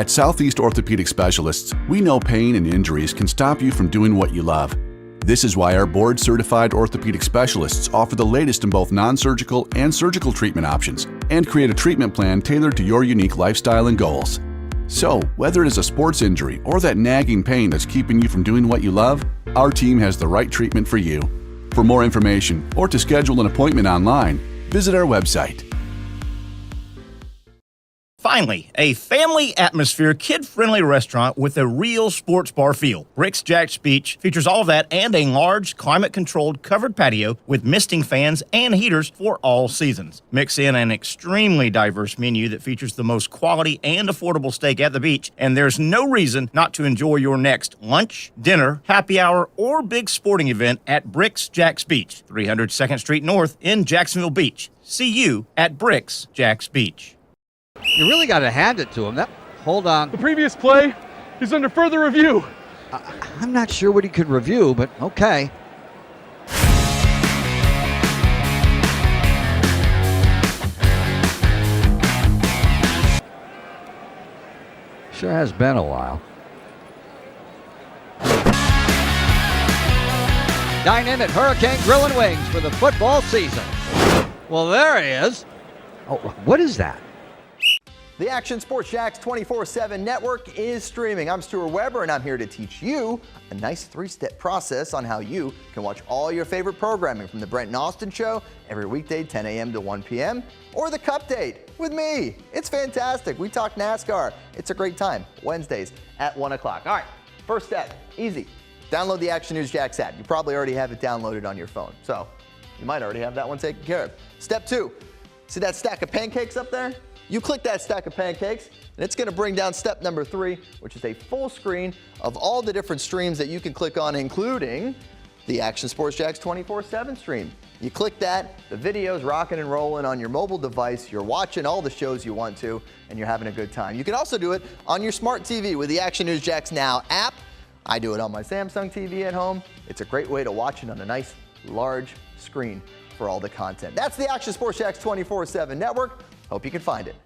At Southeast Orthopedic Specialists, we know pain and injuries can stop you from doing what you love. This is why our board-certified orthopedic specialists offer the latest in both non-surgical and surgical treatment options and create a treatment plan tailored to your unique lifestyle and goals. So, whether it is a sports injury or that nagging pain that's keeping you from doing what you love, our team has the right treatment for you. For more information or to schedule an appointment online, visit our website. Finally, a family atmosphere, kid-friendly restaurant with a real sports bar feel. Bricks Jack's Beach features all of that and a large, climate-controlled covered patio with misting fans and heaters for all seasons. Mix in an extremely diverse menu that features the most quality and affordable steak at the beach, and there's no reason not to enjoy your next lunch, dinner, happy hour, or big sporting event at Bricks Jack's Beach, 300 2nd Street North in Jacksonville Beach. See you at Bricks Jack's Beach. You really got to hand it to him. Hold on. The previous play is under further review. I'm not sure what he could review, but okay. Sure has been a while. Dynamic Hurricane Grill and Wings for the football season. Well, there he is. Oh, what is that? The Action Sports Jax 24/7 network is streaming. I'm Stuart Weber, and I'm here to teach you a nice three-step process on how you can watch all your favorite programming from the Brent and Austin Show every weekday 10 a.m. to 1 p.m. or the Cup Date with me. It's fantastic. We talk NASCAR. It's a great time. Wednesdays at 1 o'clock. All right, first step, easy. Download the Action News Jax app. You probably already have it downloaded on your phone, so you might already have that one taken care of. Step 2, see that stack of pancakes up there? You click that stack of pancakes, and it's going to bring down step number 3, which is a full screen of all the different streams that you can click on, including the Action Sports Jax 24/7 stream. You click that, the video's rocking and rolling on your mobile device. You're watching all the shows you want to, and you're having a good time. You can also do it on your smart TV with the Action News Jax Now app. I do it on my Samsung TV at home. It's a great way to watch it on a nice, large screen for all the content. That's the Action Sports Jax 24/7 network. Hope you can find it.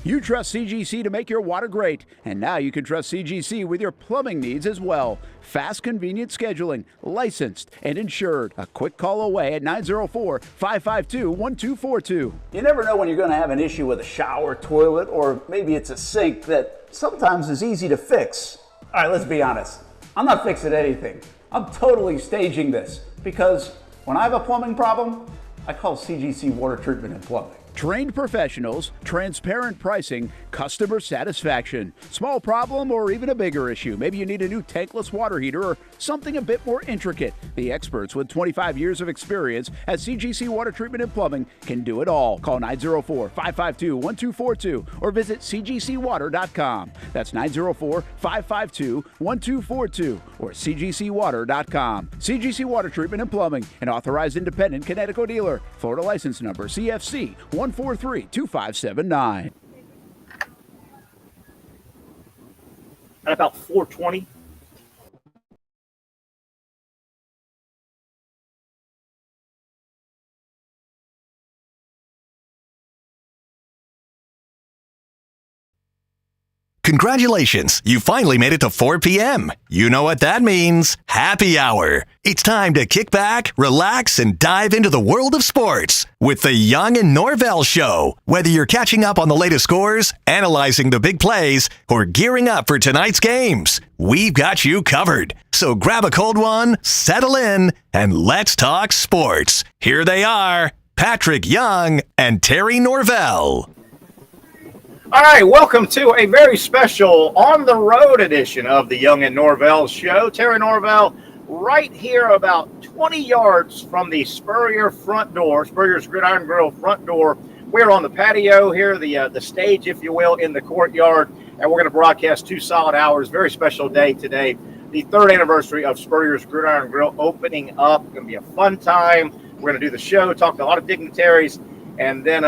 You trust CGC to make your water great, and now you can trust CGC with your plumbing needs as well. Fast, convenient scheduling, licensed and insured. A quick call away at 904-552-1242. You never know when you're going to have an issue with a shower, toilet, or maybe it's a sink that sometimes is easy to fix. All right, let's be honest. I'm not fixing anything. I'm totally staging this because when I have a plumbing problem, I call CGC Water Treatment and Plumbing. Trained professionals, transparent pricing, customer satisfaction. Small problem or even a bigger issue. Maybe you need a new tankless water heater or something a bit more intricate. The experts with 25 years of experience at CGC Water Treatment and Plumbing can do it all. Call 904-552-1242 or visit cgcwater.com. That's 904-552-1242 or cgcwater.com. CGC Water Treatment and Plumbing, an authorized independent Connecticut dealer. Florida license number CFC 1432579. At about 4:20. Congratulations, you finally made it to 4 p.m. You know what that means. Happy hour. It's time to kick back, relax, and dive into the world of sports with the Young and Norvelle Show. Whether you're catching up on the latest scores, analyzing the big plays, or gearing up for tonight's games, we've got you covered. So grab a cold one, settle in, and let's talk sports. Here they are, Patrick Young and Terry Norvelle. All right, welcome to a very special on-the-road edition of the Young and Norvelle Show. Terry Norvelle right here about 20 yards from the Spurrier front door, Spurrier's Gridiron Grill front door. We're on the patio here, the stage, if you will, in the courtyard, and we're going to broadcast 2 solid hours. Very special day today, the 3rd anniversary of Spurrier's Gridiron Grill opening up. Going to be a fun time. We're going to do the show, talk to a lot of dignitaries, and then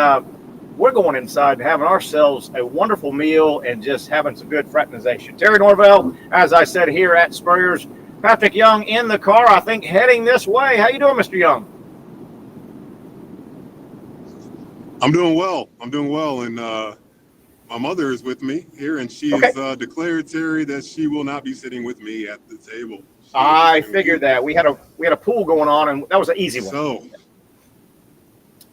we're going inside and having ourselves a wonderful meal and just having some good fraternization. Terry Norvelle, as I said, here at Spurrier's. Patrick Young in the car, I think, heading this way. How you doing, Mr. Young? I'm doing well. And my mother is with me here, and she Okay. has declared, Terry, that she will not be sitting with me at the table. I figured that we had a pool going on, and that was an easy one. So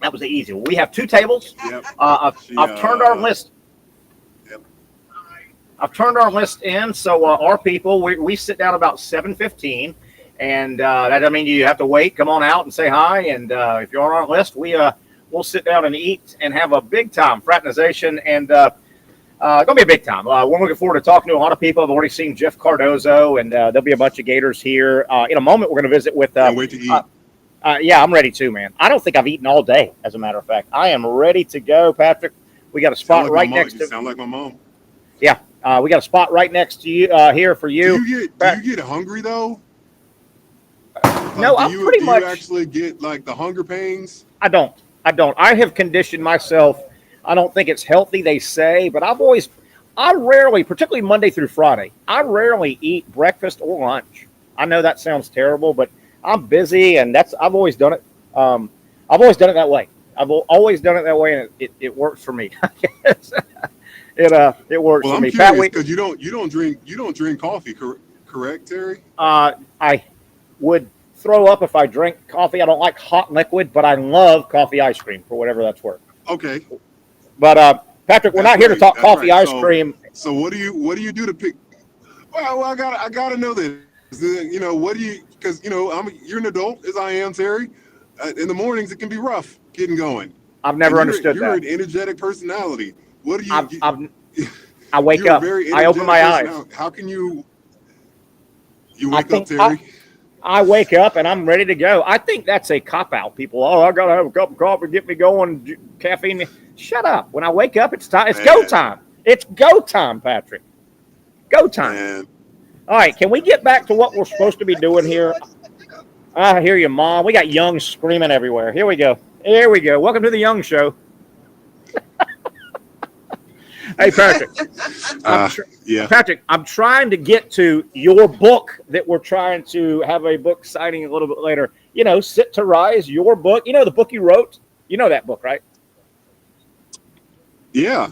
that was the easy one. We have 2 tables. Yep. I've turned our list. Yep. I've turned our list in, so our people we sit down about 7:15, and that doesn't mean you have to wait. Come on out and say hi, and if you're on our list, we'll sit down and eat and have a big time fraternization, and gonna be a big time. We're looking forward to talking to a lot of people. I've already seen Jeff Cardozo, and there'll be a bunch of Gators here. In a moment, we're gonna visit with. Can't wait to eat. Yeah, I'm ready too, man. I don't think I've eaten all day, as a matter of fact. I am ready to go, Patrick. We got a spot right next to. You sound like my mom. Yeah, we got a spot right next to you here for you. Do you get hungry though? No, I'm pretty much. Do you actually get like the hunger pains? I don't. I have conditioned myself. I don't think it's healthy, they say, but I rarely, particularly Monday through Friday, I rarely eat breakfast or lunch. I know that sounds terrible, but I'm busy, and I've always done it. I've always done it that way. I've always done it that way, and it works for me. It works Well, for I'm me. curious because you don't drink coffee, correct, Terry? I would throw up if I drink coffee. I don't like hot liquid, but I love coffee ice cream for whatever that's worth. Okay. But Patrick, we're not here to talk That's coffee right. ice cream. So what do you do to pick? Well, I gotta know this. You know, what do you? Because you're an adult, as I am, Terry. In the mornings, it can be rough getting going. I've never understood you're that. You're an energetic personality. What do you? I wake up. I open my eyes. How can you? You wake up, Terry. I wake up and I'm ready to go. I think that's a cop-out, people. Oh, I got to have a cup of coffee, get me going, caffeine. Shut up. When I wake up, it's time. It's go time. It's go time, Patrick. Go time. Man. All right, can we get back to what we're supposed to be doing here? I hear you, Mom. We got Young screaming everywhere. Here we go. Here we go. Welcome to the Young Show. Hey, Patrick. Patrick, I'm trying to get to your book that we're trying to have a book signing a little bit later. You know, Sit to Rise, your book. You know the book you wrote? You know that book, right? Yeah.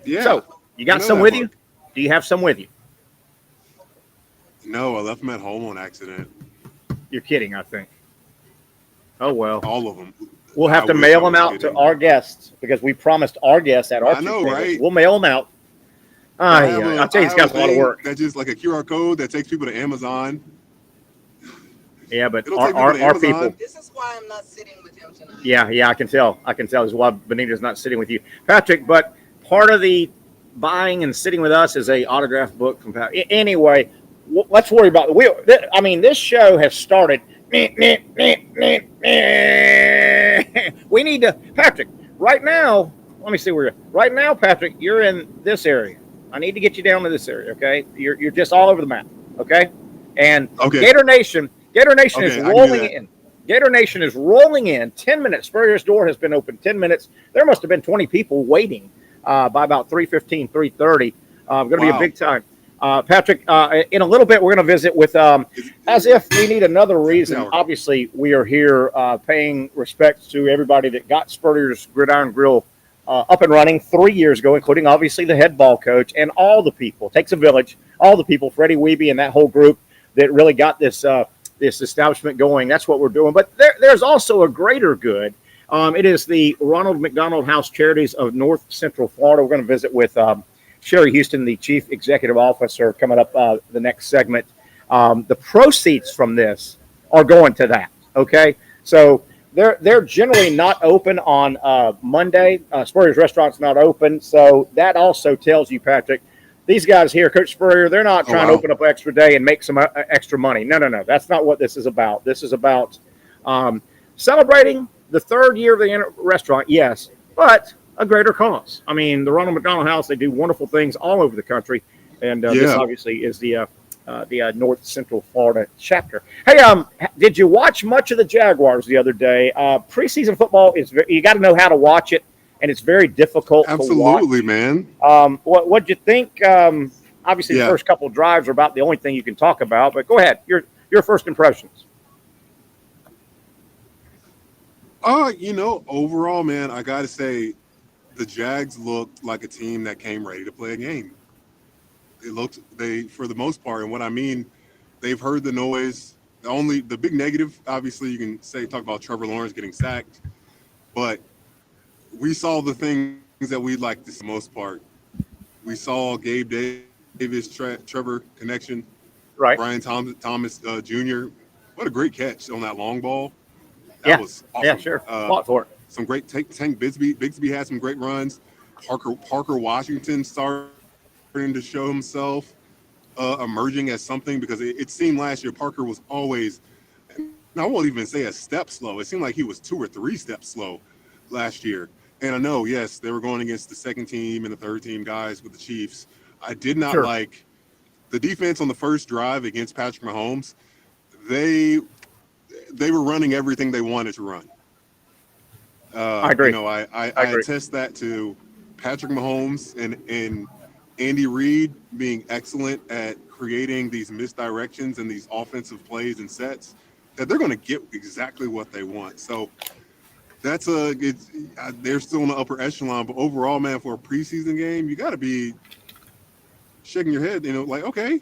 Yeah. So, you got some with you? Do you have some with you? No, I left them at home on accident. You're kidding, I think. Oh, well. All of them. We'll have to mail them out to our guests because we promised our guests at our I know, right? We'll mail them out. I'll tell you, it's got a lot of work. That's just like a QR code that takes people to Amazon. Yeah, but our people. This is why I'm not sitting with him tonight. Yeah, I can tell. This is why Benita's not sitting with you, Patrick. But part of the buying and sitting with us is a autographed book from Patrick. Anyway, let's worry about the wheel. I mean, this show has started. We need to, Patrick. Right now, let me see where you're. Right now, Patrick, you're in this area. I need to get you down to this area. Okay, you're just all over the map. Okay, and Gator Nation is rolling in. Gator Nation is rolling in. 10 minutes. Spurrier's door has been open 10 minutes. There must have been 20 people waiting by about 3:15, 3:30. Going to be a big time. Patrick, in a little bit, we're going to visit with, as if we need another reason. Obviously, we are here paying respect to everybody that got Spurrier's Gridiron Grill up and running 3 years ago, including obviously the head ball coach and all the people. It takes a village, all the people, Freddie Wiebe and that whole group that really got this this establishment going. That's what we're doing. But there's also a greater good. It is the Ronald McDonald House Charities of North Central Florida. We're going to visit with Sherry Houston, the Chief Executive Officer, coming up the next segment. The proceeds from this are going to that, okay? So they're generally not open on Monday. Spurrier's Restaurant's not open, so that also tells you, Patrick, these guys here, Coach Spurrier, they're not trying to open up an extra day and make some extra money. No. That's not what this is about. This is about celebrating the third year of the restaurant, yes, but a greater cause. I mean, the Ronald McDonald House, they do wonderful things all over the country, and this obviously is the North Central Florida chapter. Hey, did you watch much of the Jaguars the other day? Preseason football is you got to know how to watch it, and it's very difficult to watch. Absolutely, man. What'd you think? Obviously, the first couple of drives are about the only thing you can talk about, but go ahead. Your first impressions. Overall, man, I got to say, the Jags looked like a team that came ready to play a game. For the most part, and what I mean, they've heard the noise. The big negative, obviously, you can talk about Trevor Lawrence getting sacked, but we saw the things that we liked the most part. We saw Gabe Davis, Trevor connection, right? Brian Thomas Jr. What a great catch on that long ball. That was awesome. Yeah, sure. Fought for it. Some great Tank Bigsby had some great runs. Parker Washington starting to show himself emerging as something, because it seemed last year Parker was always, and I won't even say a step slow. It seemed like he was 2 or 3 steps slow last year. And I know, yes, they were going against the second team and the third team guys with the Chiefs. I did not like the defense on the first drive against Patrick Mahomes. They were running everything they wanted to run. I agree. I attest that to Patrick Mahomes and Andy Reid being excellent at creating these misdirections and these offensive plays and sets that they're going to get exactly what they want. So they're still in the upper echelon, but overall, man, for a preseason game, you got to be shaking your head, like, okay,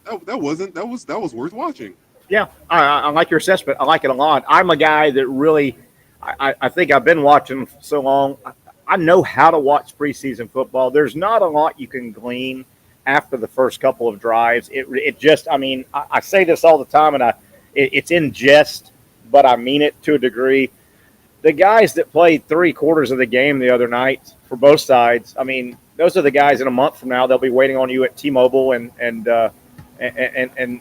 that was worth watching. Yeah, I like your assessment. I like it a lot. I'm a guy that really, I think I've been watching so long. I know how to watch preseason football. There's not a lot you can glean after the first couple of drives. It just, I say this all the time, and it's in jest, but I mean it to a degree. The guys that played 3/4 of the game the other night for both sides, those are the guys in a month from now. They'll be waiting on you at T-Mobile and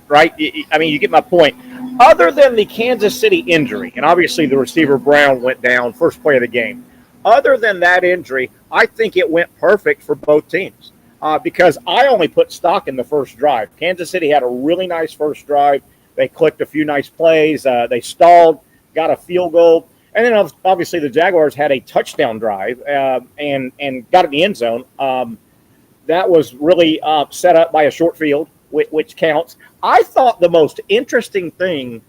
right. You get my point. Other than the Kansas City injury, and obviously the receiver Brown went down first play of the game. Other than that injury, I think it went perfect for both teams because I only put stock in the first drive. Kansas City had a really nice first drive. They clicked a few nice plays. They stalled, got a field goal. And then obviously the Jaguars had a touchdown drive and got in the end zone. That was really set up by a short field, which counts. I thought the most interesting thing,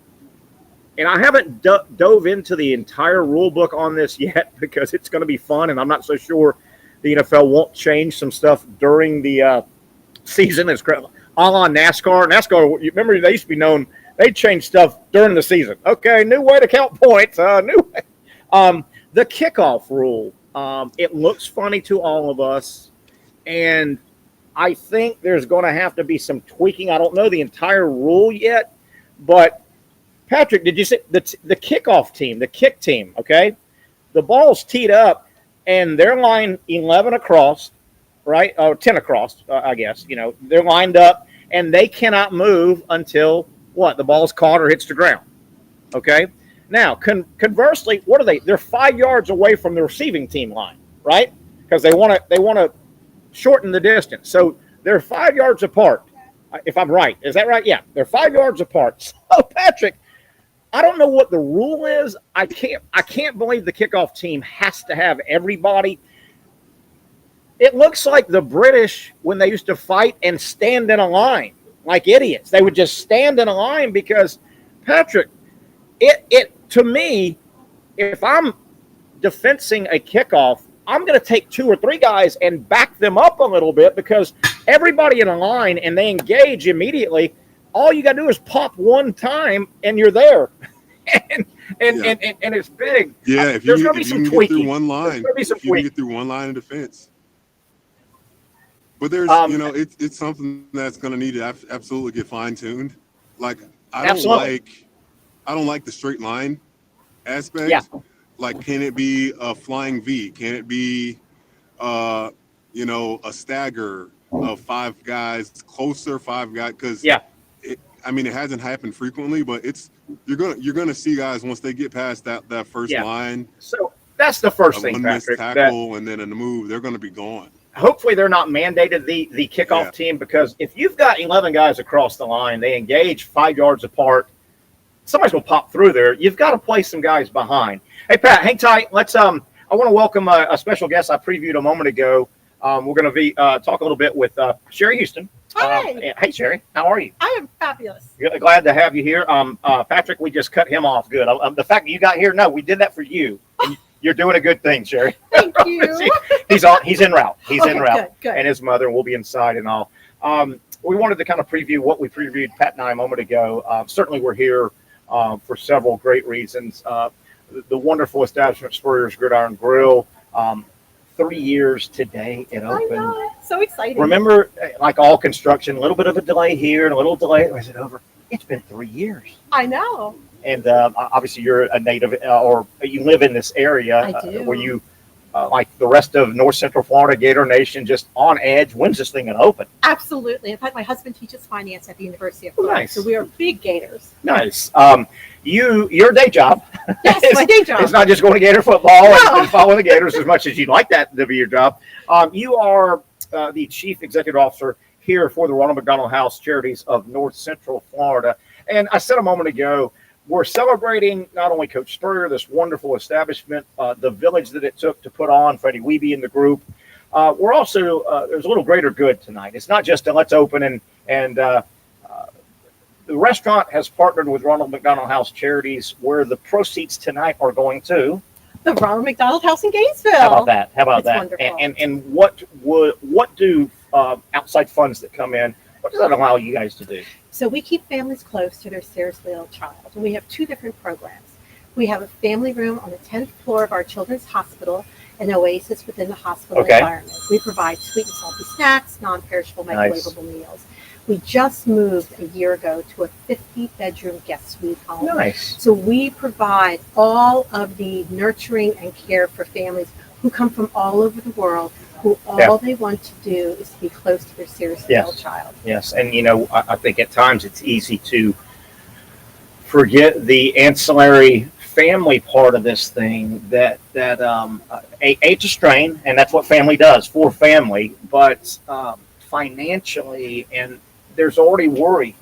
and I haven't dove into the entire rule book on this yet because it's going to be fun, and I'm not so sure the NFL won't change some stuff during the season. It's a la NASCAR. NASCAR, you remember they used to be known, they changed stuff during the season. Okay, new way to count points. New way. The kickoff rule, it looks funny to all of us, and I think there's going to have to be some tweaking. I don't know the entire rule yet, but Patrick, did you see the kickoff team, the kick team, okay? The ball's teed up, and they're lined 11 across, right? Or 10 across, I guess. They're lined up, and they cannot move until, the ball's caught or hits the ground, okay? Now, conversely, what are they? They're 5 yards away from the receiving team line, right? Because they want to shorten the distance. So they're 5 yards apart, if I'm right. Is that right? Yeah, they're 5 yards apart. So, Patrick, I don't know what the rule is. I can't believe the kickoff team has to have everybody. It looks like the British when they used to fight and stand in a line like idiots. They would just stand in a line because, Patrick, it to me, if I'm defensing a kickoff, I'm going to take 2 or 3 guys and back them up a little bit because everybody in a line and they engage immediately. All you got to do is pop one time and you're there. and it's big. Yeah, if you can get through one line, get through one line of defense. But there's, it's something that's going to need to absolutely get fine-tuned. Like, I don't like the straight line aspect. Yeah. Like, can it be a flying V? Can it be, a stagger of 5 guys closer, 5 guys? Because it hasn't happened frequently, but you're gonna see guys once they get past that first line. So that's the first thing, Patrick. Tackle and then in the move, they're gonna be gone. Hopefully, they're not mandated the kickoff team because if you've got 11 guys across the line, they engage 5 yards apart. Somebody's gonna pop through there. You've got to place some guys behind. Hey, Pat, hang tight. Let's. I want to welcome a special guest I previewed a moment ago. We're going to be talk a little bit with Sherry Houston. Hi. Hey, Sherry. How are you? I am fabulous. Glad to have you here. Patrick, we just cut him off good. The fact that you got here, no, we did that for you. You're doing a good thing, Sherry. Thank you. He's en route. He's en route. Good. And his mother will be inside and all. We wanted to kind of preview what we previewed, Pat and I, a moment ago. Certainly we're here for several great reasons. The wonderful establishment, Spurrier's Gridiron Grill. 3 years today it opened. I know. So exciting. Remember, like all construction, a little bit of a delay here and a little delay. Is it over? It's been 3 years. I know. And obviously you're a native or you live in this area. I do. Were you, like the rest of North Central Florida, Gator Nation, just on edge? When's this thing going to open? Absolutely. In fact, my husband teaches finance at the University of Florida. Nice. So we are big Gators. Nice. Your day job. Yes, my day job. It's not just going to Gator football and following the Gators as much as you'd like that to be your job. You are the Chief Executive Officer here for the Ronald McDonald House Charities of North Central Florida. And I said a moment ago, we're celebrating not only Coach Spurrier, this wonderful establishment, the village that it took to put on Freddie Wiebe and the group. We're also, there's a little greater good tonight. It's not just a let's open and the restaurant has partnered with Ronald McDonald House Charities, where the proceeds tonight are going to the Ronald McDonald House in Gainesville. How about that? How about That's that? Wonderful. And what do outside funds that come in? What does that allow you guys to do? So we keep families close to their seriously ill child, and we have two different programs. We have a family room on the 10th floor of our children's hospital, an oasis within the hospital environment. We provide sweet and salty snacks, non-perishable microwavable meals. We just moved a year ago to a 50-bedroom guest suite home. Nice. So we provide all of the nurturing and care for families who come from all over the world, who all they want to do is to be close to their seriously ill child. Yes, and I think at times it's easy to forget the ancillary family part of this thing that it's a strain, and that's what family does for family, but financially, and there's already worry.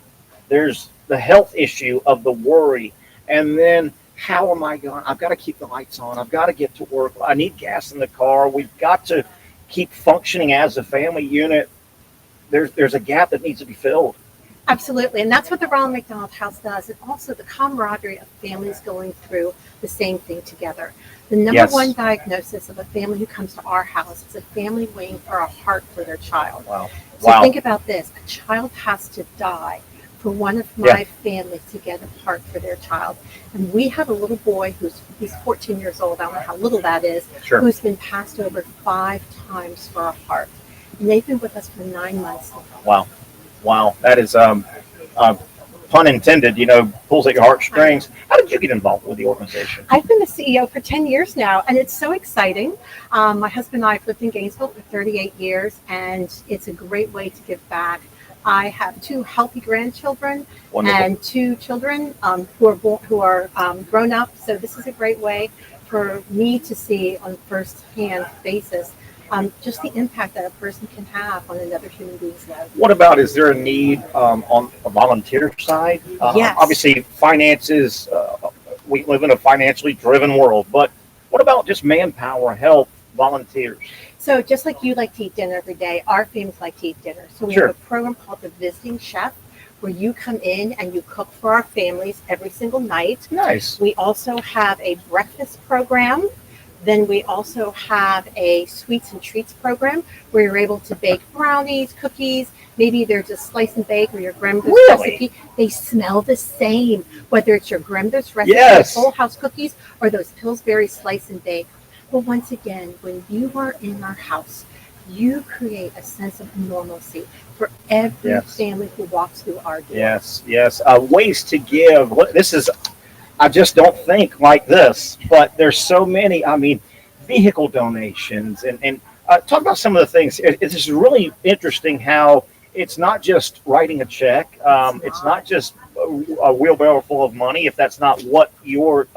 There's the health issue of the worry, and then how am I going? I've got to keep the lights on. I've got to get to work. I need gas in the car. We've got to keep functioning as a family unit. There's a gap that needs to be filled. Absolutely, and that's what the Ronald McDonald House does, and also the camaraderie of families going through the same thing together. The number one diagnosis of a family who comes to our house is a family waiting for a heart for their child. Wow. So think about this. A child has to die for one of my families to get a heart for their child. And we have a little boy he's 14 years old. I don't know how little that is, who's been passed over 5 times for a heart. And they've been with us for 9 months now. Wow. That is, pun intended, pulls at your heartstrings. How did you get involved with the organization? I've been the CEO for 10 years now, and it's so exciting. My husband and I have lived in Gainesville for 38 years, and it's a great way to give back. I have 2 healthy grandchildren and 2 children who are grown up. So this is a great way for me to see on first-hand basis just the impact that a person can have on another human being's life. What about, is there a need on a volunteer side? Yes. Obviously, finances, we live in a financially driven world, but what about just manpower, help, volunteers? So just like you like to eat dinner every day, our families like to eat dinner. So we have a program called the Visiting Chef, where you come in and you cook for our families every single night. Nice. We also have a breakfast program. Then we also have a sweets and treats program where you're able to bake brownies, cookies. Maybe there's a slice and bake or your grandmother's recipe. They smell the same, whether it's your grandmother's recipe, Full House cookies, or those Pillsbury slice and bake. But once again, when you are in our house, you create a sense of normalcy for every family who walks through our door. Yes. Ways to give. This is, I just don't think like this, but there's so many, vehicle donations and talk about some of the things. It's just really interesting how it's not just writing a check. It's not just a wheelbarrow full of money if that's not what you're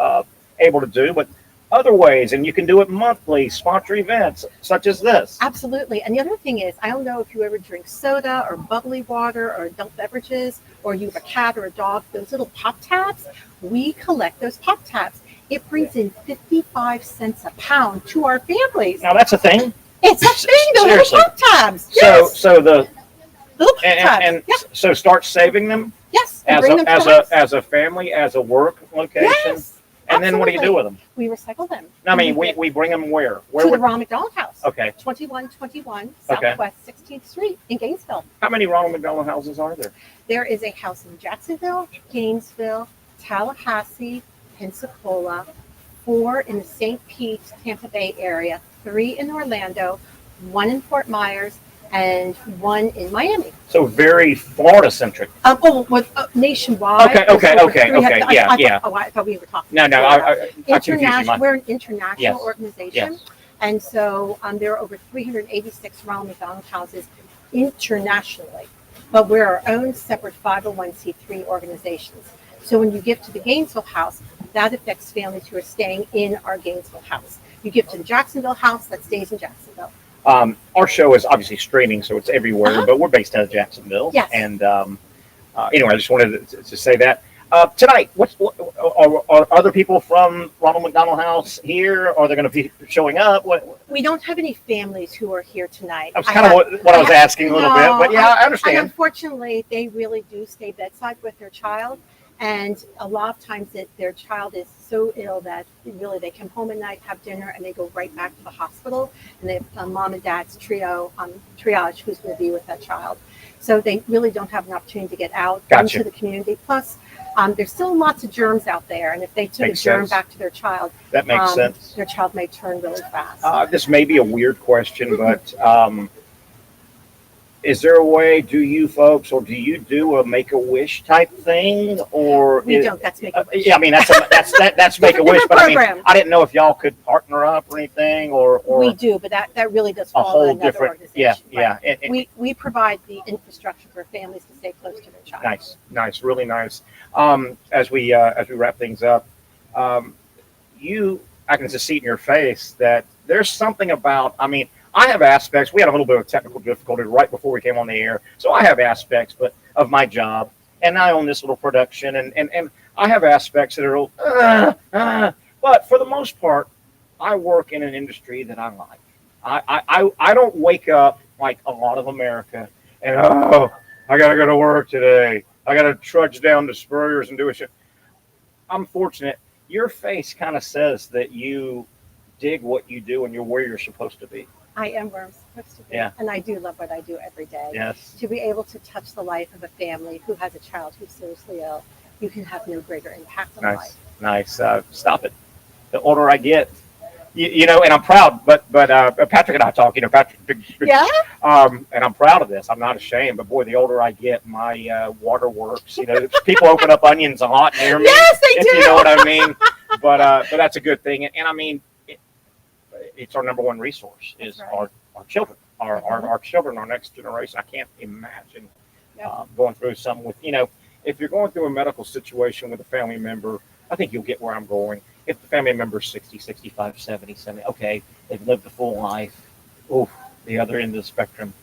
able to do, but other ways, and you can do it monthly, sponsor events such as this. Absolutely. And the other thing is, I don't know if you ever drink soda or bubbly water or adult beverages, or you have a cat or a dog, those little pop tabs, we collect those pop tabs. It brings in 55 cents a pound to our families. Now that's a thing. It's a thing, the little pop tabs. So the little pop tabs. So start saving them. Yes. As a family, as a work location. Yes. And then what do you do with them? We recycle them. I mean, we bring them where? To the Ronald McDonald House. Okay. 2121 Southwest 16th Street in Gainesville. How many Ronald McDonald houses are there? There is a house in Jacksonville, Gainesville, Tallahassee, Pensacola, 4 in the St. Pete, Tampa Bay area, 3 in Orlando, 1 in Fort Myers, and 1 in Miami. So very Florida-centric. Nationwide. Okay. Yeah. I thought we were talking. No. International. We're an international organization. Yes. And so there are over 386 Ronald McDonald houses internationally. But we're our own separate 501c3 organizations. So when you give to the Gainesville house, that affects families who are staying in our Gainesville house. You give to the Jacksonville house, that stays in Jacksonville. Our show is obviously streaming, so it's everywhere, but we're based out of Jacksonville. Yes. And anyway, I just wanted to say that. Tonight, are other people from Ronald McDonald House here? Are they going to be showing up? We don't have any families who are here tonight. That's kind of what I was asking a little bit, but yeah, I understand. And unfortunately, they really do stay bedside with their child. And a lot of times their child is so ill that really they come home at night, have dinner, and they go right back to the hospital. And they have mom and dad's triage who's going to be with that child. So they really don't have an opportunity to get out into the community. Plus, there's still lots of germs out there. And if they took a germ back to their child, that makes sense. Their child may turn really fast. This may be a weird question, but is there a way, do you folks, or do you do a Make-A-Wish type thing? Or we don't, that's Make-A-Wish. Yeah, I mean, that's Make-A-Wish, but I mean, I didn't know if y'all could partner up or anything, or we do, but that really does fall on another organization. Yeah. We provide the infrastructure for families to stay close to their child. Nice, really nice. As we wrap things up, I can just see it in your face that there's something about, I mean, I have aspects. We had a little bit of technical difficulty right before we came on the air, so I have aspects, of my job, and I own this little production, and I have aspects that are, but for the most part, I work in an industry that I like. I don't wake up like a lot of America and I gotta go to work today. I gotta trudge down to Spurrier's and do a show. I'm fortunate. Your face kind of says that you dig what you do and you're where you're supposed to be. I am where I'm supposed to be. Yeah. And I do love what I do every day. Yes. To be able to touch the life of a family who has a child who's seriously ill, you can have no greater impact on life. Nice. Stop it. The older I get, and I'm proud, but Patrick and I talk, Patrick, yeah. And I'm proud of this. I'm not ashamed, but boy, the older I get, my waterworks, people open up onions a lot near me. Yes, they do. You know what I mean? But that's a good thing. And I mean, it's our number one resource is our children, our children, our next generation. I can't imagine going through something with, if you're going through a medical situation with a family member, I think you'll get where I'm going. If the family member's 60, 65, 70, okay, they've lived a full life. The other end of the spectrum.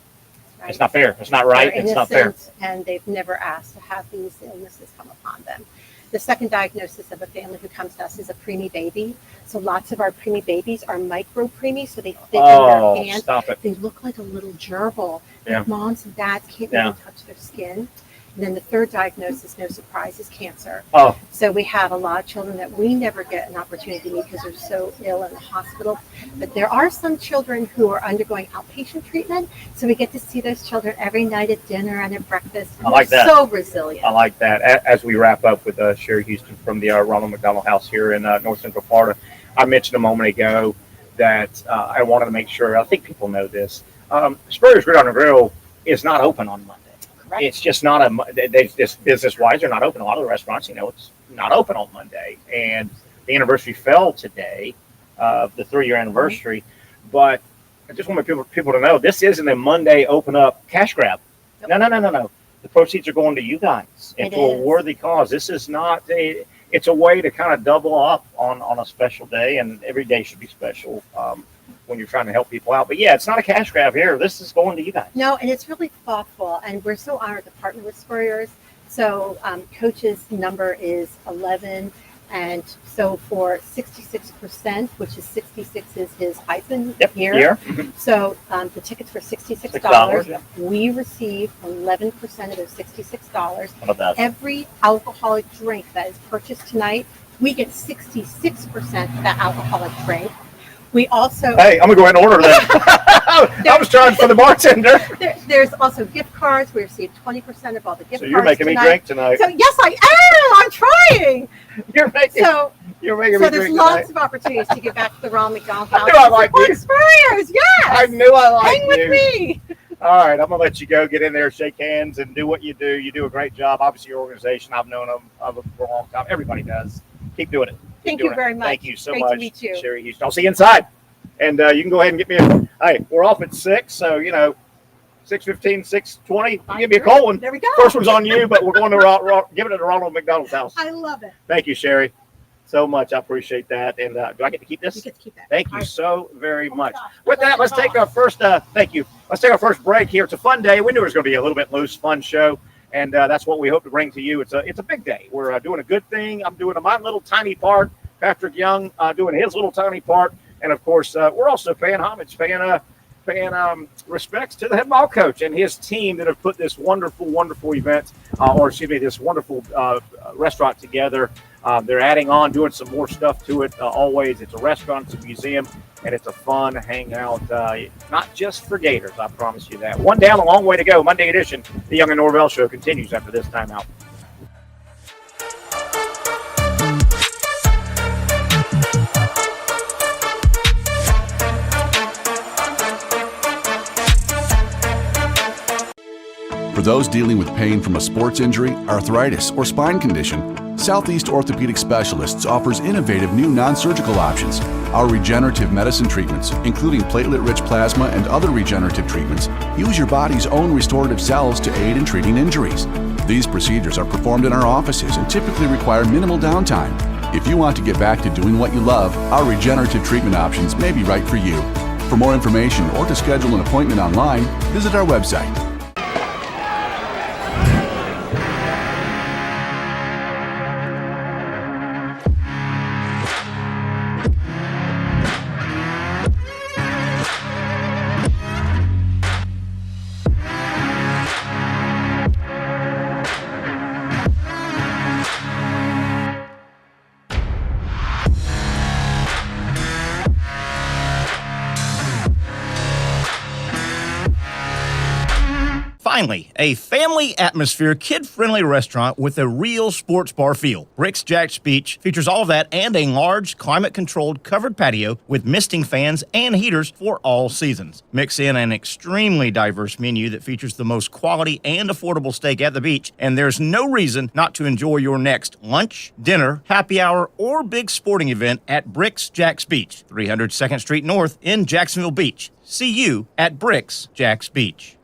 Right. It's not fair. It's not right. It's not fair. And they've never asked to have these illnesses come upon them. The second diagnosis of a family who comes to us is a preemie baby. So lots of our preemie babies are micro preemies, so they fit in their hand. Stop it. They look like a little gerbil. Yeah. Moms and dads can't even touch their skin. And then the third diagnosis, no surprise, is cancer. So we have a lot of children that we never get an opportunity to meet because they're so ill in the hospital. But there are some children who are undergoing outpatient treatment. So we get to see those children every night at dinner and at breakfast. I like that. So resilient. I like that. As we wrap up with Sherry Houston from the Ronald McDonald House here in North Central Florida, I mentioned a moment ago that I wanted to make sure, I think people know this, Spurrier's Gridiron and Grille is not open on Monday. Correct. It's just not just business-wise, they're not open. A lot of the restaurants, it's not open on Monday. And the anniversary fell today, the 3-year anniversary. Mm-hmm. But I just want people to know, this isn't a Monday open-up cash grab. Nope. No. The proceeds are going to you guys and to a worthy cause. This is not it's a way to kind of double up on a special day, and every day should be special when you're trying to help people out. But yeah, it's not a cash grab here. This is going to you guys. No, and it's really thoughtful, and we're so honored to partner with Spurrier's. So Coach's number is 11, and so for 66%, which is 66 is his hyphen year. Mm-hmm. So the tickets for $66. We receive 11% of those $66. How about that? Every alcoholic drink that is purchased tonight we get 66% for that alcoholic drink. We also... Hey, I'm going to go ahead and order that. I was trying for the bartender. There's also gift cards. We receive 20% of all the gift cards. So you're making me drink tonight. So yes, I am. I'm trying. You're making me drink tonight. There's lots of opportunities to give back to the Ronald McDonald House. I knew I liked you. Spurriers, yes. I knew I liked you. Hang with me. All right, I'm going to let you go, get in there, shake hands, and do what you do. You do a great job. Obviously, your organization, I've known them for a long time. Everybody does. Keep doing it. Thank you very much. Thank you so Great much, to meet you. Sherry Houston. I'll see you inside. And you can go ahead and get me hey, we're off at 6, so, 6:15, 6:20. Give me a call one. There we go. First one's on you, but we're going to give it to Ronald McDonald's House. I love it. Thank you, Sherry, so much. I appreciate that. And do I get to keep this? You get to keep that. Thank you so very much. With that, let's take our first. Thank you. Let's take our first break here. It's a fun day. We knew it was going to be a little bit loose, fun show, and that's what we hope to bring to you. It's a big day. We're doing a good thing. I'm doing my little tiny part. Patrick Young doing his little tiny part, and of course, we're also paying homage, paying respects to the head ball coach and his team that have put this wonderful event, this wonderful restaurant together. They're adding on, doing some more stuff to it. Always, it's a restaurant, it's a museum, and it's a fun hangout. Not just for Gators, I promise you that. One down, a long way to go. Monday edition, the Young and Norvelle Show continues after this timeout. For those dealing with pain from a sports injury, arthritis, or spine condition, Southeast Orthopedic Specialists offers innovative new non-surgical options. Our regenerative medicine treatments, including platelet-rich plasma and other regenerative treatments, use your body's own restorative cells to aid in treating injuries. These procedures are performed in our offices and typically require minimal downtime. If you want to get back to doing what you love, our regenerative treatment options may be right for you. For more information or to schedule an appointment online, visit our website. Finally, a family atmosphere, kid-friendly restaurant with a real sports bar feel. Bricks Jack's Beach features all of that and a large, climate-controlled covered patio with misting fans and heaters for all seasons. Mix in an extremely diverse menu that features the most quality and affordable steak at the beach, and there's no reason not to enjoy your next lunch, dinner, happy hour, or big sporting event at Bricks Jack's Beach, 300 2nd Street North in Jacksonville Beach. See you at Bricks Jack's Beach.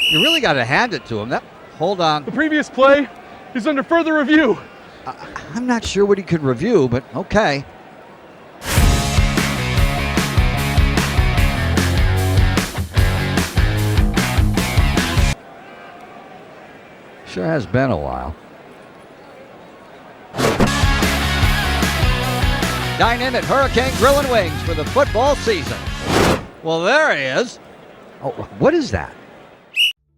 You really got to hand it to him. Hold on. The previous play is under further review. I'm not sure what he could review, but okay. Sure has been a while. Dine in at Hurricane Grill and Wings for the football season. Well, there he is. Oh, what is that?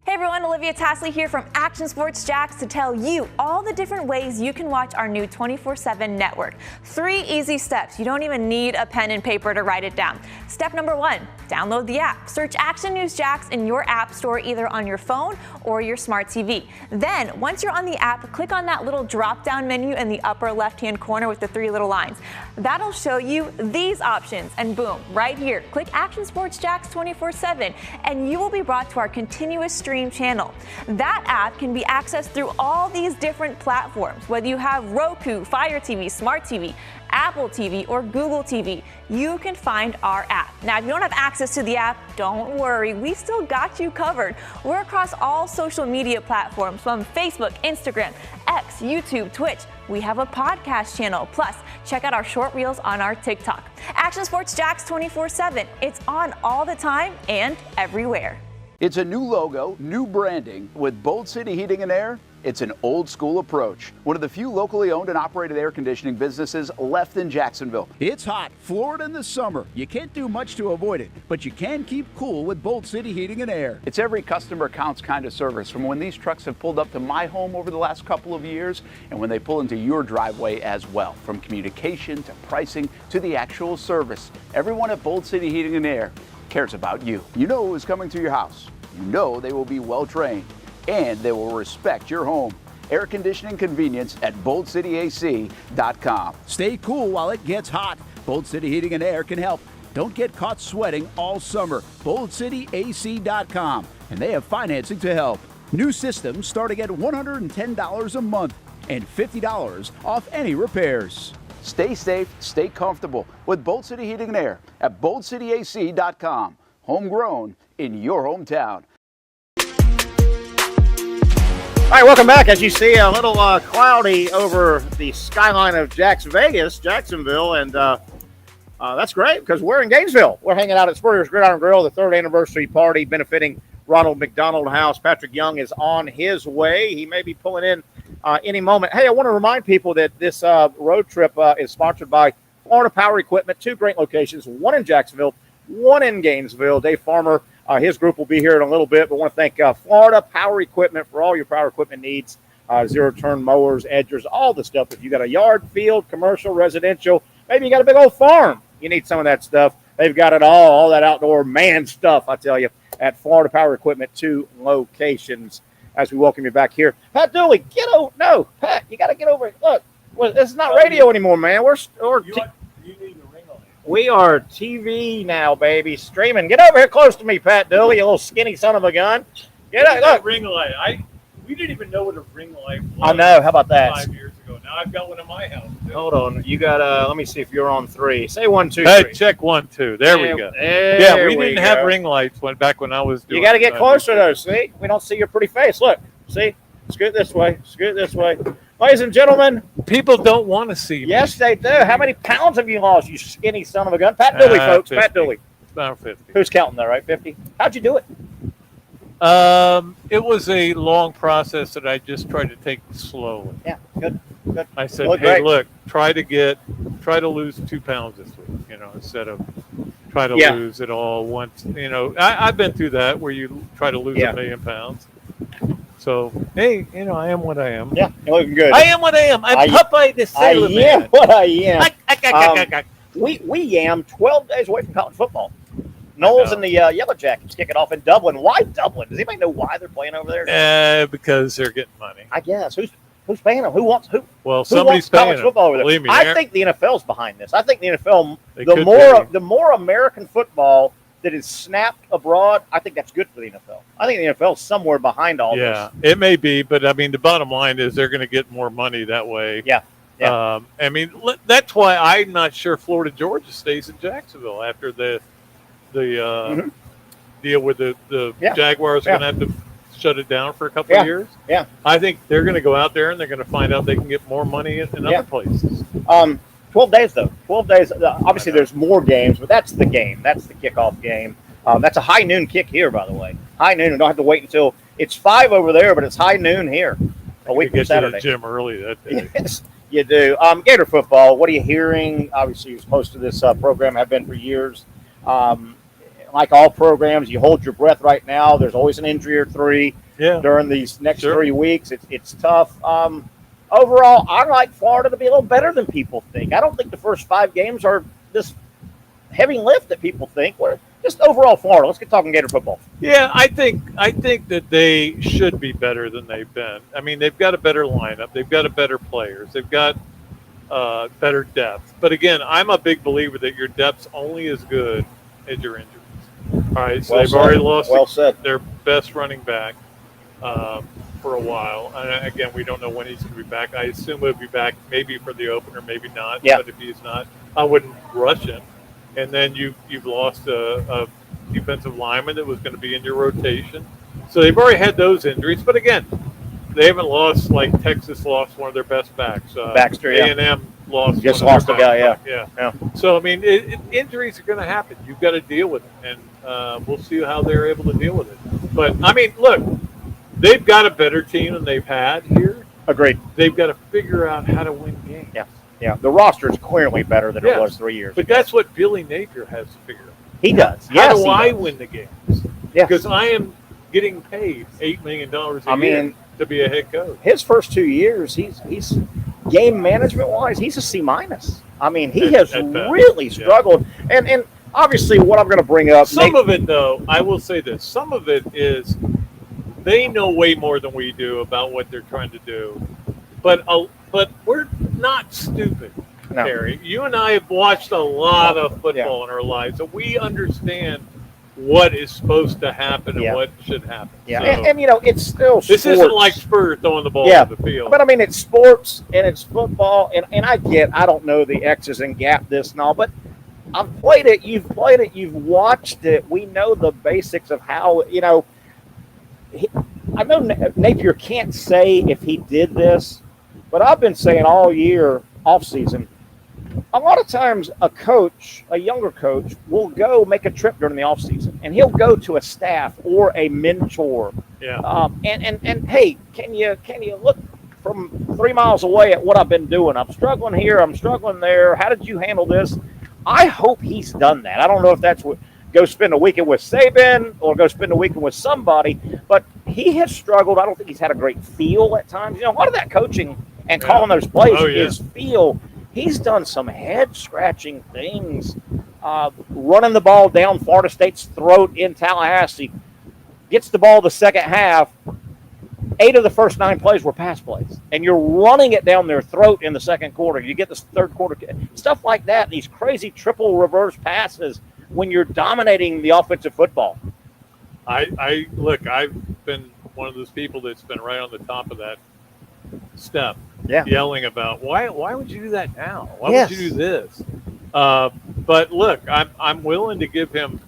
Hey everyone, Olivia Tasley here from Action Sports Jacks to tell you all the different ways you can watch our new 24/7 network. 3 easy steps. You don't even need a pen and paper to write it down. Step number 1, download the app. Search Action News Jacks in your app store either on your phone or your smart TV. Then, once you're on the app, click on that little drop-down menu in the upper left-hand corner with the 3 little lines. That'll show you these options, and boom, right here, click Action Sports Jacks 24/7, and you will be brought to our continuous stream channel. That app can be accessed through all these different platforms. Whether you have Roku, Fire TV, Smart TV, Apple TV, or Google TV, you can find our app. Now, if you don't have access to the app, don't worry, we still got you covered. We're across all social media platforms from Facebook, Instagram, X, YouTube, Twitch. We have a podcast channel. Plus, check out our short reels on our TikTok. Action Sports Jacks 24/7. It's on all the time and everywhere. It's a new logo, new branding with Bold City Heating and Air. It's an old school approach. One of the few locally owned and operated air conditioning businesses left in Jacksonville. It's hot, Florida in the summer. You can't do much to avoid it, but you can keep cool with Bold City Heating and Air. It's every customer counts kind of service, from when these trucks have pulled up to my home over the last couple of years and when they pull into your driveway as well. From communication to pricing to the actual service, everyone at Bold City Heating and Air cares about you. You know who is coming to your house. You know they will be well trained, and they will respect your home. Air conditioning convenience at boldcityac.com. Stay cool while it gets hot. Bold City Heating and Air can help. Don't get caught sweating all summer. boldcityac.com, and they have financing to help. New systems starting at $110 a month and $50 off any repairs. Stay safe, stay comfortable with Bold City Heating and Air at boldcityac.com. Homegrown in your hometown. All right, welcome back. As you see, a little cloudy over the skyline of Jacksonville, and that's great because we're in Gainesville. We're hanging out at Spurrier's Gridiron Grill, the 3rd anniversary party benefiting Ronald McDonald House. Patrick Young is on his way. He may be pulling in any moment. Hey, I want to remind people that this road trip is sponsored by Florida Power Equipment, 2 great locations, one in Jacksonville, one in Gainesville. Dave Farmer, his group will be here in a little bit, but I want to thank Florida Power Equipment for all your power equipment needs, zero-turn mowers, edgers, all the stuff. If you got a yard, field, commercial, residential, maybe you got a big old farm, you need some of that stuff. They've got it all that outdoor man stuff, I tell you, at Florida Power Equipment, 2 locations. As we welcome you back here. Pat Dooley, get over. No, Pat, you got to get over it. Look, this is not radio anymore, man. You need the ring on it. We are TV now, baby. Streaming. Get over here close to me, Pat Dooley, you little skinny son of a gun. Get out. Look. Ring light. We didn't even know what a ring light was. I know. How about that? 5 years ago. Now I've got one in my house. Hold on. You got let me see if you're on 3. Say 1, 2, 3. Hey, check 1, 2. There we go. Yeah, we didn't have ring lights back when I was doing it. You got to get closer, though. See? We don't see your pretty face. Look. See? Scoot this way. Scoot this way. Ladies and gentlemen. People don't want to see me. Yes, they do. How many pounds have you lost, you skinny son of a gun? Pat Dooley, folks. 50. Pat Dooley. About 50. Who's counting there, right? 50? How'd you do it? It was a long process that I just tried to take slowly. Yeah, good. I said, hey, look, try to lose 2 pounds this week, instead of try to lose it all once. I've been through that where you try to lose 1 million pounds. So, hey, I am what I am. Yeah, you're looking good. I am what I am. I'm Popeye the Sailor Man. I am what I am. We yam 12 days away from college football. Knowles and the Yellow Jackets kick it off in Dublin. Why Dublin? Does anybody know why they're playing over there? Because they're getting money. I guess. Who's paying them? Well, somebody's paying them. Football over there? Believe me, I think the NFL's behind this. I think the NFL, the more American football that is snapped abroad, I think that's good for the NFL. I think the NFL is somewhere. All this. Yeah, it may be, but I mean, the bottom line is they're going to get more money that way. Yeah. I mean, that's why I'm not sure Florida Georgia stays in Jacksonville after the deal with the Jaguars are going to have to shut it down for a couple of years. Yeah. I think they're going to go out there and they're going to find out they can get more money in other places. 12 days, though. 12 days. Obviously, there's more games, but that's the game. That's the kickoff game. That's a high noon kick here, by the way. High noon. You don't have to wait until it's 5 over there, but it's high noon here. A week from Saturday. Get to the gym early that day. Yes, you do. Gator football, what are you hearing? Obviously, you're supposed to this program, have been for years. Like all programs, you hold your breath right now. There's always an injury or 3 during these next 3 weeks. It's tough. Overall, I like Florida to be a little better than people think. I don't think the first 5 games are this heavy lift that people think. We're just overall Florida. Let's get talking Gator football. Yeah, I think that they should be better than they've been. I mean, they've got a better lineup. They've got a better players. They've got better depth. But again, I'm a big believer that your depth's only as good as your injuries. All right, so they've already lost their best running back for a while. And again, we don't know when he's going to be back. I assume he'll be back maybe for the opener, maybe not. Yeah. But if he's not, I wouldn't rush him. And then you've lost a defensive lineman that was going to be in your rotation. So they've already had those injuries. But again, they haven't lost like Texas lost one of their best backs. Baxter, A&M lost. Just lost a guy, yeah. So I mean, injuries are going to happen. You've got to deal with it, and we'll see how they're able to deal with it. But I mean, look, they've got a better team than they've had here. Agreed. They've got to figure out how to win games. Yeah. Yeah. The roster is clearly better than it was 3 years But ago. that's what Billy Napier has to figure out. He does. How do I win the games? Yeah. Because I am getting paid $8 million a year to be a head coach. His first 2 years, he's game management wise, he's a C-. I mean, he has really struggled. And obviously, what I'm going to bring up. Some of it, though, I will say this. Some of it is they know way more than we do about what they're trying to do. But we're not stupid, No. Terry. You and I have watched a lot of football in our lives, so we understand what is supposed to happen and what should happen. Yeah, So, and you know, it's still this sports. isn't like Spurrier throwing the ball Yeah, to the field. but I mean, it's sports and it's football, and I don't know the X's and gap this and all, but I've played it, you've watched it, we know the basics of how, you know, I know Napier can't say if he did this, but I've been saying all year, off season, a lot of times a younger coach, will go make a trip during the offseason, and he'll go to a staff or a mentor. Yeah. And hey, can you look from 3 miles away at what I've been doing? I'm struggling here. I'm struggling there. How did you handle this? I hope he's done that. I don't know if that's what go spend a weekend with Saban or go spend a weekend with somebody, but he has struggled. I don't think he's had a great feel at times. You know, a lot of that coaching and calling those plays is feel. He's done some head-scratching things, running the ball down Florida State's throat in Tallahassee. Gets the ball the second half. 8 of the first 9 plays were pass plays, and you're running it down their throat in the second quarter. You get the third quarter, stuff like that, these crazy triple reverse passes when you're dominating the offensive football. Look, I've been one of those people that's been right on the top of that step, yelling about why would you do that now? Why would you do this? But look, I'm willing to give him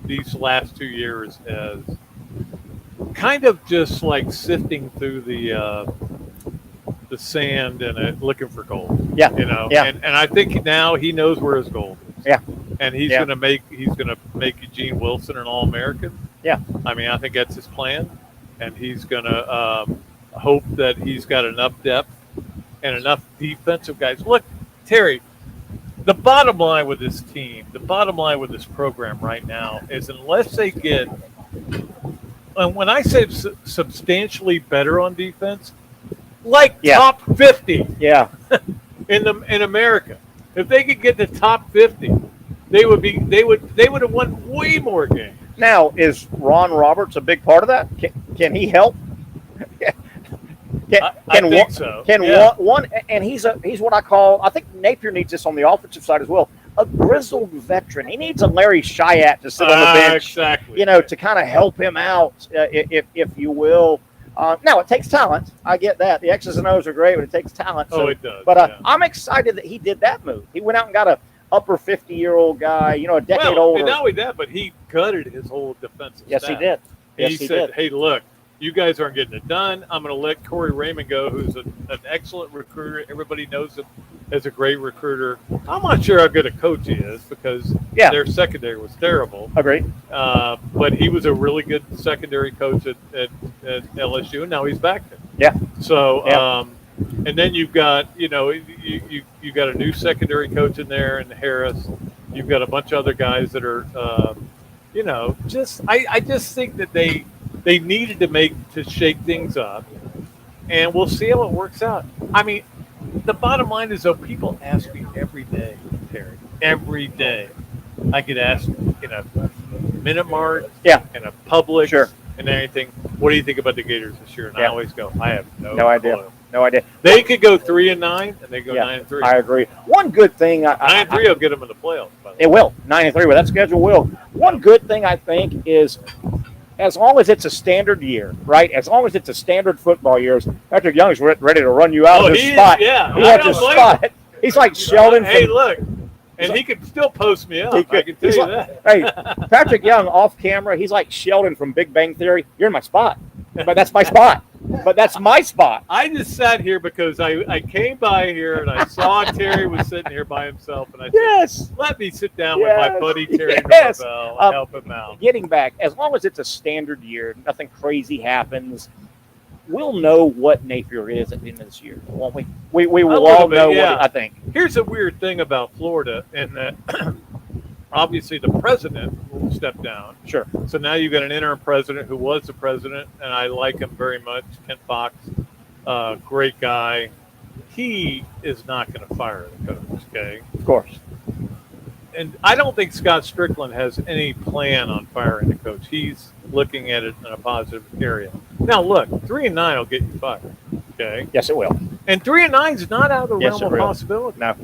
these last 2 years as kind of just like sifting through the sand and looking for gold. Yeah, you know. Yeah. And I think now he knows where his gold is. Yeah. And he's gonna make Eugene Wilson an All-American. Yeah. I mean, I think that's his plan, and he's gonna hope that he's got enough depth and enough defensive guys. Look, Terry, the bottom line with this team, the bottom line with this program right now is unless they get, and when I say substantially better on defense, like top 50 in America. If they could get to top 50, they would have won way more games. Now, is Ron Roberts a big part of that? Can he help? I think so. One, and he's what I call. I think Napier needs this on the offensive side as well. A grizzled veteran. He needs a Larry Chiat to sit on the bench, exactly. You know, to kind of help him out, if you will. Now it takes talent. I get that. The X's and O's are great, but it takes talent. So, it does. But I'm excited that he did that move. He went out and got a upper 50-year-old guy, you know, a decade older. And not only that, but he gutted his whole defensive staff. He did. He said, "Hey, look, you guys aren't getting it done. I'm going to let Corey Raymond go, who's an excellent recruiter. Everybody knows him as a great recruiter. I'm not sure how good a coach he is because their secondary was terrible. Agreed. But he was a really good secondary coach at LSU, and now he's back there. Yeah. So, and then you've got, you know, you got a new secondary coach in there in Harris. You've got a bunch of other guys that are, you know, I just think that they needed to shake things up, and we'll see how it works out. I mean, the bottom line is, though, people ask me every day, Terry, every day. I get asked in a Minute Mart, in a Publix, and anything, what do you think about the Gators this year? And I always go, I have no idea. clue. No idea. They could go 3-9, and they go 9-3. I agree. One good thing, 9-3 will get them in the playoffs. By the way. It will. 9-3 with that schedule will. One good thing I think is, as long as it's a standard year, right? As long as it's a standard football year, Patrick Young's ready to run you out of his spot. Yeah, he wants his spot. He's like Sheldon. Hey, look, and he could still post me up. I can tell you that. Hey, Patrick Young off camera, he's like Sheldon from Big Bang Theory. You're in my spot, but that's my spot. but that's my spot. I just sat here because I came by here and I saw Terry was sitting here by himself, and I said, let me sit down with my buddy Terry Norvelle and help him out. Getting back, as long as it's a standard year, nothing crazy happens, we'll know what Napier is at the end of this year, won't we? We will all know what I think. Here's a weird thing about Florida, in that obviously the president will step down. Sure. So now you've got an interim president who was the president, and I like him very much, Kent Fox, great guy. He is not going to fire the coach, okay? Of course. And I don't think Scott Strickland has any plan on firing the coach. He's looking at it in a positive area. Now, look, 3-9 will get you fired, okay? Yes, it will. And 3-9 is not out of the realm of possibility. No.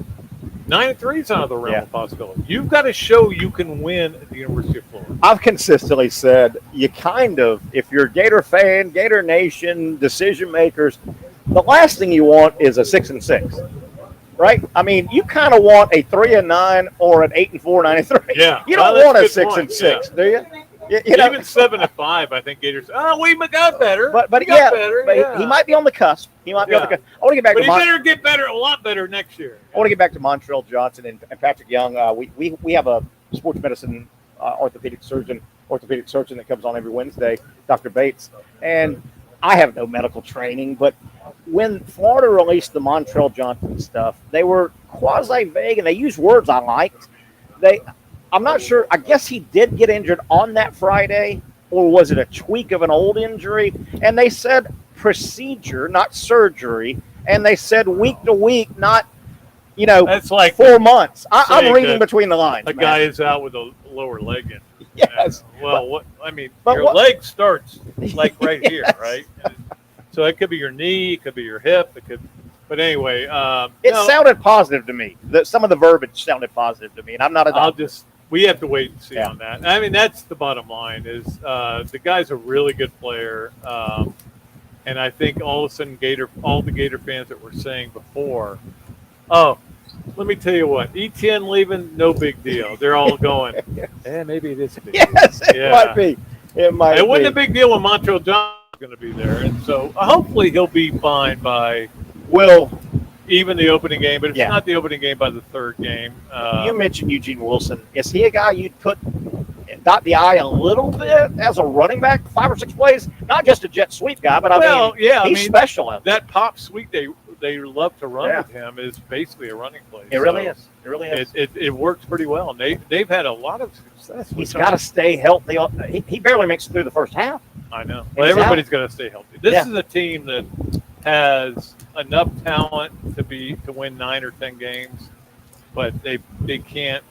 9-3 is out of the realm of possibility. You've got to show you can win at the University of Florida. I've consistently said you kind of, if you're a Gator fan, Gator Nation, decision makers, the last thing you want is a 6-6. Right? I mean, you kind of want a 3-9 or an 8-4, 9-3. Yeah. You don't want a 6-6, do you? You know, even 7-5, I think Gators. Oh, we got better. But he got better. But he might be on the cusp. He might be on the cusp. I want to get back but to he better get better, a lot better next year. I want to get back to Montrell Johnson and Patrick Young. We have a sports medicine orthopedic surgeon that comes on every Wednesday, Dr. Bates, and I have no medical training, but when Florida released the Montrell Johnson stuff, they were quasi-vague, and they used words I liked. I'm not sure. I guess he did get injured on that Friday, or was it a tweak of an old injury? And they said procedure, not surgery. And they said week to week, not, that's like 4 months. I'm reading between the lines. A guy is out with a lower leg injury. Yes. Well, your leg starts like right here, right? So it could be your knee, it could be your hip, but anyway. It sounded positive to me. Some of the verbiage sounded positive to me, and I'm not a doctor. We have to wait and see on that. I mean, that's the bottom line is the guy's a really good player. And I think all of a sudden all the Gator fans that were saying before, let me tell you what, Etienne leaving, no big deal. They're all going, maybe it is a big deal. Yes, it might be. It might be. It wasn't a big deal when Montrell Johnson was going to be there. And so hopefully he'll be fine by even the opening game. But if it's not the opening game, by the third game. You mentioned Eugene Wilson. Is he a guy you'd dot the I a little bit as a running back, 5 or 6 plays? Not just a jet sweep guy, but he's special. That pop sweep they love to run with him is basically a running play. It really is. It really is. It works pretty well. And they've had a lot of success. He's got to stay healthy. He barely makes it through the first half. I know. Well, everybody's got to stay healthy. This is a team that has enough talent to win 9 or 10 games, but they can't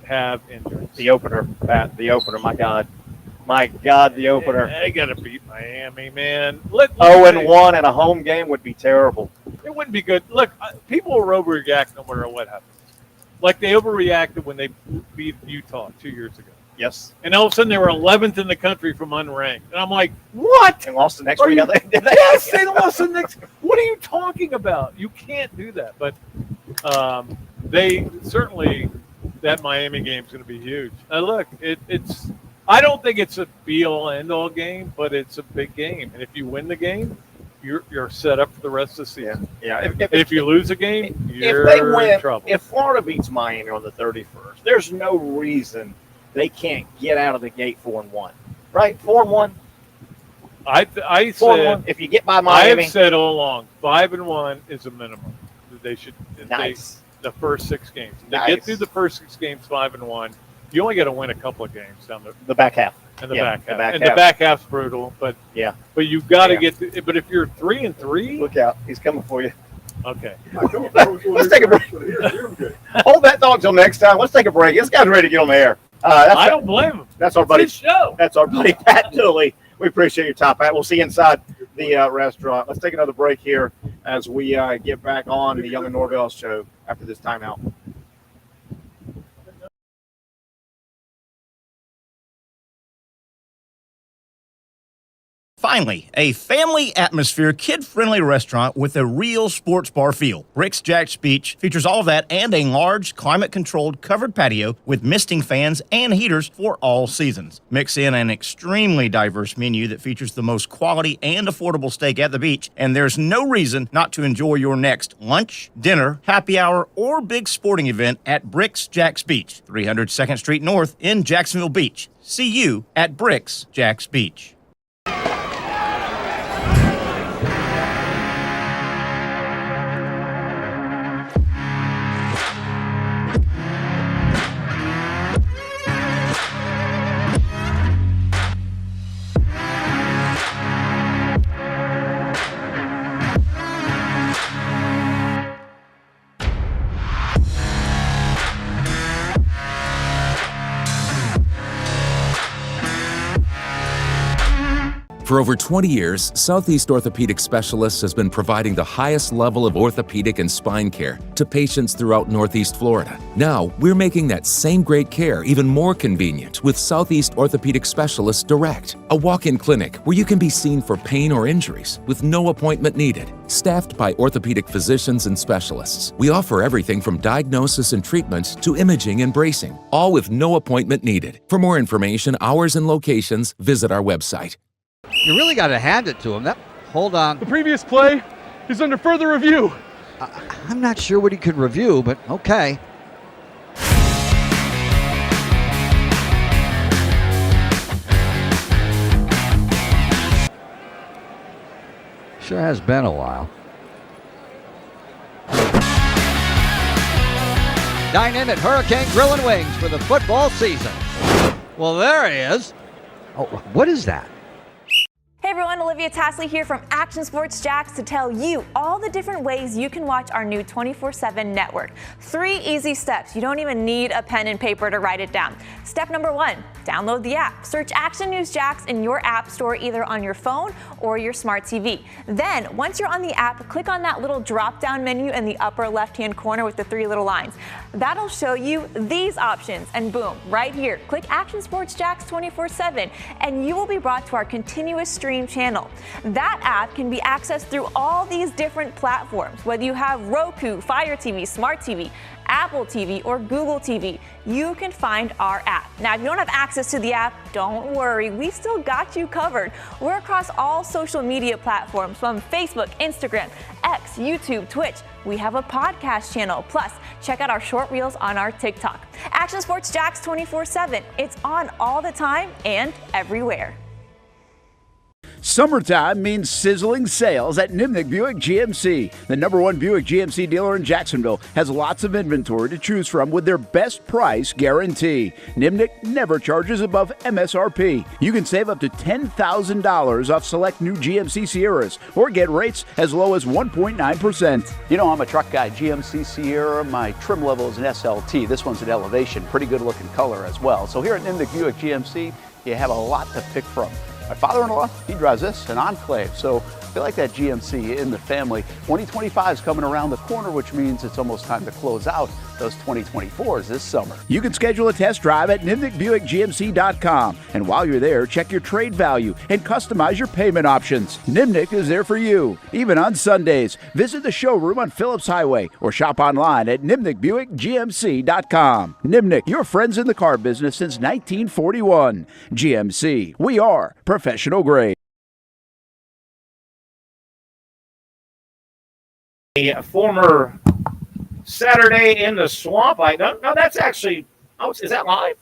have injuries. The opener, Pat. The opener. My God, the opener. They got to beat Miami, man. 0-1 in a home game would be terrible. It wouldn't be good. Look, people will overreact no matter what happens. Like they overreacted when they beat Utah 2 years ago. Yes. And all of a sudden they were 11th in the country from unranked. And I'm like, what? They lost the next week. Yes, they lost the next. What are you talking about? You can't do that. But they certainly, that Miami game is going to be huge. Look, it's. I don't think it's a be-all, end-all game, but it's a big game. And if you win the game, you're set up for the rest of the season. Yeah. If you lose a game, you're if they win, in trouble. If Florida beats Miami on the 31st, there's no reason they can't get out of the gate 4-1. Right? 4-1. I said if you get by Miami, I have said all along 5-1 is a minimum. They should the first 6 games. They get through the first 6 games 5-1. You only got to win a couple of games down the back half. And the back half. The back half's brutal, but you've got to get. But if you're 3-3, look out! He's coming for you. Okay. Let's take a break. Hold that thought till next time. Let's take a break. This guy's ready to get on the air. I don't blame him. That's our buddy. It's his show. That's our buddy Pat Dooley. We appreciate your time, Pat. We'll see you inside the restaurant. Let's take another break here as we get back on the Young and Norvelle show after this timeout. Finally, a family atmosphere, kid-friendly restaurant with a real sports bar feel. Rick's Jack's Beach features all of that and a large, climate-controlled covered patio with misting fans and heaters for all seasons. Mix in an extremely diverse menu that features the most quality and affordable steak at the beach, and there's no reason not to enjoy your next lunch, dinner, happy hour, or big sporting event at Rick's Jack's Beach, 300 2nd Street North in Jacksonville Beach. See you at Rick's Jack's Beach. For over 20 years, Southeast Orthopedic Specialists has been providing the highest level of orthopedic and spine care to patients throughout Northeast Florida. Now, we're making that same great care even more convenient with Southeast Orthopedic Specialists Direct, a walk-in clinic where you can be seen for pain or injuries with no appointment needed. Staffed by orthopedic physicians and specialists, we offer everything from diagnosis and treatment to imaging and bracing, all with no appointment needed. For more information, hours, and locations, visit our website. You really got to hand it to him. Hold on. The previous play is under further review. I'm not sure what he could review, but okay. Sure has been a while. Dine in at Hurricane Grill and Wings for the football season. Well, there he is. Oh, what is that? Hey everyone, Olivia Tasley here from Action Sports Jacks to tell you all the different ways you can watch our new 24/7 network. 3 easy steps. You don't even need a pen and paper to write it down. Step number 1, download the app. Search Action News Jacks in your app store either on your phone or your smart TV. Then, once you're on the app, click on that little drop-down menu in the upper left-hand corner with the 3 little lines. That'll show you these options, and boom, right here, click Action Sports Jacks 24/7, and you will be brought to our continuous stream channel. That app can be accessed through all these different platforms, whether you have Roku, Fire TV, Smart TV, Apple TV, or Google TV. You can find our app. Now, if you don't have access to the app, don't worry, we still got you covered. We're across all social media platforms from Facebook, Instagram, X, YouTube, Twitch. We have a podcast channel. Plus, check out our short reels on our TikTok. Action Sports Jacks 24/7. It's on all the time and everywhere. Summertime means sizzling sales at Nimnick Buick GMC. The #1 Buick GMC dealer in Jacksonville has lots of inventory to choose from with their best price guarantee. Nimnick never charges above MSRP. You can save up to $10,000 off select new GMC Sierras or get rates as low as 1.9%. You know, I'm a truck guy. GMC Sierra, my trim level is an SLT. This one's an Elevation. Pretty good looking color as well. So here at Nimnick Buick GMC, you have a lot to pick from. My father-in-law, he drives this, an Enclave, so I feel like that GMC in the family. 2025 is coming around the corner, which means it's almost time to close out those 2024s this summer. You can schedule a test drive at NimnickBuickGMC.com. And while you're there, check your trade value and customize your payment options. Nimnick is there for you, even on Sundays. Visit the showroom on Phillips Highway or shop online at NimnickBuickGMC.com. Nimnick, your friends in the car business since 1941. GMC, we are professional grade. A former Saturday in the Swamp. No, that's actually. Oh, is that live?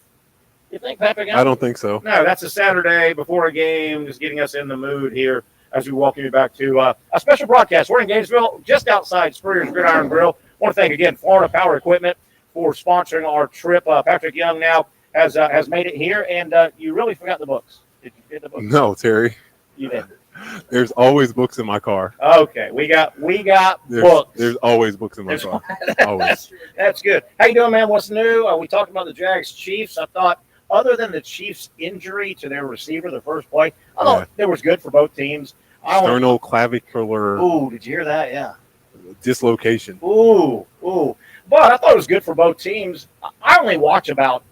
You think, Patrick? I don't think so. No, that's a Saturday before a game, just getting us in the mood here as we welcome you back to a special broadcast. We're in Gainesville, just outside Spurrier's Gridiron Grill. I want to thank again Florida Power Equipment for sponsoring our trip. Patrick Young now has made it here, and you really forgot the books. Did you get the books? No, Terry. You did. There's always books in my car. Okay, we got books. There's always books in my car. Always. That's good. How you doing, man? What's new? We talked about the Jags Chiefs. I thought, other than the Chiefs' injury to their receiver, the first play, I thought it was good for both teams. Sternoclavicular. Ooh, did you hear that? Yeah. Dislocation. Ooh. But I thought it was good for both teams. I only watch about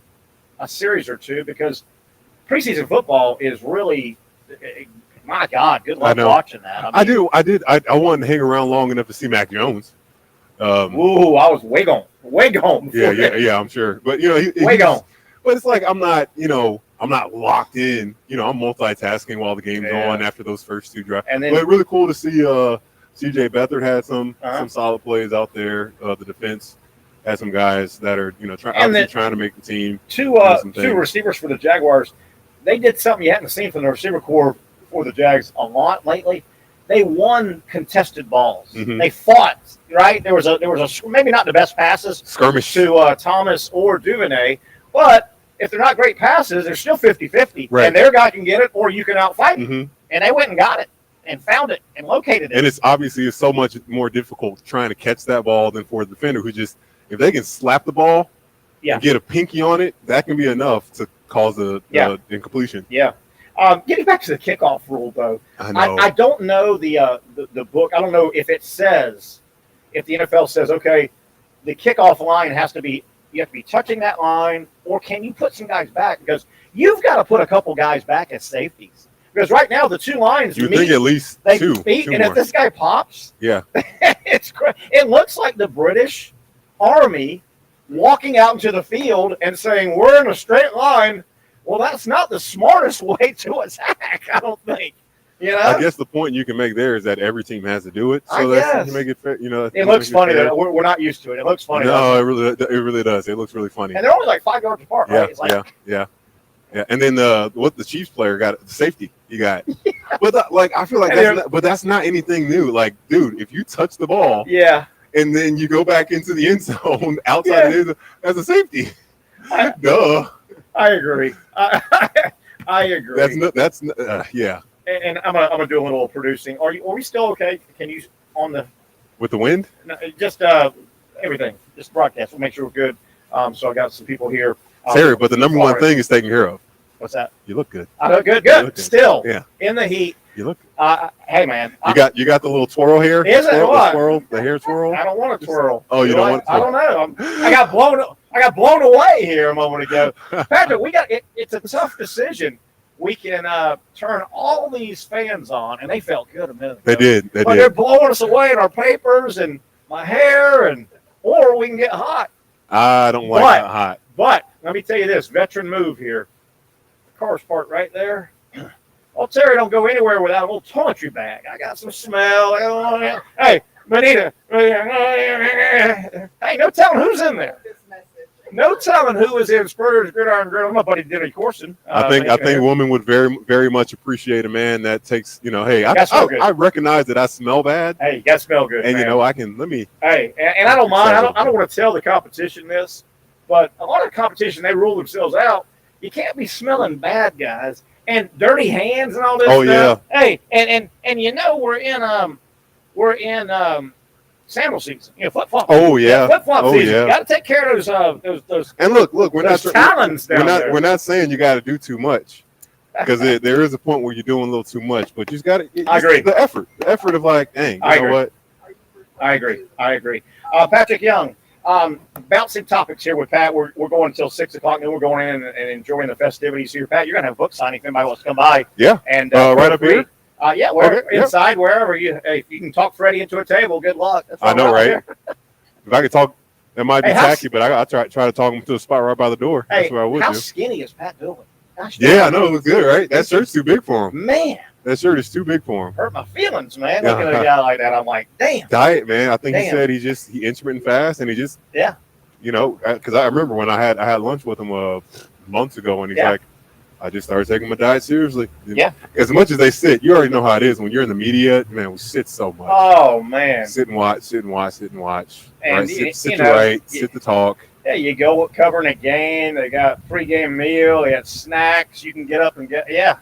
a series or two because preseason football is really My God, good luck watching that. I did. I wanted to hang around long enough to see Mac Jones. Ooh, I was way gone. Yeah, I'm sure. But way gone. But it's like I'm not locked in. I'm multitasking while the game's on after those first 2 drives. And then, but really cool to see CJ Beathard had some solid plays out there. The defense had some guys that are trying to make the team. Two receivers for the Jaguars. They did something you hadn't seen from the receiver corps for the Jags a lot lately. They won contested balls. Mm-hmm. They fought, right? There was a maybe not the best passes skirmish to Thomas or Duvernay, but if they're not great passes, they're still 50-50. Right. And their guy can get it or you can outfight him. Mm-hmm. And they went and got it and found it and located it. And it's so much more difficult trying to catch that ball than for a defender who just, if they can slap the ball and get a pinky on it, that can be enough to cause a incompletion. Yeah. Getting back to the kickoff rule, though, I don't know the book. I don't know if it says, if the NFL says, okay, the kickoff line has to be, you have to be touching that line, or can you put some guys back? Because you've got to put a couple guys back as safeties. Because right now the 2 lines you think at least two and more. If this guy pops, it looks like the British Army walking out into the field and saying we're in a straight line. Well, that's not the smartest way to attack, I don't think. I guess the point you can make there is that every team has to do it, so that you make it fair. It looks funny that we're not used to it. It looks funny. No, it really does. It looks really funny. And they're only like 5 yards apart, right? It's like, yeah. And then what the Chiefs player got, the safety he got. But I feel like that's not anything new. Like, dude, if you touch the ball, and then you go back into the end zone outside the end zone as a safety, duh. I agree. I agree. That's. And I'm gonna do a little producing. Are we still okay? Can you on the with the wind? No, just everything. Just broadcast. We'll make sure we're good. So I got some people here. Sarah, but the number one thing is taken care of. What's that? You look good. I look good. Good. Still. Yeah. In the heat. You look. Hey man. You got the little twirl hair. Is it what? The hair twirl. I don't want to twirl. Oh, you don't want? I don't know. I got blown away here a moment ago. Patrick, it's a tough decision. We can turn all these fans on, and they felt good a minute ago. They did. They're blowing us away in our papers and my hair, or we can get hot. I don't like that hot. But let me tell you this, veteran move here. The car's parked right there. Oh, Terry don't go anywhere without a little toiletry bag. I got some smell. Hey, Benita. Hey, no telling who's in there. No telling who is in Spurrier's Gridiron Grill. My buddy Denny Corson. I think women would very, very much appreciate a man that takes, hey, I recognize that I smell bad. Hey, you got to smell good, and man. I can, let me. Hey, and I don't mind. I don't want to tell the competition this, but a lot of competition, they rule themselves out. You can't be smelling bad, guys, and dirty hands and all this stuff. Yeah. Hey, and we're in sandal season, flip-flop. Oh yeah, flip-flop season. You got to take care of those. And look, we're not talons down there. We're not saying you got to do too much, because there is a point where you're doing a little too much. But you just got to. I agree. The effort of like, dang, you know what? I agree. Patrick Young, bouncing topics here with Pat. We're going until 6 o'clock, and then we're going in and enjoying the festivities here. Pat, you're gonna have a book signing if anybody wants to come by. Yeah. And right up here. Inside, wherever if you can talk Freddie into a table, good luck. I know, right? If I could talk, it might be tacky, but I try to talk him to a spot right by the door. Hey, that's where I would how do. skinny is Pat doing? Yeah, I know, it looks good, right? That shirt's too big for him. Man, that shirt is too big for him. Hurt my feelings, man. Looking at a guy like that, I'm like, damn. Diet, man. I think he said he intermittent fast, and he just because I remember when I had lunch with him months ago, and he's like, I just started taking my diet seriously. Yeah. As much as they sit, you already know how it is when you're in the media. Man, we sit so much. Oh man. Sit and watch. And right? Sit to write. Sit to talk. Yeah, you go covering a game. They got pregame meal. They got snacks. You can get up and get. Yeah.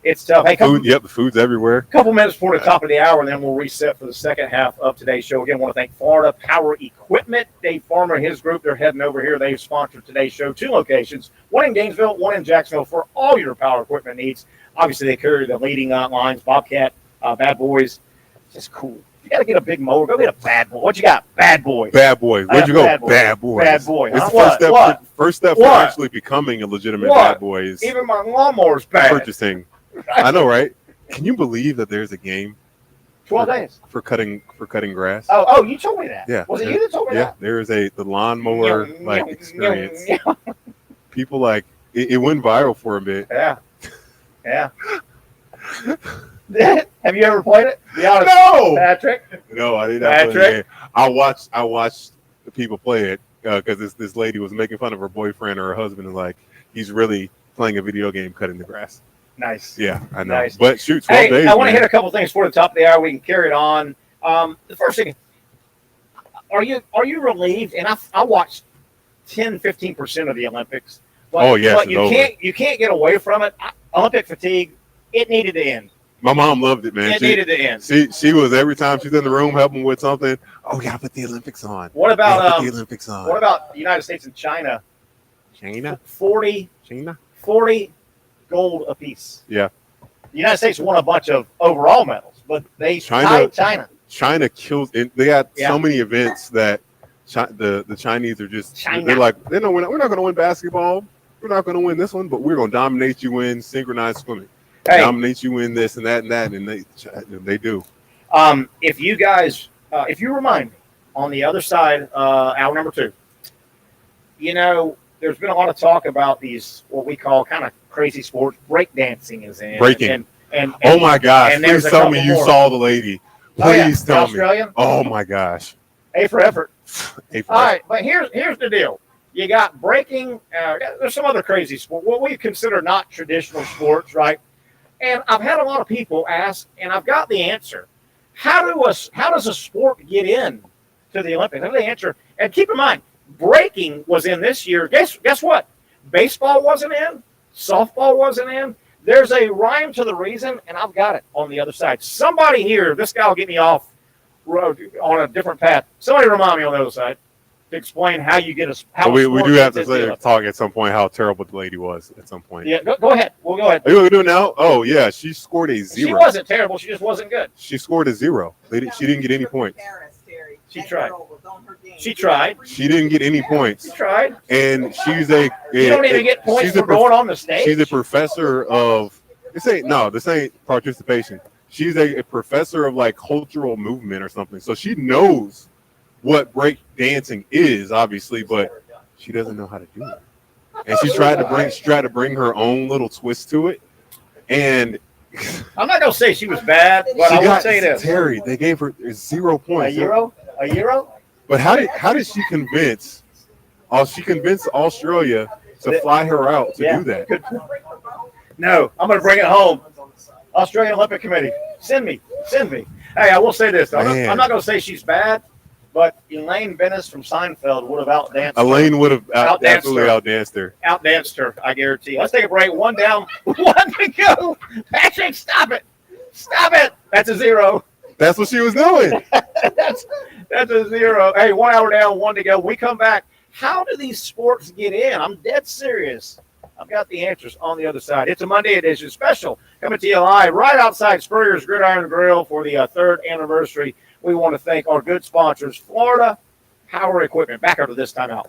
It's tough. Hey, the food's everywhere. Couple minutes before the top of the hour, and then we'll reset for the second half of today's show. Again, I want to thank Florida Power Equipment. Dave Farmer and his group, they're heading over here. They've sponsored today's show. 2 locations, one in Gainesville, one in Jacksonville for all your power equipment needs. Obviously, they carry the leading lines, Bobcat, Bad Boys. It's just cool. You got to get a big mower. Go get a Bad Boy. What you got? Bad Boy. Bad Boy. Where'd you go? Bad Boy. Bad Boy. It's the first step for actually becoming a legitimate Bad Boy. Even my lawnmower's bad. Purchasing. I know, right? Can you believe that there's a game 12 days for cutting grass? Oh, you told me that. Yeah. Was it you that told me that? Yeah, there is the lawnmower experience. People like it went viral for a bit. Yeah. Have you ever played it? Be honest. No, Patrick. No, I did not play the game. I watched the people play it because this lady was making fun of her boyfriend or her husband, and like he's really playing a video game cutting the grass. Nice. Yeah, I know. Nice. But shoot, 12 days. I want to hit a couple things for the top of the hour. We can carry it on. The first thing, are you relieved? And I watched 10-15% of the Olympics. But, but you can't get away from it. Olympic fatigue. It needed to end. My mom loved it, man. It needed to end. She was every time she's in the room helping with something. Oh, we gotta put the Olympics on. What about put the Olympics on? What about the United States and China? China. 40 gold apiece. Yeah. The United States won a bunch of overall medals, but they tied China. China kills. They got so many events that the Chinese are just. They're like, we're not going to win basketball. We're not going to win this one, but we're going to dominate you in synchronized swimming. Dominate you in this and that, and they do. If you guys, if you remind me on the other side, hour number 2, there's been a lot of talk about these what we call kind of crazy sports. Breakdancing is in. Breaking. And oh my gosh! Please tell me you saw the lady. Please tell me. Oh my gosh! A for effort. A for All right, but here's the deal. You got breaking. There's some other crazy sport, what we consider not traditional sports, right? And I've had a lot of people ask, and I've got the answer. How does a sport get in to the Olympics? That's the answer. And keep in mind, breaking was in this year. Guess what? Baseball wasn't in. Softball wasn't in. There's a rhyme to the reason, and I've got it on the other side. Somebody here, this guy will get me off road on a different path. Somebody remind me on the other side to explain how you get us. We do have to talk at some point how terrible the lady was at some point. Yeah, go ahead. We'll go ahead. Are you going to do it now? Oh, yeah. She scored a 0. She wasn't terrible. She just wasn't good. She scored a 0. She didn't get any points. She tried. She tried. She didn't get any points. She tried. And she's you don't even get points for going on the stage. She's a professor of this ain't participation. She's a professor of like cultural movement or something. So she knows what break dancing is, obviously, but she doesn't know how to do it. And she tried to bring her own little twist to it. And I'm not gonna say she was bad, but I will say this. Terry, they gave her 0 points. A euro? But how did she convince Australia to fly her out to do that? No, I'm gonna bring it home. Australian Olympic Committee, send me. Hey, I will say this. I'm not gonna say she's bad. But Elaine Bennis from Seinfeld would have outdanced her. Elaine would have absolutely outdanced her. Outdanced her, I guarantee. Let's take a break. 1 down, 1 to go. Patrick, stop it. That's a 0. That's what she was doing. That's a 0. Hey, 1 hour down, 1 to go. We come back. How do these sports get in? I'm dead serious. I've got the answers on the other side. It's a Monday edition special coming to you live right outside Spurrier's Gridiron Grill for the 3rd anniversary. We want to thank our good sponsors, Florida Power Equipment. Back after this timeout.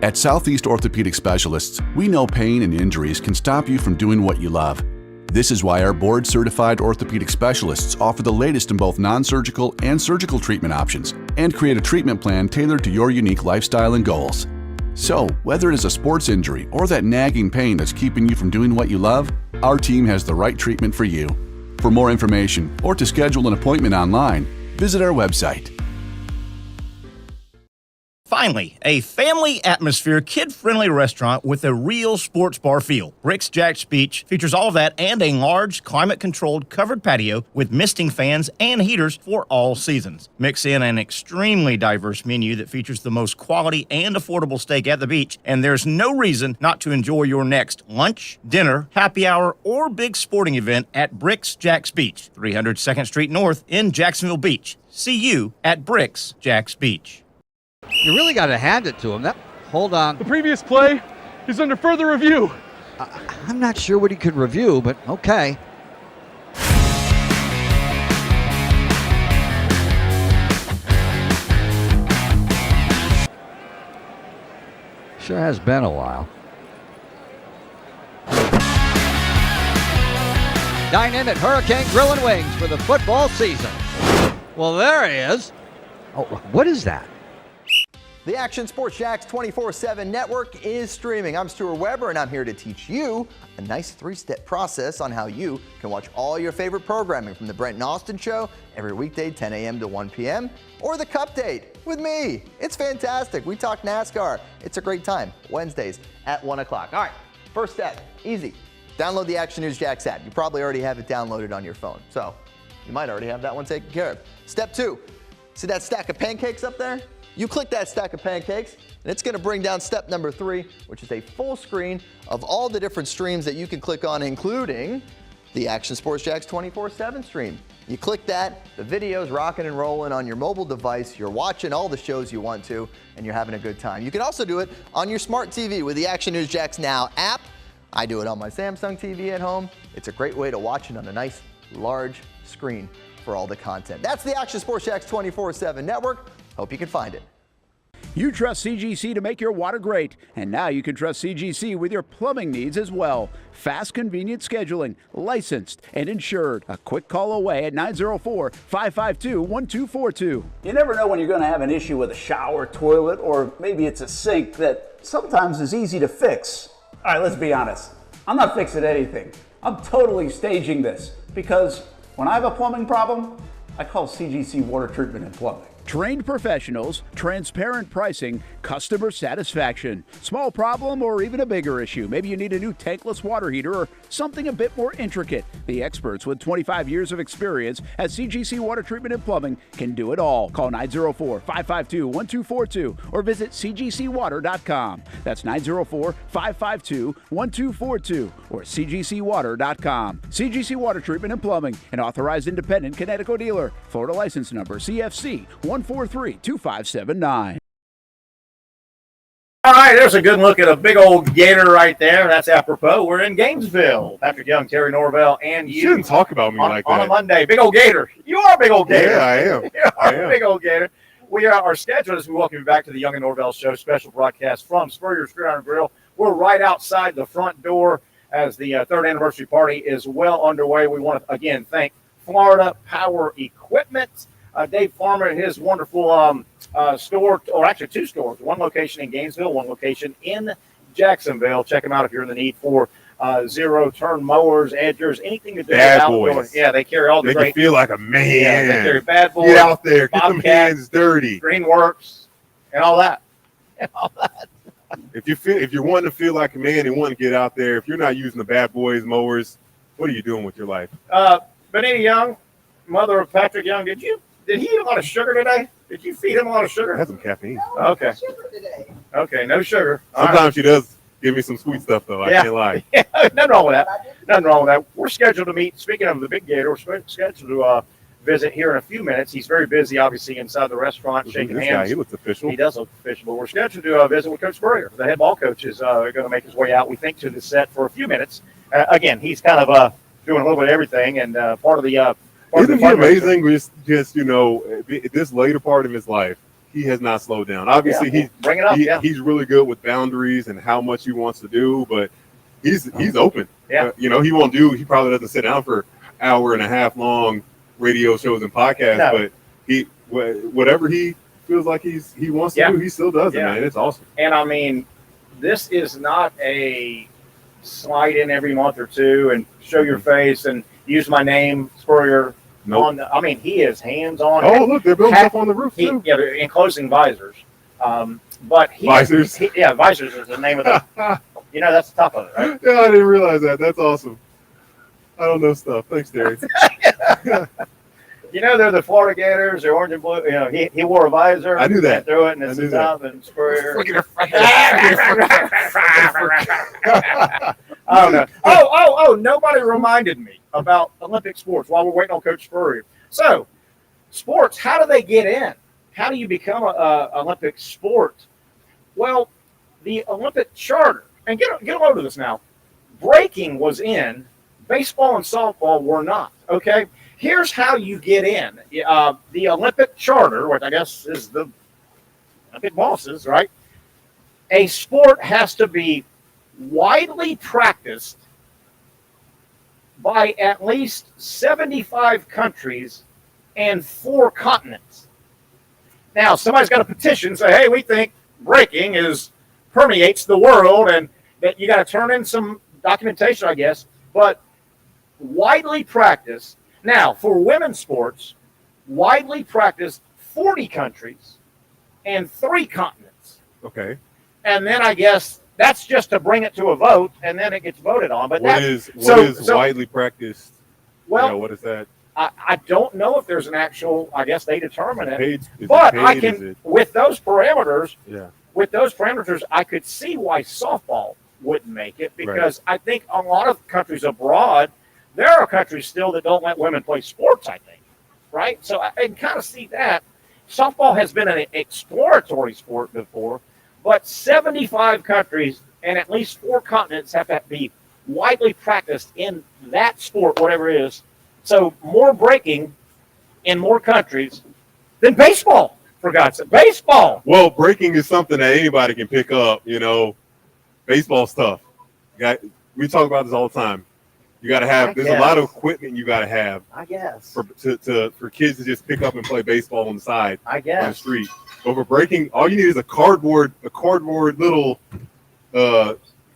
At Southeast Orthopedic Specialists, we know pain and injuries can stop you from doing what you love. This is why our board-certified orthopedic specialists offer the latest in both non-surgical and surgical treatment options and create a treatment plan tailored to your unique lifestyle and goals. So, whether it is a sports injury or that nagging pain that's keeping you from doing what you love, our team has the right treatment for you. For more information or to schedule an appointment online, visit our website. Finally, a family atmosphere, kid-friendly restaurant with a real sports bar feel. Rick's Jack's Beach features all of that and a large, climate-controlled covered patio with misting fans and heaters for all seasons. Mix in an extremely diverse menu that features the most quality and affordable steak at the beach, and there's no reason not to enjoy your next lunch, dinner, happy hour, or big sporting event at Rick's Jack's Beach, 300 2nd Street North in Jacksonville Beach. See you at Rick's Jack's Beach. You really got to hand it to him. Hold on. The previous play is under further review. I'm not sure what he could review, but okay. Sure has been a while. Dine in at Hurricane Grill and Wings for the football season. Well, there he is. Oh, what is that? The Action Sports Jacks 24/7 network is streaming. I'm Stuart Weber, and I'm here to teach you a nice three-step process on how you can watch all your favorite programming from the Brent and Austin Show every weekday 10 a.m. to 1 p.m. or the Cup Date with me. It's fantastic. We talk NASCAR. It's a great time. Wednesdays at 1 o'clock. All right, first step, easy. Download the Action News Jacks app. You probably already have it downloaded on your phone, so you might already have that one taken care of. Step 2, see that stack of pancakes up there? You click that stack of pancakes, and it's going to bring down step number 3, which is a full screen of all the different streams that you can click on, including the Action Sports Jacks 24/7 stream. You click that, the video's rocking and rolling on your mobile device. You're watching all the shows you want to, and you're having a good time. You can also do it on your smart TV with the Action News Jacks Now app. I do it on my Samsung TV at home. It's a great way to watch it on a nice, large screen for all the content. That's the Action Sports Jacks 24/7 network. Hope you can find it. You trust CGC to make your water great, and now you can trust CGC with your plumbing needs as well. Fast, convenient scheduling, licensed and insured. A quick call away at 904-552-1242. You never know when you're going to have an issue with a shower, toilet, or maybe it's a sink that sometimes is easy to fix. All right, let's be honest. I'm not fixing anything. I'm totally staging this because when I have a plumbing problem, I call CGC Water Treatment and Plumbing. Trained professionals, transparent pricing, customer satisfaction. Small problem or even a bigger issue. Maybe you need a new tankless water heater or something a bit more intricate. The experts with 25 years of experience at CGC Water Treatment and Plumbing can do it all. Call 904-552-1242 or visit cgcwater.com. That's 904-552-1242 or cgcwater.com. CGC Water Treatment and Plumbing, an authorized independent Connecticut dealer. Florida license number CFC 1432579. All right, there's a good look at a big old gator right there. That's apropos. We're in Gainesville. Patrick Young, Terry Norvelle, and you. Shouldn't talk about me like that. On a Monday. Big old gator. You are a big old gator. Yeah, I am. You are a big old gator. We are scheduled as we welcome you back to the Young and Norvelle Show special broadcast from Spurrier's Gridiron Grill. We're right outside the front door as the third anniversary party is well underway. We want to, again, thank Florida Power Equipment. Dave Farmer and his wonderful store, or actually 2 stores, one location in Gainesville, one location in Jacksonville. Check them out if you're in the need for zero-turn mowers, edgers, anything to do with outdoor. Boys. Yeah, they carry all the great. They feel like a man. Yeah, they carry Bad Boys. Get out there, get them Bobcat, hands dirty. Greenworks, and all that. If you're wanting to feel like a man and want to get out there, if you're not using the Bad Boys mowers, what are you doing with your life? Benita Young, mother of Patrick Young, did he eat a lot of sugar today? Did you feed him a lot of sugar? I had some caffeine. No, okay. Sugar today. Okay, no sugar. Sometimes she does give me some sweet stuff, though. I can't lie. Yeah, nothing wrong with that. Nothing wrong with that. We're scheduled to meet, speaking of the big gator, we're scheduled to visit here in a few minutes. He's very busy, obviously, inside the restaurant, shaking hands. Guy, he looks official. He does look official, but we're scheduled to visit with Coach Spurrier. The head ball coach is going to make his way out, we think, to the set for a few minutes. Again, he's kind of doing a little bit of everything, and part of the Isn't he amazing? Just this later part of his life, he has not slowed down. Obviously, he's really good with boundaries and how much he wants to do, but he's open. Yeah. He probably doesn't sit down for hour and a half long radio shows and podcasts, but whatever he feels like he wants to do, he still does it, man. It's awesome. And I mean, this is not a slide in every month or two and show your face and use my name, Spurrier. Nope. He is hands-on. Oh, look, they're building stuff on the roof, too. They're enclosing visors. But Visors. Yeah, Visors is the name of the. You know, that's the top of it, right? Yeah, I didn't realize that. That's awesome. I don't know stuff. Thanks, Terry. You know, they're the Florida Gators. They're orange and blue. You know, he wore a visor. I knew that. Threw it, and it's the top and Spurrier. I don't know. Oh! Nobody reminded me about Olympic sports while we're waiting on Coach Spurrier. So, sports. How do they get in? How do you become a Olympic sport? Well, the Olympic charter. And get a load of this now. Breaking was in. Baseball and softball were not. Okay. Here's how you get in. The Olympic charter, which I guess is the Olympic bosses, right? A sport has to be widely practiced by at least 75 countries and 4 continents. Now, somebody's got a petition and say, hey, we think breaking permeates the world, and that you got to turn in some documentation, I guess, but widely practiced. Now, for women's sports, widely practiced 40 countries and 3 continents. Okay. And then I guess that's just to bring it to a vote, and then it gets voted on. But what is widely practiced? Well, what is that? I don't know if there's an actual. I guess they determine it. But I can, with those parameters. Yeah. With those parameters, I could see why softball wouldn't make it, because I think a lot of countries abroad, there are countries still that don't let women play sports, I think, right? So I can kind of see that. Softball has been an exploratory sport before, but 75 countries and at least 4 continents have to be widely practiced in that sport, whatever it is. So more breaking in more countries than baseball. For God's sake, baseball. Well, breaking is something that anybody can pick up. You know, baseball stuff. We talk about this all the time. You got to have. There's a lot of equipment you got to have. I guess for kids to just pick up and play baseball on the side. I guess on the street. Over breaking, all you need is a cardboard little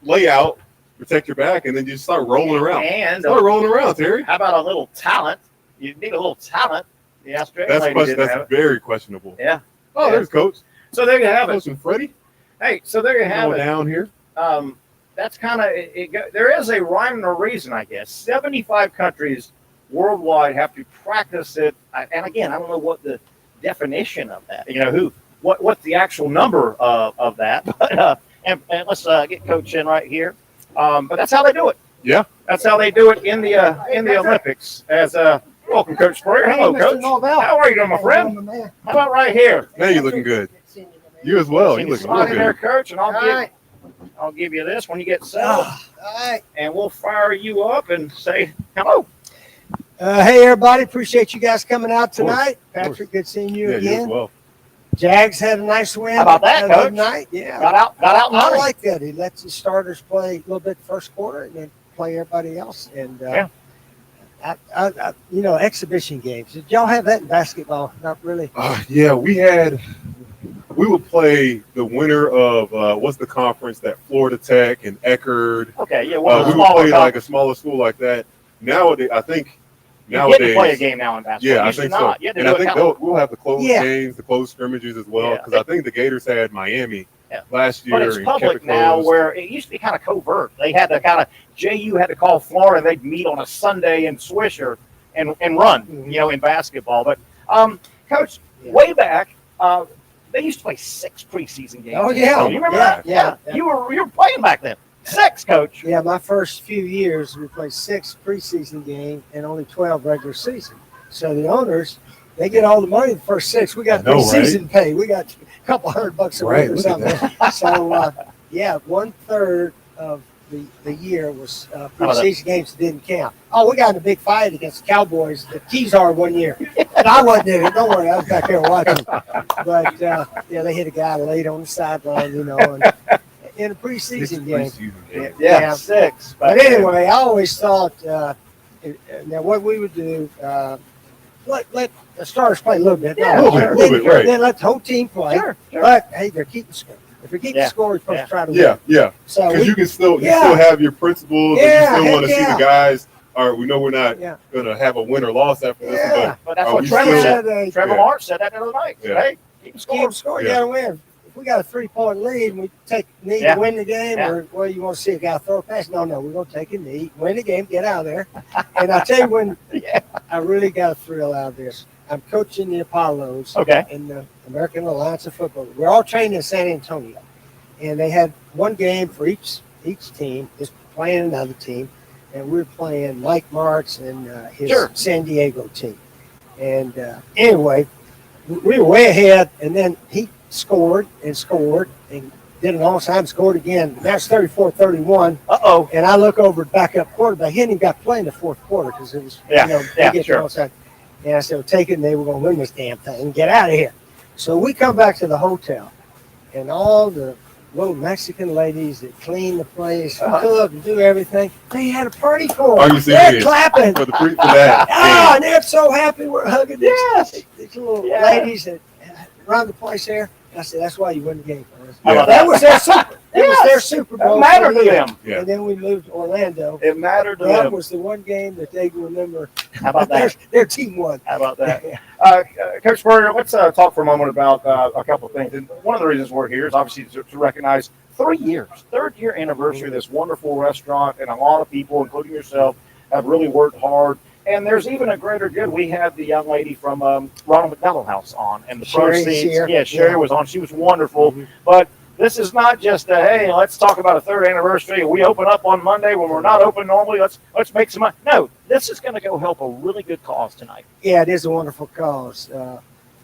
layout, protect your back, and then you just start rolling around. And start rolling around, Terry. How about a little talent? You need a little talent. The Australian lady didn't have it. Very questionable. Yeah. Oh, there's Coach. So there you have it. Coach and Freddie. Hey, so there you have it. Down here. That's kind of it. There is a rhyme and a reason, I guess. 75 countries worldwide have to practice it, and again, I don't know what the definition of that. You know, what's the actual number of that? But and let's get Coach in right here. But that's how they do it. Yeah. That's how they do it in the Olympics. As welcome, Coach Spurrier. Hello, Coach. How are you doing, my friend? How about right here? Man, you're looking good. You as well. You looking real good. There, Coach, and I'll give you this when you get settled. All right. And we'll fire you up and say hello. Hey, everybody. Appreciate you guys coming out tonight. Patrick, good seeing you again. You as well. Jags had a nice win. How about that, Coach? Night. Yeah. Got out I like that. He lets his starters play a little bit first quarter and then play everybody else. And exhibition games. Did y'all have that in basketball? Not really. Yeah, we would play the winner of what's the conference that Florida Tech and Eckerd. Okay, yeah. We would play like a smaller school like that. Nowadays, I think. You get to play a game now in basketball. Yeah, I think so. And I think we'll have the closed games, the closed scrimmages as well, because I think the Gators had Miami last year. But it's public now, where it used to be kind of covert. They had to kind of JU had to call Florida, and they'd meet on a Sunday in Swisher and run, in basketball. But Coach, way back, they used to play 6 preseason games. Oh yeah, you remember that? Yeah. You were playing back then. 6, Coach. Yeah, my first few years, we played 6 preseason games and only 12 regular season. So the owners, they get all the money the first 6. We got preseason pay. We got a couple $100 a week or something. So, 1/3 of the year was preseason games that didn't count. Oh, we got in a big fight against the Cowboys at Keysar one year. And I wasn't in it. Don't worry, I was back there watching. But, they hit a guy late on the sideline, and in a preseason game. Yeah, 6. But anyway, I always thought now what we would do, let the starters play a little bit. Then let the whole team play. Sure. But hey, they're keeping score. If you're keeping score, you're supposed to try to win. Yeah. So because you can still have your principles, and you still want to see the guys. All right, we know we're not going to have a win or loss after this, but that's what Trevor said. Trevor Lawrence said that the other night. Hey, keep score. You got to win. If we got a 3-point lead and we take a knee to win the game, or well, you want to see a guy throw a pass? No, we're going to take a knee, win the game, get out of there. And I'll tell you when I really got a thrill out of this. I'm coaching the Apollos in the American Alliance of Football. We're all trained in San Antonio, and they had one game for each team is playing another team, and we're playing Mike Martz and his San Diego team. And anyway, we were way ahead, and then he scored and did an onside, scored again. That's 34-31. And I look over at backup quarterback. He hadn't even got to play in the fourth quarter because it was, they get the onside. And I said, well, take it, and they were going to win this damn thing and get out of here. So we come back to the hotel, and all the little Mexican ladies that clean the place, cook, and do everything, they had a party for us. Are you serious? They're clapping. For that. And they're so happy we're hugging these little ladies that run the place there. I said, that's why you win the game for us. That was their Super. That was their Super Bowl. It mattered to them. And then we moved to Orlando. It mattered to them. That was the one game that they remember. How about that? Their team won. How about that? Coach Spurrier, let's talk for a moment about a couple of things. And one of the reasons we're here is obviously to recognize 3 years, third-year anniversary of this wonderful restaurant, and a lot of people, including yourself, have really worked hard. And there's even a greater good. We had the young lady from Ronald McDonald House on, and the proceeds. Sherry was on. She was wonderful. But this is not just a, hey, let's talk about a third anniversary. We open up on Monday when we're not open normally. Let's make some money. No, this is going to go help a really good cause tonight. Yeah, it is a wonderful cause.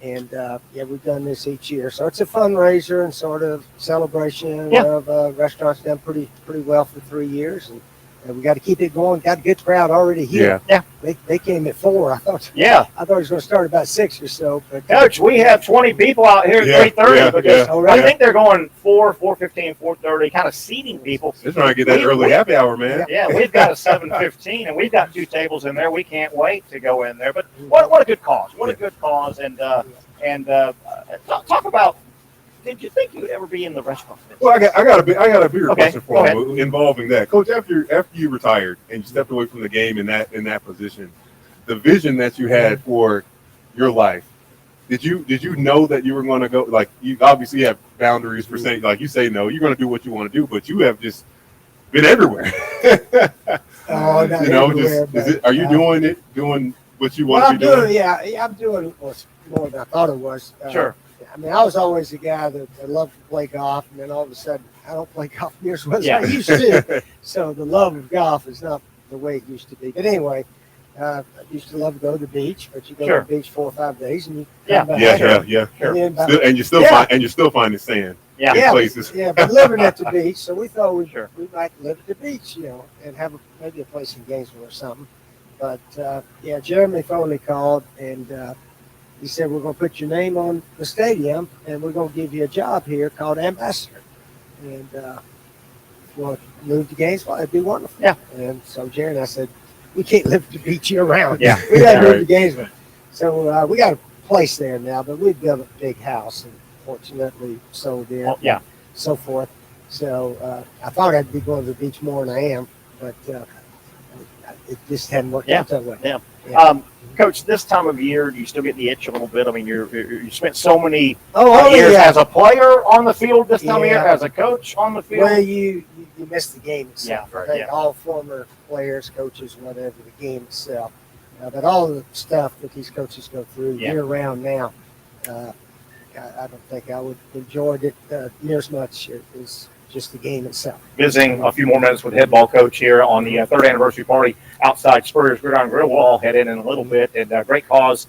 And we've done this each year. So it's a fundraiser and sort of celebration of restaurants done pretty well for 3 years. And we got to keep it going. Got a good crowd already here. Yeah. They came at 4. I thought it was going to start about 6 or so. But Coach, we have 20 people out here at 3:30 because I think they're going 4, 4:15, 4:30, kind of seating people. They're trying to get that early happy hour, man. Yeah, we've got a 7:15, and we've got 2 tables in there. We can't wait to go in there. But what a good cause! What a good cause! And talk about. Did you think you would ever be in the restaurant business? Well, I got a bigger question for you involving that, Coach. After you retired and you stepped away from the game in that position, the vision that you had for your life, did you know that you were going to go? Like, you obviously have boundaries for saying, like you say, no, you're going to do what you want to do, but you have just been everywhere. Not everywhere. Are you doing what you want to be doing? I'm doing more than I thought it was. Sure. I mean, I was always the guy that loved to play golf, and then all of a sudden, I don't play golf near as well as I used to. So the love of golf is not the way it used to be. But anyway, I used to love to go to the beach, but you go to the beach 4 or 5 days, and you come back. And you still find the sand in places. But living at the beach, so we thought we might live at the beach, and have maybe a place in Gainesville or something. But Jeremy Foley called, and he said, we're going to put your name on the stadium, and we're going to give you a job here called ambassador. And if you want to move to Gainesville, that'd be wonderful. Yeah. And so Jerry and I said, we can't live at the beach year round. Yeah. We got to move to Gainesville. So we got a place there now, but we built a big house and fortunately sold it. And so forth. So I thought I'd be going to the beach more than I am, but it just hadn't worked out that way. Yeah. Coach, this time of year, do you still get the itch a little bit? I mean, you spent so many years as a player on the field this time of year, as a coach on the field. Well, you miss the game itself. Yeah, right. I think all former players, coaches, whatever, the game itself. But all the stuff that these coaches go through year-round now, I don't think I would enjoy it near as much as just the game itself. Visiting a few more minutes with head ball coach here on the 3rd anniversary party outside Spurrier's Gridiron Grill. We'll all head in a little bit, and great cause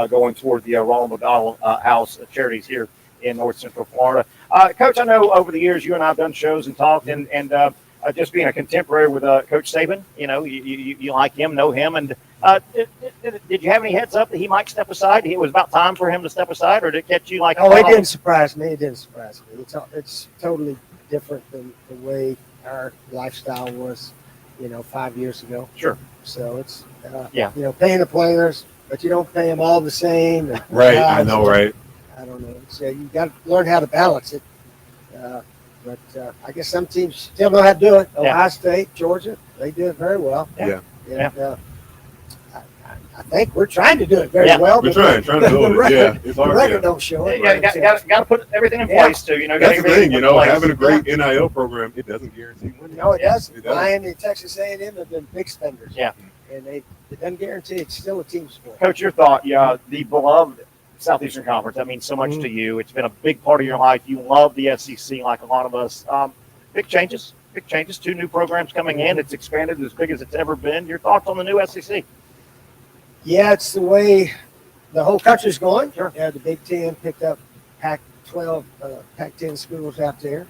going toward the Ronald McDonald House charities here in North Central Florida. Coach, I know over the years you and I have done shows and talked, and just being a contemporary with Coach Saban, you like him, know him, and did you have any heads up that he might step aside? It was about time for him to step aside, or did it catch you like? Oh, it didn't surprise me. It's totally different than the way our lifestyle was, 5 years ago. Sure. So it's, paying the players, but you don't pay them all the same. Right. I know. Right. I don't know. So you got to learn how to balance it. But I guess some teams still know how to do it. Ohio State, Georgia, they do it very well. Yeah. And, I think we're trying to do it very well. We're trying to do it. Yeah, it's the hard. record don't show it. Got to put everything in place too. You know, that's the thing. You know, having a great NIL program, it doesn't guarantee money. No, it doesn't. Miami and Texas A&M have been big spenders. Yeah, and it doesn't guarantee it's still a team sport. Coach, your thought? Yeah, the beloved Southeastern Conference. That means so much to you. It's been a big part of your life. You love the SEC like a lot of us. Big changes. 2 new programs coming in. It's expanded as big as it's ever been. Your thoughts on the new SEC? Yeah, it's the way the whole country's going. Sure. Yeah, the Big Ten picked up Pac-12, Pac-10 schools out there,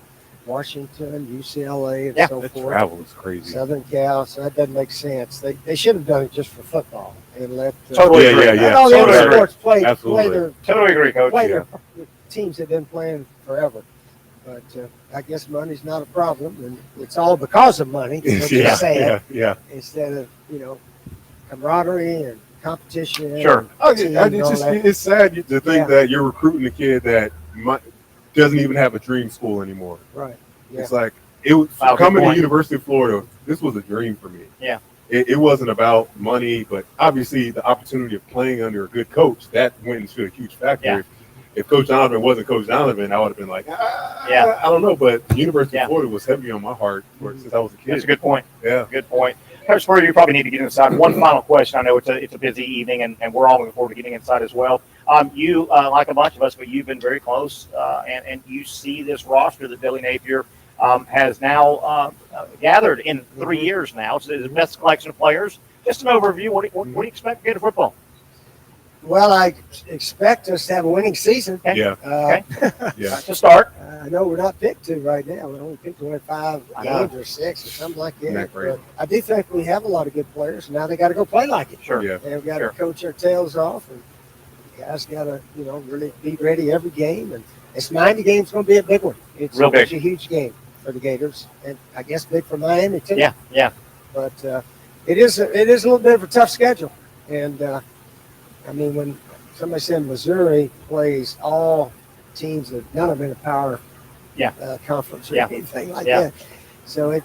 Washington, UCLA, and so forth. Travel is crazy. Southern Cal, so that doesn't make sense. They should have done it just for football and let totally agree. Let all the other sports play their totally agree, Coach. Play their teams that have been playing forever. But I guess money's not a problem, and it's all because of money. Instead of camaraderie and competition. Sure. It's sad to think that you're recruiting a kid that doesn't even have a dream school anymore. Right. Yeah. It's like coming to University of Florida. This was a dream for me. Yeah. It wasn't about money, but obviously the opportunity of playing under a good coach that went into a huge factor. Yeah. If Coach Donovan wasn't Coach Donovan, I would have been like, I don't know. But University of Florida was heavy on my heart since I was a kid. That's a good point. Yeah. Good point. Coach Spurrier, you probably need to get inside. One final question. I know it's a busy evening, and we're all looking forward to getting inside as well. You, like a bunch of us, but you've been very close, and you see this roster that Billy Napier has now gathered in 3 years now. It's the best collection of players. Just an overview. What do you expect to get in football? Well, I expect us to have a winning season. Yeah. To start. I know we're not picked to right now. We're only picked to win 5 games or 6 or something like that. But I do think we have a lot of good players. Now they got to go play like it. Sure. Yeah. They've got to coach their tails off, and guys got to really be ready every game. And this Miami game's going to be a big one. It's a huge game for the Gators, and I guess big for Miami too. Yeah. But it is a little bit of a tough schedule, and I mean, when somebody said Missouri plays all teams that none of them in a power conference or anything like that. So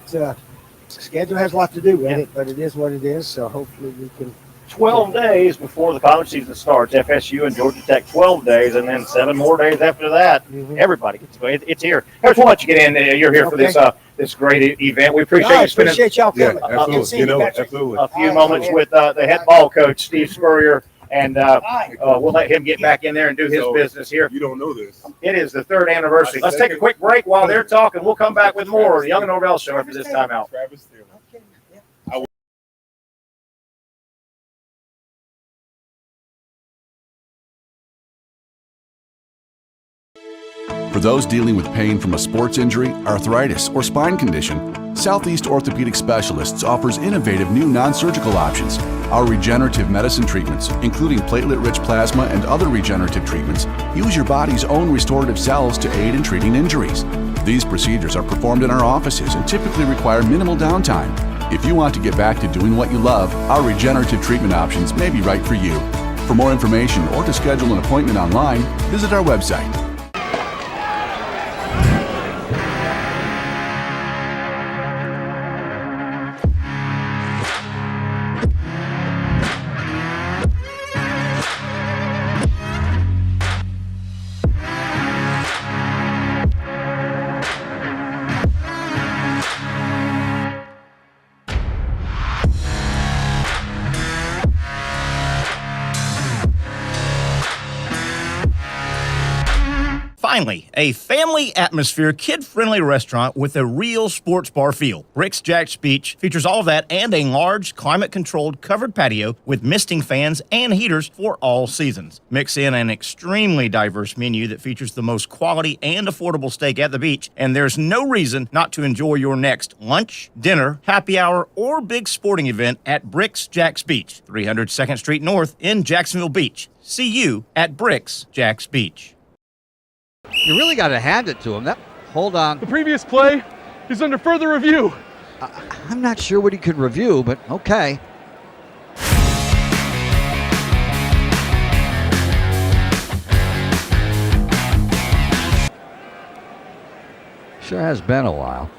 schedule has a lot to do with it, but it is what it is. So hopefully we can. 12 days before the college season starts, FSU and Georgia Tech 12 days, and then 7 more days after that. Everybody gets to go. It's here. Coach, we'll let you get in. You're here for this great event. We appreciate you spending y'all coming. Absolutely. A few moments with the head ball coach, Steve Spurrier. And we'll let him get back in there and do his business here. You don't know this. It is the 3rd anniversary. Let's take a quick break while they're talking. We'll come back with more. The Young and Norvelle Show after this time out. For those dealing with pain from a sports injury, arthritis, or spine condition, Southeast Orthopedic Specialists offers innovative new non-surgical options. Our regenerative medicine treatments, including platelet-rich plasma and other regenerative treatments, use your body's own restorative cells to aid in treating injuries. These procedures are performed in our offices and typically require minimal downtime. If you want to get back to doing what you love, our regenerative treatment options may be right for you. For more information or to schedule an appointment online, visit our website. Finally, a family atmosphere, kid-friendly restaurant with a real sports bar feel. Bricks Jack's Beach features all of that and a large, climate-controlled covered patio with misting fans and heaters for all seasons. Mix in an extremely diverse menu that features the most quality and affordable steak at the beach, and there's no reason not to enjoy your next lunch, dinner, happy hour, or big sporting event at Bricks Jack's Beach, 300 2nd Street North in Jacksonville Beach. See you at Bricks Jack's Beach. You really got to hand it to him. Hold on. The previous play is under further review. I'm not sure what he could review, but okay. Sure has been a while.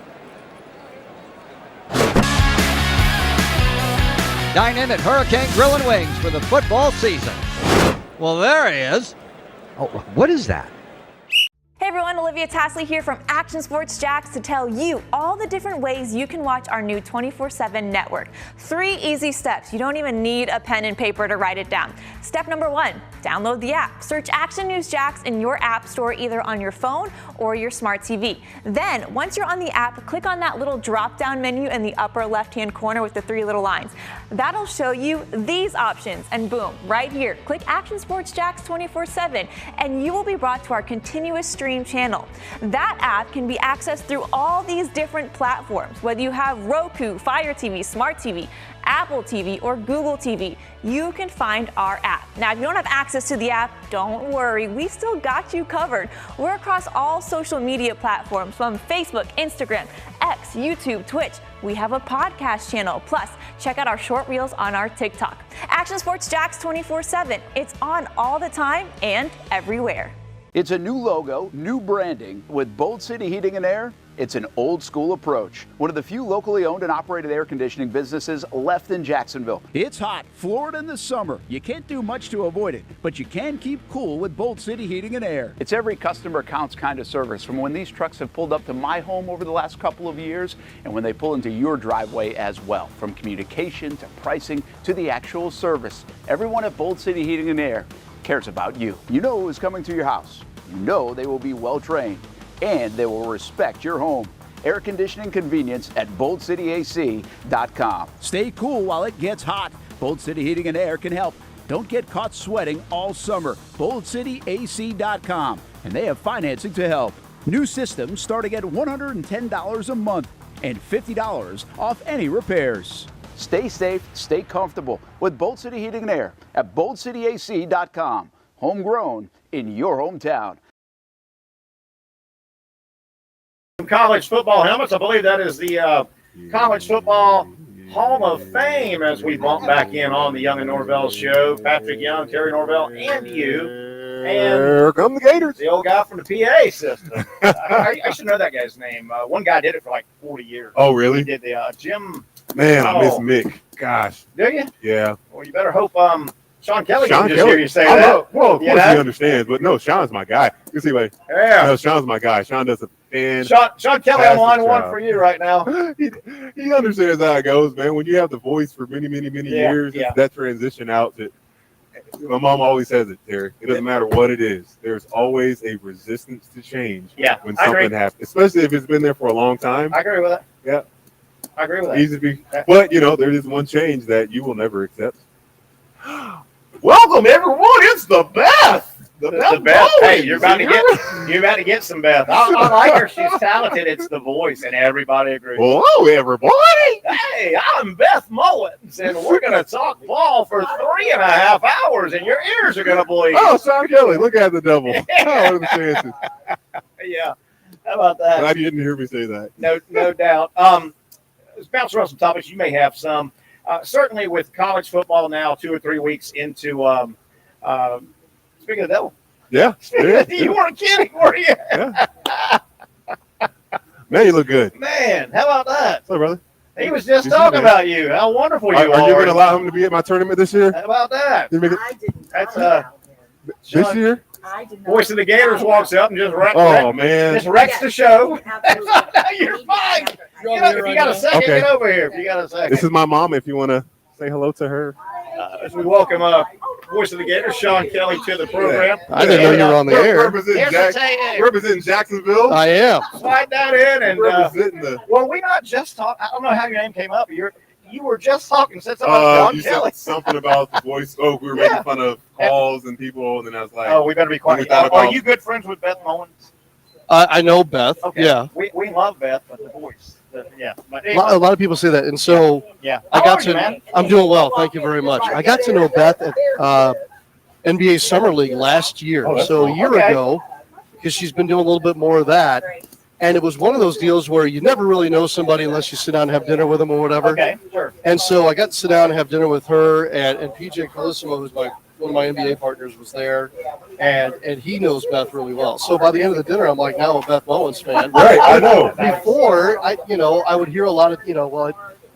Dine in at Hurricane Grill and Wings for the football season. Well, there he is. Oh, what is that? Hey everyone, Olivia Tasley here from Action Sports Jacks to tell you all the different ways you can watch our new 24/7 network. 3 easy steps. You don't even need a pen and paper to write it down. Step number 1, download the app. Search Action News Jacks in your app store either on your phone or your smart TV. Then, once you're on the app, click on that little drop-down menu in the upper left-hand corner with the 3 little lines. That'll show you these options, and boom, right here, click Action Sports Jacks 24/7, and you will be brought to our continuous stream channel. That app can be accessed through all these different platforms, whether you have Roku, Fire TV, Smart TV, Apple TV, or Google TV. You can find our app. Now, if you don't have access to the app, don't worry, we still got you covered. We're across all social media platforms from Facebook, Instagram, X, YouTube, Twitch. We have a podcast channel. Plus, check out our short reels on our TikTok. Action Sports Jacks 24/7. It's on all the time and everywhere. It's a new logo, new branding. With Bold City Heating and Air, it's an old school approach. One of the few locally owned and operated air conditioning businesses left in Jacksonville. It's hot, Florida in the summer. You can't do much to avoid it, but you can keep cool with Bold City Heating and Air. It's every customer counts kind of service, from when these trucks have pulled up to my home over the last couple of years and when they pull into your driveway as well. From communication to pricing to the actual service, everyone at Bold City Heating and Air cares about you. You know who's coming to your house. You know they will be well trained, and they will respect your home. Air conditioning convenience at boldcityac.com. Stay cool while it gets hot. Bold City Heating and Air can help. Don't get caught sweating all summer. boldcityac.com, and they have financing to help. New systems starting at $110 a month and $50 off any repairs. Stay safe, stay comfortable with Bold City Heating and Air at boldcityac.com. Homegrown in your hometown. College football helmets. I believe that is the College Football Hall of Fame as we bump back in on the Young and Norvelle show. Patrick Young, Terry Norvelle, and you. And here come the Gators. The old guy from the PA system. I should know that guy's name. One guy did it for like 40 years. Oh, really? He did the Jim. Man, I miss Mick. Gosh. Do you? Yeah. Well, you better hope Sean Kelly can just hear you say that. Well, of course he understands, but no, Sean's my guy. You see, like, yeah. No, Sean's my guy. Sean does a fan. Sean Kelly on line one for you right now. he understands how it goes, man. When you have the voice for many years, that transition out to. My mom always says it, Terry. It doesn't matter what it is. There's always a resistance to change when something happens, especially if it's been there for a long time. I agree with that. Yeah. I agree with that. Easy to be. But, there is one change that you will never accept. Welcome, everyone. It's the Beth. The Beth. Hey, you're about to get some Beth. I like her. She's talented. It's the voice, and everybody agrees. Hello, everybody. Hey, I'm Beth Mullins, and we're going to talk ball for 3.5 hours, and your ears are going to bleed. Oh, Sean Kelly, look at the double. Oh, what are the chances? Yeah. How about that? Glad you didn't hear me say that. No doubt. Let's bounce around some topics. You may have some. Certainly with college football now 2 or 3 weeks into speaking of the devil. Yeah. You weren't kidding, were you? Yeah. Man, you look good. Man, how about that? What's up, brother? He was just talking about you. How wonderful you are. Are you going to allow him to be at my tournament this year? How about that? I didn't. That's this year? I did not. Voice of the Gators walks up and just wrecks the show. You're fine. If you got a second, get over here. If you got a second. This is my mom. If you want to say hello to her. As we welcome Voice of the Gators, Sean Kelly, to the program. I didn't know you were on the air. Representing Jacksonville. I am. Slide that in and representing well, we not just talk. I don't know how your name came up. You were just talking. Said something about Sean Kelly. Said something about the voice. Oh, we were making fun of calls and people, and then I was like, "Oh, we better be quiet." Are you good friends with Beth Mullins? I know Beth. Okay. Yeah. We love Beth, but the voice. Yeah. But a lot of people say that, and so I'm doing well. Thank you very much. I got to know Beth at NBA Summer League last year, so a year ago, because she's been doing a little bit more of that. And it was one of those deals where you never really know somebody unless you sit down and have dinner with them or whatever. Okay, sure. And so I got to sit down and have dinner with her, and PJ Carlissimo, who's one of my NBA partners, was there, and he knows Beth really well. So by the end of the dinner, I'm like, now I'm a Beth Mullins fan. Right, I know. Before, I would hear a lot of,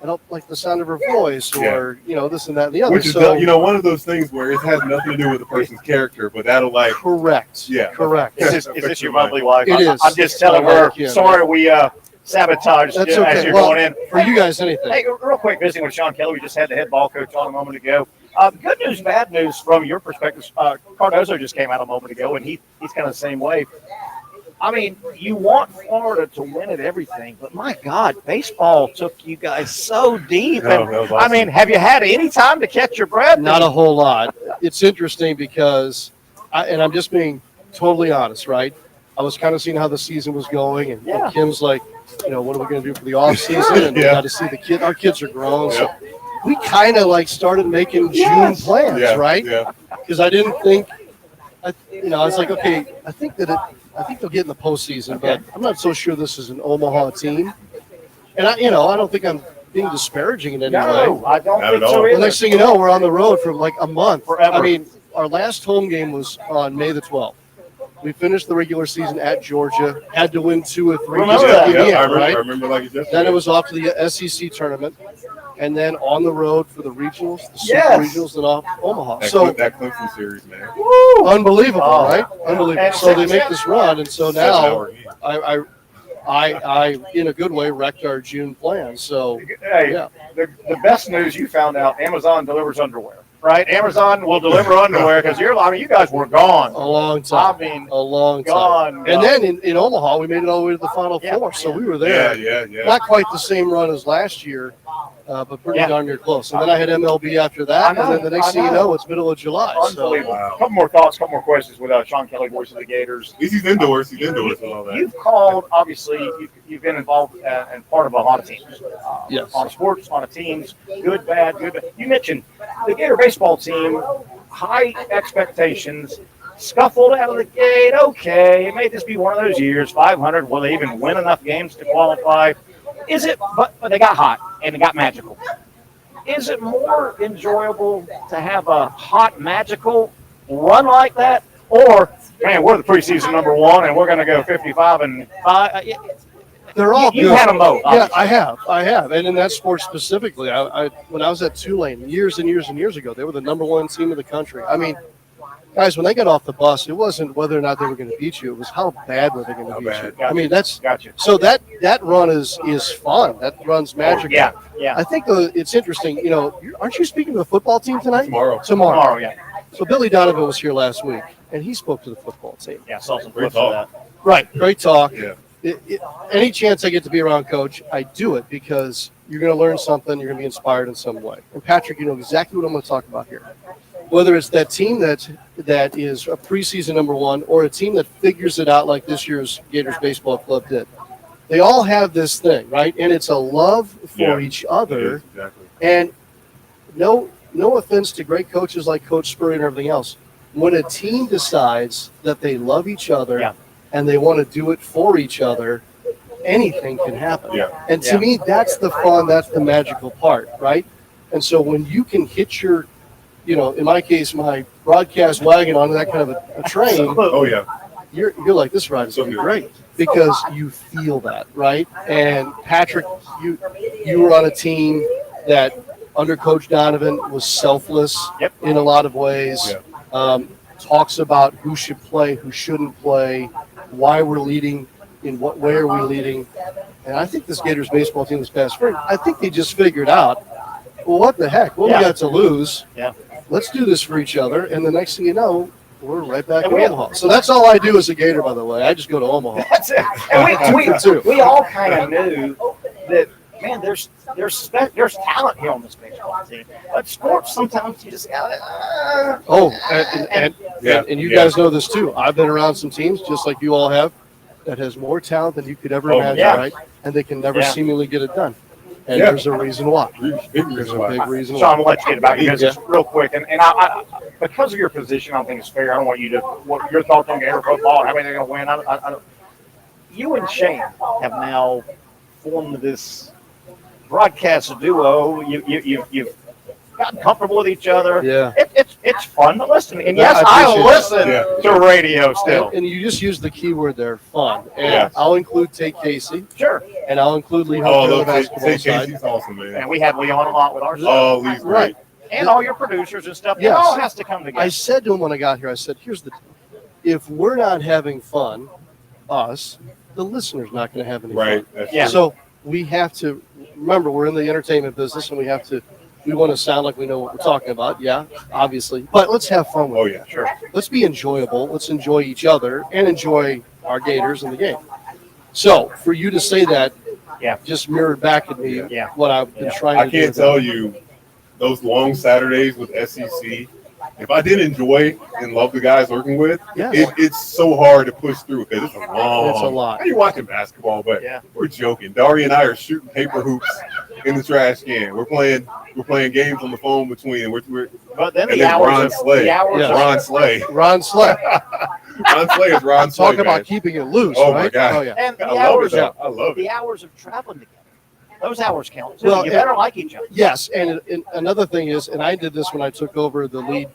I don't like the sound of her voice, or this and that and the other. Which is one of those things where it has nothing to do with the person's character, but that'll correct. Yeah, correct. Is this your lovely wife? It is. I'm just telling her. Sorry, we sabotaged That's as okay. you're Well, going in. for you guys, anything. Hey, real quick, visiting with Sean Kelly. We just had the head ball coach on a moment ago. Good news, bad news from your perspective. Cardozo just came out a moment ago, and he's kind of the same way. I mean, you want Florida to win at everything, but my God, baseball took you guys so deep. Oh, And, that was awesome. I mean, have you had any time to catch your breath? Not a whole lot. It's interesting because, I'm just being totally honest, right? I was kind of seeing how the season was going, and Kim's like, what are we going to do for the off season? And we got to see the kid. Our kids are grown, so we kind of like started making June plans, right? Yeah. Because I didn't think, I was like, okay, I think they'll get in the postseason, but I'm not so sure this is an Omaha team. And I don't think I'm being disparaging in any way. I don't think so either. The next thing you know, we're on the road for like a month. Forever. I mean, our last home game was on May the 12th. We finished the regular season at Georgia, had to win 2 or 3. Remember just that. to get in, I right? remember like yesterday. Then it was off to the SEC tournament, and then on the road for the regionals, the super regionals, and off Omaha. That Clemson series, man. Woo! Unbelievable, right? Unbelievable. So they make this run, and so now I in a good way wrecked our June plans. So Hey, the best news you found out: Amazon delivers underwear. Right? Amazon will deliver underwear because you guys were gone. A long time. I mean, a long time. Gone. And then in Omaha, we made it all the way to the Final Four, so we were there. Yeah. Not quite the same run as last year, but pretty darn near close. And then I had MLB after that, and then the next thing you know, it's middle of July. Unbelievable. So. Couple more thoughts, couple more questions with Sean Kelly, voice of the Gators. At least he's indoors. He's indoors with all that. You've called, obviously, you've been involved and part of a lot of teams. Yes. On sports, on teams, good, bad. You mentioned the Gator baseball team, high expectations, scuffled out of the gate. Okay, it may just be one of those years, 500. Will they even win enough games to qualify? Is it? But they got hot and it got magical. Is it more enjoyable to have a hot, magical run like that, or man, we're the preseason number 1 and we're going to go 55-5? They're all good. You had them both. Yeah, I have. And in that sport specifically, I when I was at Tulane years and years and years ago, they were the number 1 team in the country. I mean, guys, when they got off the bus, it wasn't whether or not they were going to beat you. It was how bad were they going to beat you. Gotcha. I mean, that's gotcha. So that run is fun. That run's magical. Yeah. I think it's interesting. Aren't you speaking to the football team tonight? Tomorrow, yeah. So Billy Donovan was here last week, and he spoke to the football team. Yeah, saw some Great clips of that. talk. Right, great talk. Yeah. Any chance I get to be around Coach, I do it because you're going to learn something. You're going to be inspired in some way. And Patrick, you know exactly what I'm going to talk about here. Whether it's that team that is a preseason number 1 or a team that figures it out like this year's Gators Baseball Club did, they all have this thing, right? And it's a love for each other. Exactly. And no offense to great coaches like Coach Spurrier and everything else. When a team decides that they love each other and they want to do it for each other, anything can happen. Yeah. And to me, that's the fun, that's the magical part, right? And so when you can hit your, in my case, my broadcast wagon on that kind of a train, Oh yeah. you're like, this ride is going to be great because you feel that, right? And Patrick, you were on a team that under Coach Donovan was selfless in a lot of ways. Talks about who should play, who shouldn't play, why we're leading, in what way are we leading. And I think this Gators baseball team this past spring, I think they just figured out, well, what the heck? What we got to lose? Yeah. Let's do this for each other. And the next thing you know, we're right back in Omaha. So that's all I do as a Gator, by the way. I just go to Omaha. That's it. And we all kind of knew that, man, there's talent here on this baseball team. But sports, sometimes you just got and you guys know this too. I've been around some teams, just like you all have, that has more talent than you could ever imagine, right? And they can never seemingly get it done. And there's a reason why. There's a big reason why. Sean, I'm going to let you get about your business real quick. And I, because of your position, I don't think it's fair. I don't want you to, what your thoughts on Gator football and how many they're going to win. I don't. You and Shane have now formed this broadcast duo. You've gotten comfortable with each other. Yeah. it's fun to listen. And Yeah, yes, I I appreciate listen to radio still. And you just use the keyword there, fun. And Yes. I'll include Tate Casey. Sure. And I'll include Lee Oh, Hunter on the look, basketball Tate side. Casey's awesome, man. And we have Leon a lot with our Oh, Lee's Right. great. and all your producers and stuff. It Yes. all has to come together. I said to him when I got here, I said, here's the deal. If we're not having fun, us, the listener's not going to have any Right. fun. That's Yeah. true. So we have to remember we're in the entertainment business, and we want to sound like we know what we're talking about. Yeah, obviously, but let's have fun with Oh, it. yeah, sure. Let's be enjoyable. Let's enjoy each other and enjoy our Gators and the game. So for you to say that, Yeah. just mirrored back at me Yeah. what I've been trying I to do. can't tell you those long Saturdays with SEC. If I didn't enjoy and love the guys working with, Yes. it's so hard to push through because it's a long. It's a lot. How you watching basketball? But Yeah. we're joking. Dari and I are shooting paper hoops in the trash can. We're playing games on the phone between. But then and the then hours Ron of Slay. the hours Yes. of Ron Slay. Ron Slay. Ron Slay is Ron Slay. Talk about man. keeping it loose, Oh right? my God. Oh yeah. and the I love hours it. of I love it. the hours of traveling together. Those hours count too. Well, You better like each other. Yes, and another thing is, and I did this when I took over the lead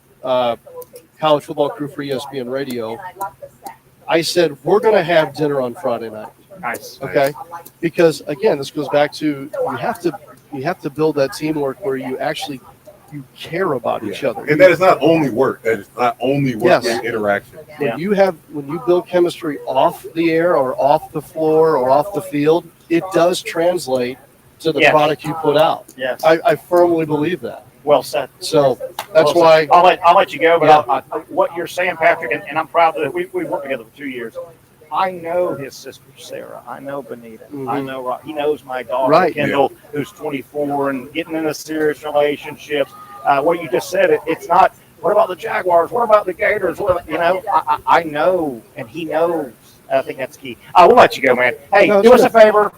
college football crew for ESPN Radio. I said we're going to have dinner on Friday night. Nice. Okay, because again, this goes back to you have to build that teamwork where you care about each other. And that is not only work. That is not only work Yes. and interaction. When you build chemistry off the air or off the floor or off the field, it does translate to the Yes. product you put out. Yes. I firmly believe that. Well said. So that's Well why said. I'll let you go, but Yeah. what you're saying, Patrick, and I'm proud that we worked together for 2 years. I know his sister Sarah. I know Benita. I Mhm. know he knows my daughter Right. Kendall, who's 24 and getting into serious relationships. What you just said, it's not. What about the Jaguars? What about the Gators? I know, and he knows. I think that's key. We'll let you go, man. Hey, No, do us sure. a favor.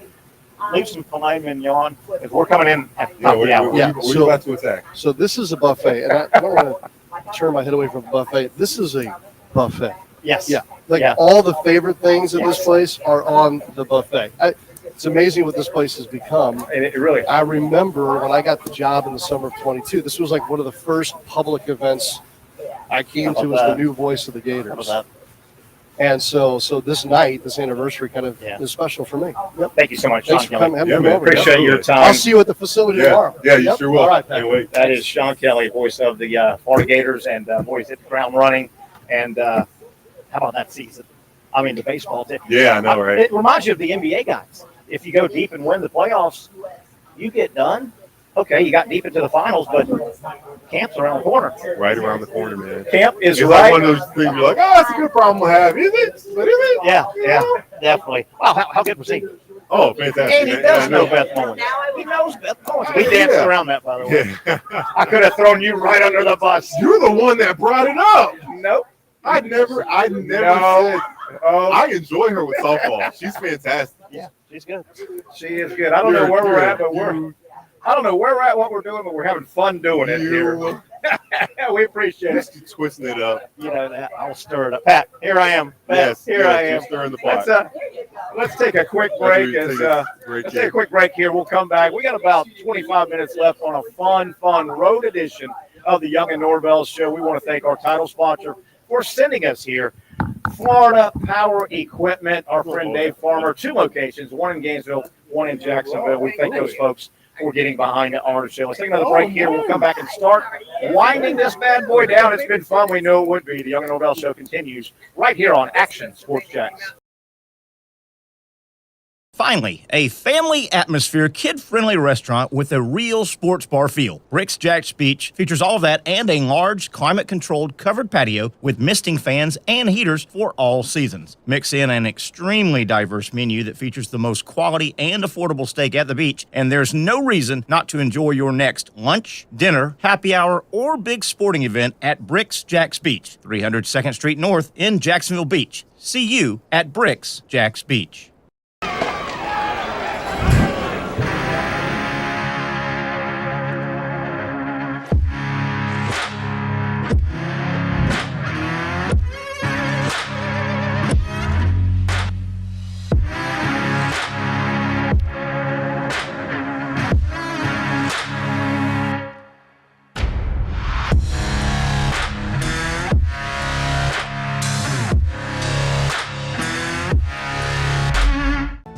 Leave some filet mignon because we're coming in at the top of the hour. We're about to attack. So this is a buffet, and I don't want to turn my head away from the buffet. This is a buffet. Yes. Yeah. Like Yeah. all the favorite things at this Yes. place are on the buffet. It's amazing what this place has become. And it really. I remember when I got the job in the summer of 22, this was like one of the first public events I came to as the new voice of the Gators. And so this night, this anniversary kind of is special for me. Yep. Thank you so much, Thanks Sean for Kelly. having me over. Appreciate your time. I'll see you at the facility tomorrow. Yeah, you Yep. sure will. All right, Can't wait. That is Sean Kelly, voice of the Florida Gators, and boys hit the ground running. And how about that season? I mean, the baseball did. Yeah, I know, right? It reminds you of the NBA guys. If you go deep and win the playoffs, you get done. Okay, you got deep into the finals, but camp's around the corner. Right around the corner, man. Camp is it's right. like one of those things you're like, oh, it's a good problem to have. Is it? But is it? Yeah, definitely. Wow, how good was he? Oh, fantastic. And he man. does Yeah, know I Beth Mullins. He knows Beth Mullins. We danced Yeah. around that, by the way. Yeah. I could have thrown you right under the bus. You're the one that brought it up. Nope. I never No. said. I enjoy her with softball. She's fantastic. Yeah, she's good. She is good. I don't know where we're at, but I don't know where we're at, what we're doing, but we're having fun doing it here. We appreciate it. Just twisting it up. You know that. I'll stir it up. Pat, here I am. Pat, Yes, here yes, I you're am. stirring the pot. Let's take a quick break. Let's take a quick break here. We'll come back. We got about 25 minutes left on a fun road edition of the Young and Norvelle Show. We want to thank our title sponsor for sending us here. Florida Power Equipment, our friend Dave Farmer, 2 locations, one in Gainesville, one in Jacksonville. We thank those folks for getting behind the honor show. Let's take another break here. We'll come back and start winding this bad boy down. It's been fun. We knew it would be. The Young and Norvelle Show continues right here on Action Sports Jacks. Finally, a family atmosphere, kid-friendly restaurant with a real sports bar feel. Rick's Jack's Beach features all of that and a large, climate-controlled covered patio with misting fans and heaters for all seasons. Mix in an extremely diverse menu that features the most quality and affordable steak at the beach, and there's no reason not to enjoy your next lunch, dinner, happy hour, or big sporting event at Rick's Jack's Beach, 300 2nd Street North in Jacksonville Beach. See you at Rick's Jack's Beach.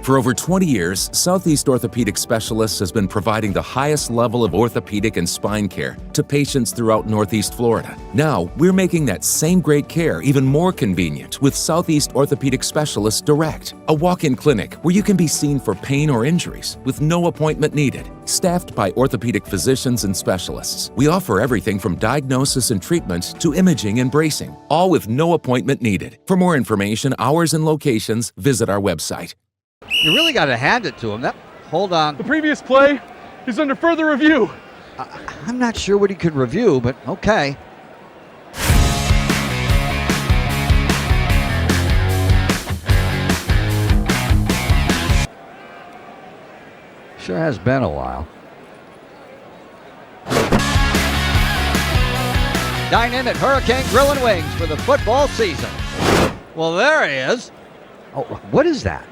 For over 20 years, Southeast Orthopedic Specialists has been providing the highest level of orthopedic and spine care to patients throughout Northeast Florida. Now, we're making that same great care even more convenient with Southeast Orthopedic Specialists Direct, a walk-in clinic where you can be seen for pain or injuries with no appointment needed. Staffed by orthopedic physicians and specialists, we offer everything from diagnosis and treatment to imaging and bracing, all with no appointment needed. For more information, hours, and locations, visit our website. You really got to hand it to him. Hold on. The previous play is under further review. I'm not sure what he could review, but okay. Sure has been a while. Dine in at Hurricane Grill and Wings for the football season. Well, there he is. Oh, what is that?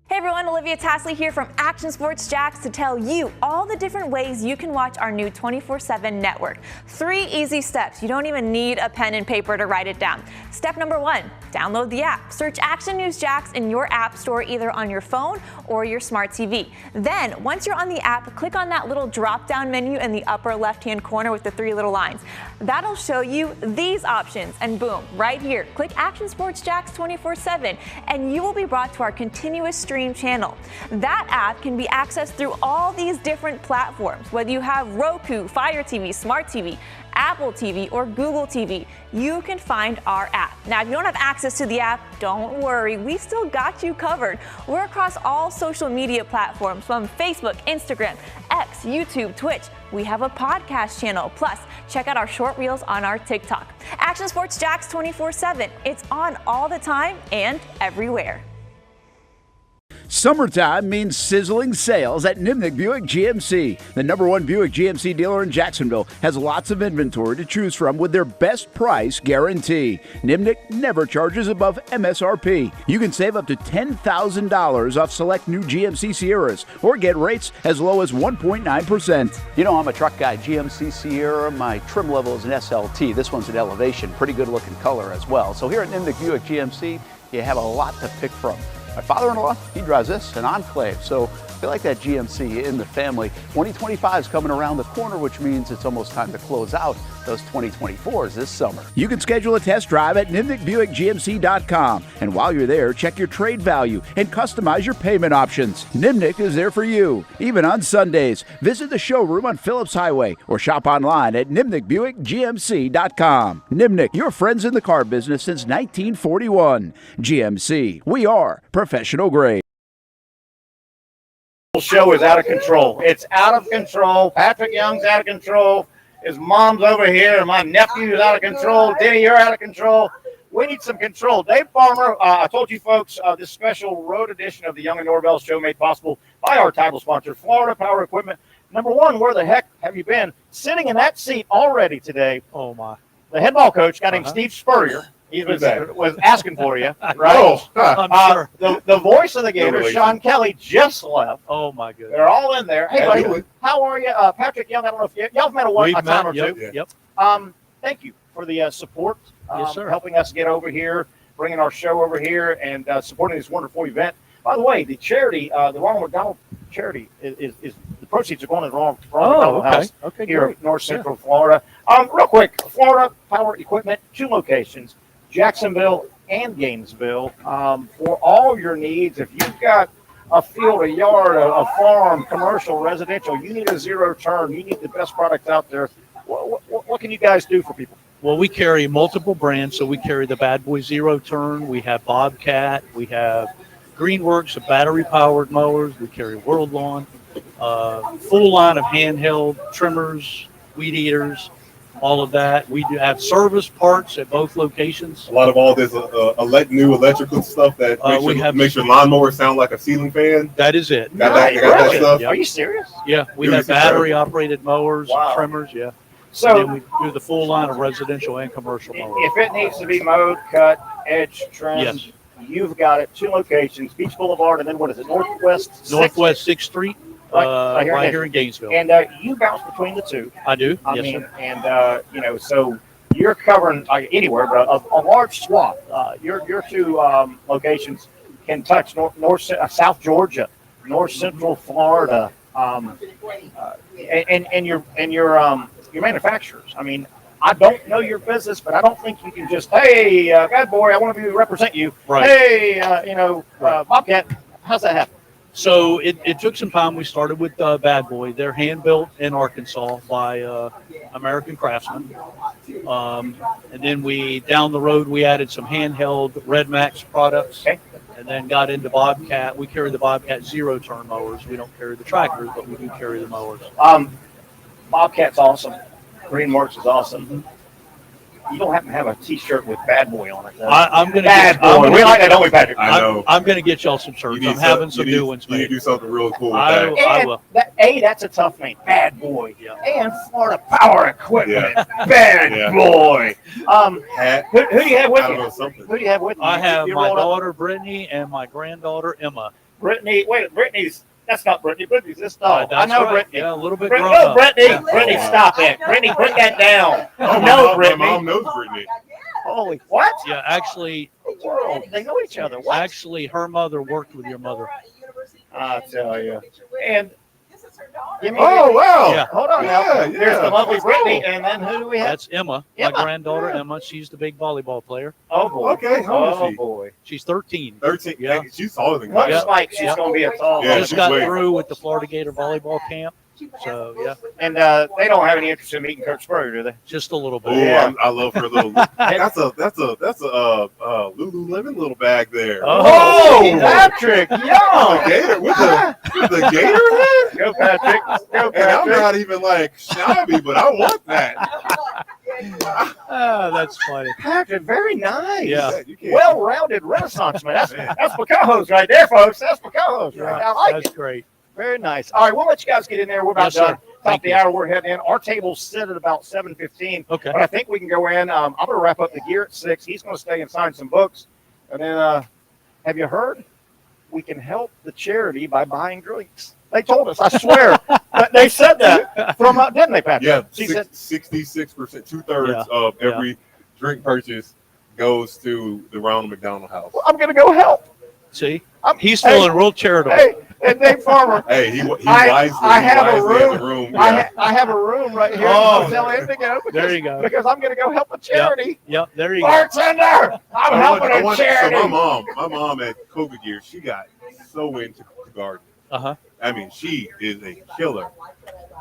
Hey everyone, Olivia Tasley here from Action Sports Jacks to tell you all the different ways you can watch our new 24/7 network. 3 easy steps. You don't even need a pen and paper to write it down. Step number 1, download the app. Search Action News Jacks in your app store either on your phone or your smart TV. Then, once you're on the app, click on that little drop-down menu in the upper left-hand corner with the 3 little lines. That'll show you these options, and boom, right here, click Action Sports Jacks 24/7, and you will be brought to our continuous stream channel. That app can be accessed through all these different platforms, whether you have Roku, Fire TV, Smart TV, Apple TV, or Google TV. You can find our app. Now, if you don't have access to the app, don't worry, we still got you covered. We're across all social media platforms from Facebook, Instagram, X, YouTube, Twitch. We have a podcast channel. Plus, check out our short reels on our TikTok. Action Sports Jacks 24/7. It's on all the time and everywhere. Summertime means sizzling sales at Nimnick Buick GMC. The #1 Buick GMC dealer in Jacksonville has lots of inventory to choose from with their best price guarantee. Nimnick never charges above MSRP. You can save up to $10,000 off select new GMC Sierras or get rates as low as 1.9%. You know, I'm a truck guy. GMC Sierra, my trim level is an SLT. This one's an Elevation. Pretty good looking color as well. So here at Nimnick Buick GMC, you have a lot to pick from. My father-in-law, he drives this, an Enclave, so I like that GMC in the family. 2025 is coming around the corner, which means it's almost time to close out those 2024s this summer. You can schedule a test drive at NimnickBuickGMC.com. And while you're there, check your trade value and customize your payment options. Nimnick is there for you, even on Sundays. Visit the showroom on Phillips Highway or shop online at NimnickBuickGMC.com. Nimnick, your friends in the car business since 1941. GMC, we are professional grade. Show is out of control. It's out of control. Patrick Young's out of control. His mom's over here, and my nephew is out of control. Denny, you're out of control. We need some control. Dave Farmer, I told you folks, this special road edition of the Young and Norvelle show made possible by our title sponsor, Florida Power Equipment. #1, where the heck have you been? Sitting in that seat already today. Oh, my. The head ball coach, guy named Steve Spurrier. He was asking for you, right? I'm sure. The voice of the Gators, Sean Kelly, just left. Oh, my goodness. They're all in there. Hey, buddy, how are you? Patrick Young, I don't know if y'all have met a time or two. Yep. Thank you for the support, Yes, sir. helping us get over here, bringing our show over here, and supporting this wonderful event. By the way, the charity, the Ronald McDonald charity, is the proceeds are going to the Ronald McDonald House here in North Central Florida. Real quick, Florida Power Equipment, 2 locations, Jacksonville and Gainesville. For all your needs, if you've got a field, a yard, a farm, commercial, residential, you need a zero turn, you need the best products out there. What can you guys do for people? Well, we carry multiple brands, so we carry the Bad Boy Zero Turn, we have Bobcat, we have Greenworks, battery-powered mowers, we carry World Lawn, full line of handheld trimmers, weed eaters, all of that. We do have service parts at both locations. A lot of all this new electrical stuff that makes your lawnmower sound like a ceiling fan. That is it. Got that stuff? Are you serious? Yeah, we have battery-operated mowers, trimmers, yeah. So and then we do the full line of residential and commercial mowers. If it needs to be mowed, cut, edge, trimmed, Yes. you've got it. 2 locations, Beach Boulevard, and then what is it, Northwest 6th Street, right here in Gainesville. And you bounce between the 2. I do. I Yes, mean, sir. and so you're covering anywhere, but a large swath. Your 2 locations can touch South Georgia, North Central Florida, and your manufacturers. I I don't know your business, but I don't think you can just, hey, bad boy, I want to represent you. Right. Hey, Bobcat, how's that happen? So it took some time. We started with Bad Boy. They're hand built in Arkansas by American craftsmen. And then down the road, we added some handheld Red Max products. Okay. And then got into Bobcat. We carry the Bobcat zero-turn mowers. We don't carry the tractors, but we do carry the mowers. Bobcat's awesome. Greenworks is awesome. You don't happen to have a T-shirt with Bad Boy on it, though. I'm gonna Bad Boy. We like that, don't we, Patrick? I know. I'm gonna get y'all some shirts. I'm having some new ones You made. need to do something real cool with I that. will. That's a tough name. Bad Boy. Yeah. And Florida Power Equipment. Bad Yeah. Boy. Who do you have with I don't you? know, something. Who do you have with you? I have You my rolled up? daughter Brittany and my granddaughter Emma. Brittany. Wait, Brittany's. That's not Brittany. Brittany's this dog. That's I know right. Brittany. Yeah, a little bit Brittany, grown no, up. Brittany. Yeah. Brittany, stop it. Brittany, bring that down. Oh, No, my Brittany. mom knows Brittany. Holy, what? Yeah, actually, They know each other. What? actually, her mother worked with your mother. I tell you. And give me Oh, wow. Yeah. Hold on now. Yeah, There's the lovely Let's Brittany, go. and then who do we have? That's Emma, Emma. my granddaughter Emma. She's the big volleyball player. Oh boy. Okay, how old is she? boy. She's 13. 13. Yeah. Hey, she's taller than Looks me. Yeah. like she's Yeah. going to be a tall. Yeah, Just she's got way- through with the Florida Gator volleyball camp. So yeah, And they don't have any interest in meeting Coach Spurrier, do they? just a little Oh, bit. Yeah. I love her little. That's a Lululemon little bag there. Oh, Patrick, The young. gator with the gator head. Go Patrick. Go And I'm Patrick. not even like shabby, but I want that. Ah, that's funny. Patrick, very nice. Yeah. You can't- Well-rounded Renaissance man. That's Picahos right there, folks. That's Picahos. Right? I like That's it. great. Very nice. All right, we'll let you guys get in there. We're about Yes, done. sir. Top Thank the you. hour, we're heading in. Our tables sit at about 7:15. Okay. But I think we can go in. I'm going to wrap up the gear at 6. He's going to stay and sign some books. And then, have you heard? We can help the charity by buying drinks. They told us, I swear. They said that from, didn't they, Patrick? Yeah, She said, 66%, 2/3 Yeah. of every drink purchase goes to the Ronald McDonald House. well, I'm going to go help. See, I'm, he's feeling real charitable. Hey, and Dave Farmer. Hey, he I wisely have a has a room. room. I have a room right here. Oh. I'll tell him to go. Because, There you go. Because I'm going to go help a charity. Yep, there you go. Bartender, I'm helping a charity. So my mom at COVID year, she got so into the garden. Uh-huh. I mean, she is a killer.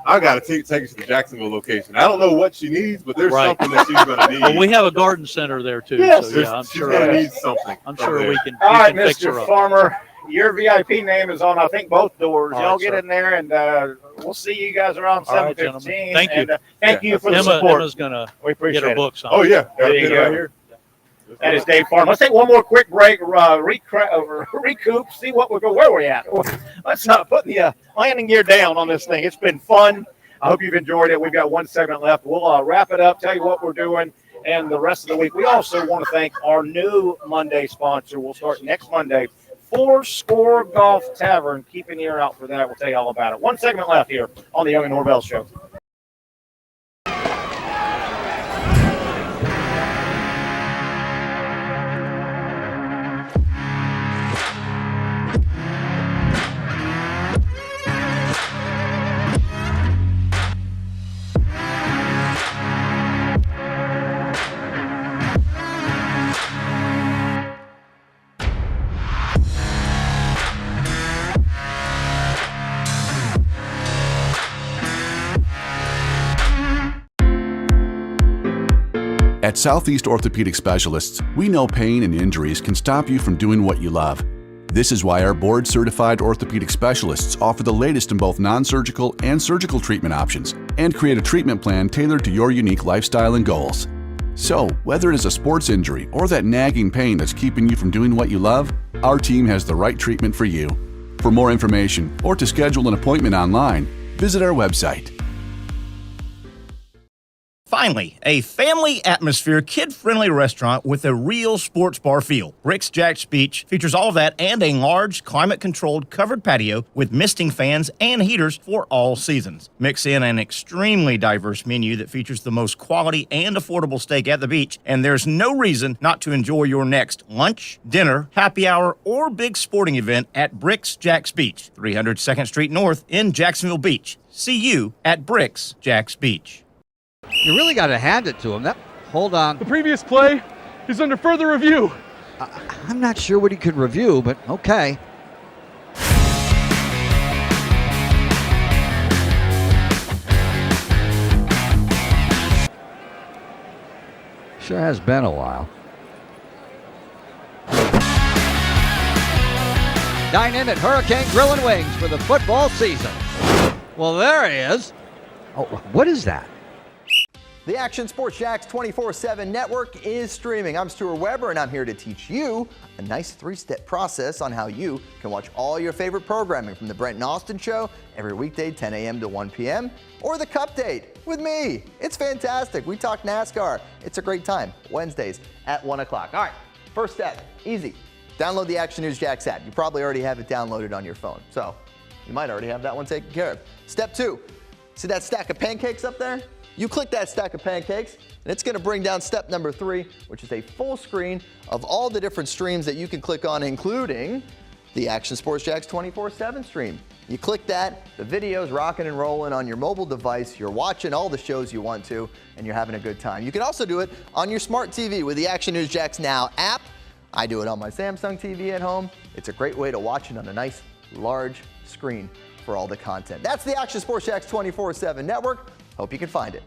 I got to take her to the Jacksonville location. I don't know what she needs, but there's Right. something that she's going to need. Well, we have a garden center there too. Yes. So yeah, I'm she's sure. going to need something. I'm from sure there. we can. All we right, can fix her Mr. up. Farmer, your VIP name is on, I think, both doors. All Y'all right, get sir. in there, and we'll see you guys around All right, 7:15. gentlemen. Thank you. And, thank you for the Emma, support. Emma's gonna We appreciate get her it. books on. Oh, yeah. There you Get it go. right here. That is Dave Farmer. Let's take one more quick break, recoup, see what we're going, where we're at. Let's put the landing gear down on this thing. It's been fun. I hope you've enjoyed it. We've got one segment left. We'll wrap it up, tell you what we're doing, and the rest of the week. We also want to thank our new Monday sponsor. We'll start next Monday, Fourscore Golf Tavern. Keep an ear out for that. We'll tell you all about it. One segment left here on the Young and Norvelle Show. At Southeast Orthopedic Specialists, we know pain and injuries can stop you from doing what you love. This is why our board-certified orthopedic specialists offer the latest in both non-surgical and surgical treatment options and create a treatment plan tailored to your unique lifestyle and goals. So, whether it is a sports injury or that nagging pain that's keeping you from doing what you love, our team has the right treatment for you. For more information or to schedule an appointment online, visit our website. Finally, a family atmosphere, kid-friendly restaurant with a real sports bar feel. Rick's Jack's Beach features all of that and a large, climate-controlled covered patio with misting fans and heaters for all seasons. Mix in an extremely diverse menu that features the most quality and affordable steak at the beach, and there's no reason not to enjoy your next lunch, dinner, happy hour, or big sporting event at Rick's Jack's Beach, 300 2nd Street North in Jacksonville Beach. See you at Rick's Jack's Beach. You really got to hand it to him. Hold on. The previous play is under further review. I'm not sure what he could review, but okay. Sure has been a while. Dine in at Hurricane Grill and Wings for the football season. Well, there he is. Oh, what is that? The Action Sports Jax 24/7 network is streaming. I'm Stuart Weber, and I'm here to teach you a nice three-step process on how you can watch all your favorite programming from the Brent and Austin Show every weekday 10 a.m. to 1 p.m. or the Cup Date with me. It's fantastic. We talk NASCAR. It's a great time. Wednesdays at 1 o'clock. All right, first step, easy. Download the Action News Jax app. You probably already have it downloaded on your phone, so you might already have that one taken care of. Step 2, see that stack of pancakes up there? You click that stack of pancakes, and it's going to bring down step number 3, which is a full screen of all the different streams that you can click on, including the Action Sports Jax 24/7 stream. You click that, the video's rocking and rolling on your mobile device, you're watching all the shows you want to, and you're having a good time. You can also do it on your smart TV with the Action News Jax Now app. I do it on my Samsung TV at home. It's a great way to watch it on a nice, large screen for all the content. That's the Action Sports Jax 24/7 network. Hope you can find it.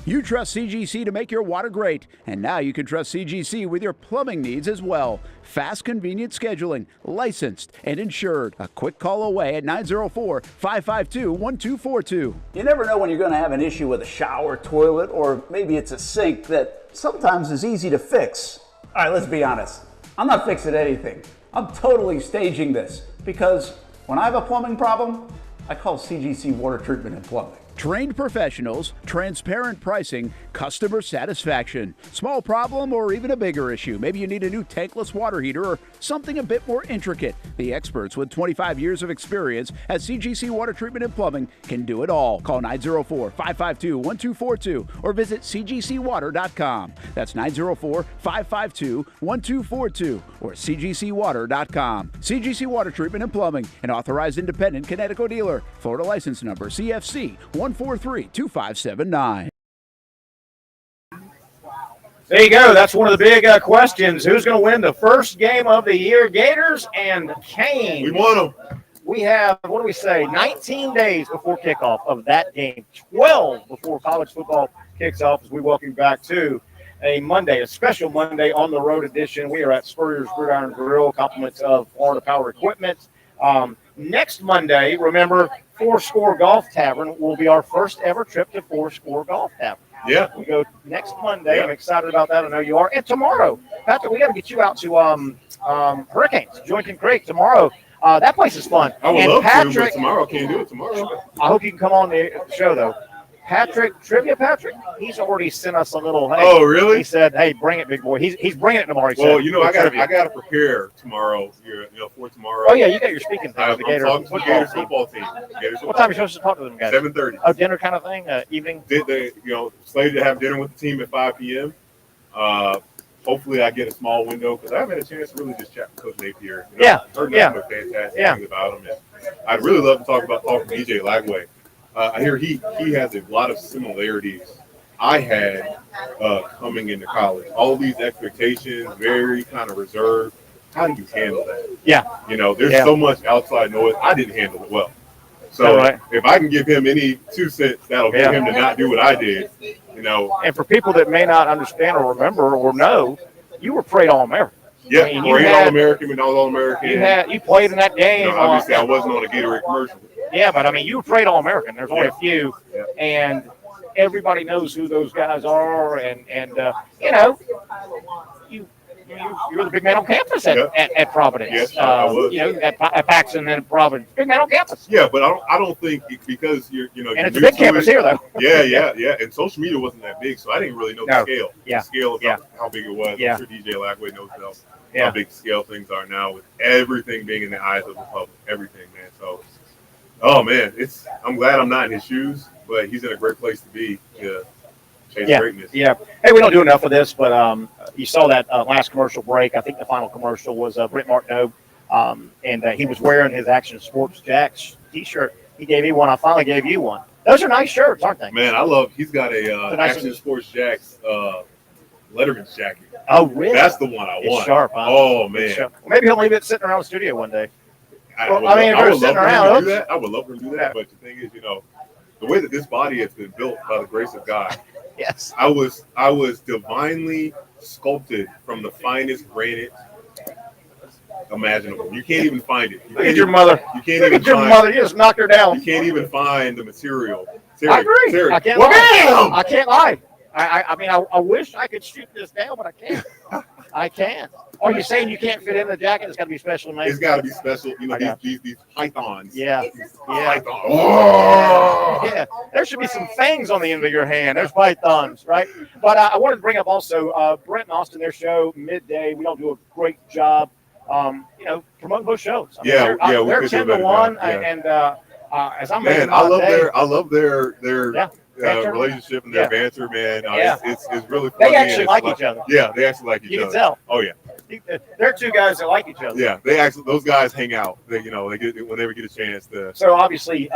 You trust CGC to make your water great, and now you can trust CGC with your plumbing needs as well. Fast, convenient scheduling, licensed and insured. A quick call away at 904-552-1242. You never know when you're going to have an issue with a shower, toilet, or maybe it's a sink that sometimes is easy to fix. All right, let's be honest. I'm not fixing anything. I'm totally staging this because when I have a plumbing problem, I call CGC Water Treatment and Plumbing. Trained professionals, transparent pricing, customer satisfaction. Small problem or even a bigger issue. Maybe you need a new tankless water heater or something a bit more intricate. The experts with 25 years of experience at CGC Water Treatment and Plumbing can do it all. Call 904-552-1242 or visit cgcwater.com. That's 904-552-1242 or cgcwater.com. CGC Water Treatment and Plumbing, an authorized independent Connecticut dealer. Florida license number CFC 1432579. There you go. That's one of the big questions. Who's going to win the first game of the year? Gators and Canes. We won them. We have, 19 days before kickoff of that game, 12 before college football kicks off as we welcome you back to a Monday, a special Monday on the road edition. We are at Spurrier's Gridiron Grill, compliments of Florida Power Equipment. Next Monday, remember, Fourscore Golf Tavern will be our first ever trip to Fourscore Golf Tavern. Yeah. We go next Monday. Yeah. I'm excited about that. I know you are. And tomorrow, Patrick, we got to get you out to Hurricanes, Jointon Creek tomorrow. That place is fun. I would love to, but tomorrow can't do it tomorrow. I hope you can come on the show, though. Patrick, he's already sent us a little. Hey, oh, really? He said, "Hey, bring it, big boy." He's bringing it tomorrow. Well, I got to prepare tomorrow. For tomorrow. Oh yeah, you got your speaking thing with the Gators football team. What time are you supposed to talk to them guys? 7:30. Oh, dinner kind of thing, evening. Slated to have dinner with the team at 5 p.m. Hopefully, I get a small window because I haven't had a chance to really just chat with Coach Napier. Heard nothing but fantastic things about him. And I'd really love to talk to DJ Lagway. I hear he has a lot of similarities I had coming into college. All these expectations, very kind of reserved. How do you handle that? Yeah. There's so much outside noise. I didn't handle it well. So if I can give him any 2 cents, that'll get him to not do what I did. And for people that may not understand or remember or know, you were parade All-American. Yeah, parade All-American and All-American. You played in that game. Obviously, I wasn't on a Gatorade commercial. Yeah, but you were parade All-American. There's only a few, and everybody knows who those guys are, and you you were the big man on campus at Providence. Yes, I was. You know, at Paxton and Providence. Big man on campus. Yeah, but I don't think because and it's a big campus here, though. Yeah. And social media wasn't that big, so I didn't really know the scale. Yeah. The scale of how big it was. Yeah. I'm sure DJ Lackway knows how big scale things are now with everything being in the eyes of the public. Everything, man. So, oh man, I'm glad I'm not in his shoes, but he's in a great place to be to chase greatness. Yeah. Hey, we don't do enough of this, but you saw that last commercial break. I think the final commercial was Brent Martineau, and he was wearing his Action Sports Jacks t-shirt. He gave me one. I finally gave you one. Those are nice shirts, aren't they? Man, he's got a Action Sports Jacks Letterman's jacket. Oh, really? That's the one I want. It's sharp, huh? Oh, man. Well, maybe he'll leave it sitting around the studio one day. I would love for him to do that. I would love for him to do that. But the thing is, the way that this body has been built by the grace of God. Yes. I was divinely sculpted from the finest granite imaginable. You can't even find it. Look at your mother. You can't even your mother. You just knocked her down. You can't even find the material. I agree. Terry. I can't lie. I can't lie. I mean, I wish I could shoot this down, but I can't. I can't. Are you saying you can't fit in the jacket? It's got to be special made. It's got to be special. These pythons. Yeah. Python. Oh. Yeah. There should be some fangs on the end of your hand. There's pythons, right? But I wanted to bring up also Brent and Austin, their show midday. We don't do a great job, promoting those shows. I mean, they're 10 to 1, and as I'm man, I love their relationship and their banter, man. It's really funny. They actually like each other. Yeah, they actually like each other. You can tell. Oh yeah. They're two guys that like each other. Yeah, those guys hang out. They get whenever get a chance to. So obviously,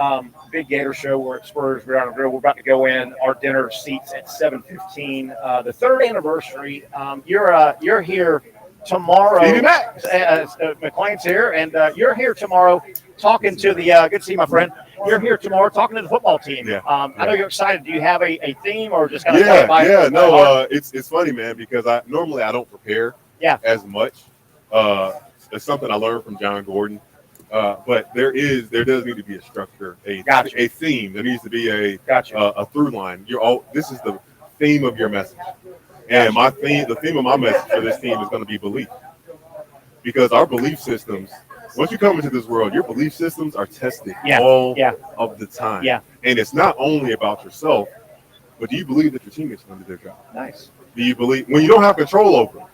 big Gator show. We're at Spurrier Gridiron Grill. We're about to go in. Our dinner seats at 7:15. The third anniversary. You're here tomorrow. McLean's here, and you're here tomorrow talking to the. Good to see you, my friend. You're here tomorrow talking to the football team. Yeah. I know you're excited. Do you have a theme or just kind of it's funny, man, because I normally don't prepare as much. It's something I learned from John Gordon. But there does need to be a structure, a theme. There needs to be a through line. This is the theme of your message. And the theme of my message for this team is going to be belief. Because our belief systems, once you come into this world, your belief systems are tested all of the time. Yeah. And it's not only about yourself, but do you believe that your teammates are going to do their job? Nice. Do you believe, when you don't have control over them,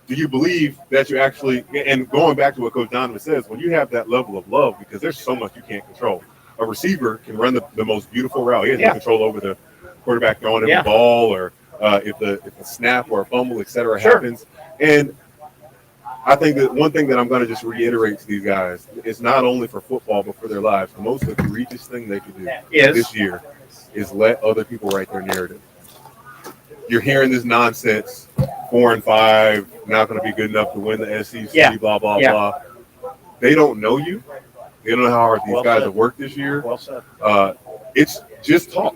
do you believe that you actually, and going back to what Coach Donovan says, when you have that level of love, because there's so much you can't control. A receiver can run the most beautiful route. He has no control over the quarterback throwing him the ball, or if a snap or a fumble, et cetera, happens. And I think that one thing that I'm going to just reiterate to these guys is not only for football, but for their lives. The most egregious thing they could do this year is let other people write their narrative. You're hearing this nonsense, 4 and 5, not going to be good enough to win the SEC, blah, blah, blah. They don't know you. They don't know how hard these guys have worked this year. Well said. It's just talk.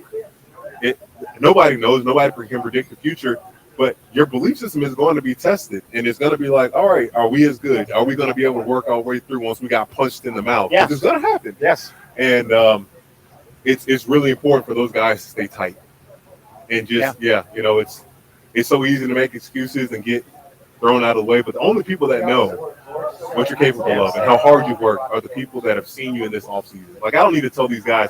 Nobody knows. Nobody can predict the future. But your belief system is going to be tested, and it's going to be like, all right, are we as good? Are we going to be able to work our way through once we got punched in the mouth? Yes. It's going to happen. Yes. And it's really important for those guys to stay tight. And just, it's so easy to make excuses and get thrown out of the way. But the only people that know what you're capable of and how hard you work are the people that have seen you in this offseason. Like, I don't need to tell these guys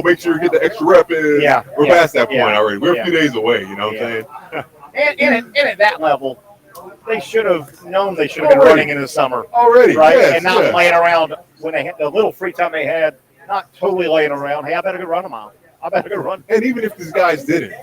make sure you get the extra rep in. We're past that point already. We're a few days away, you know what I'm saying? And at that level, they should have known they should have been running in the summer. Already. Right? Yes, and not laying around when they had the little free time they had, not totally laying around. Hey, I better go run a mile. I better go run. And even if these guys didn't,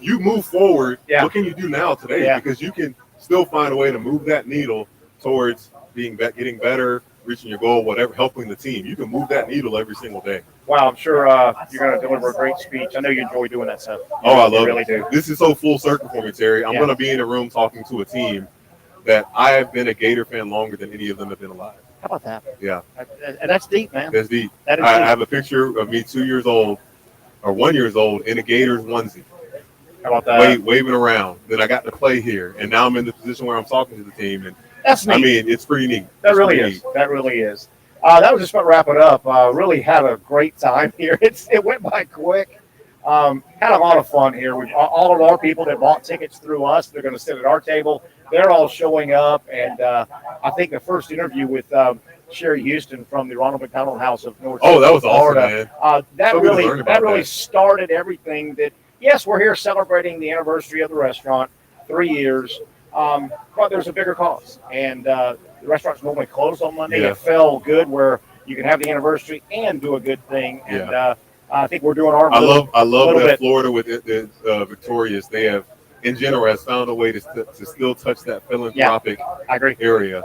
you move forward. What can you do now today? Because you can still find a way to move that needle towards getting better, reaching your goal, whatever, helping the team. You can move that needle every single day. Wow, I'm sure you're going to deliver a great speech. I know you enjoy doing that stuff. I love it. Really do. This is so full circle for me, Terry. I'm going to be in a room talking to a team that I have been a Gator fan longer than any of them have been alive. How about that? Yeah. And that's deep, man. That's deep. That is I deep. have a picture of me 2 years old or 1 year old in a Gators onesie. How about that? Waving around. Then I got to play here. And now I'm in the position where I'm talking to the team. And that's neat. I mean, it's pretty neat. That really is. That really is. That was just about to wrap it up. Really had a great time here. It went by quick. Had a lot of fun here. All of our people that bought tickets through us, they're going to sit at our table. They're all showing up, and I think the first interview with Sherry Houston from the Ronald McDonald House of North. Oh, that was Florida. Awesome, man. That really started everything. That yes, we're here celebrating the anniversary of the restaurant, 3 years, but there's a bigger cause, and the restaurant's normally closed on Monday. Yeah. It fell good where you can have the anniversary and do a good thing, and I think we're doing our. I love that bit. Florida with Victorious. They have, in general, has found a way to still touch that philanthropic area.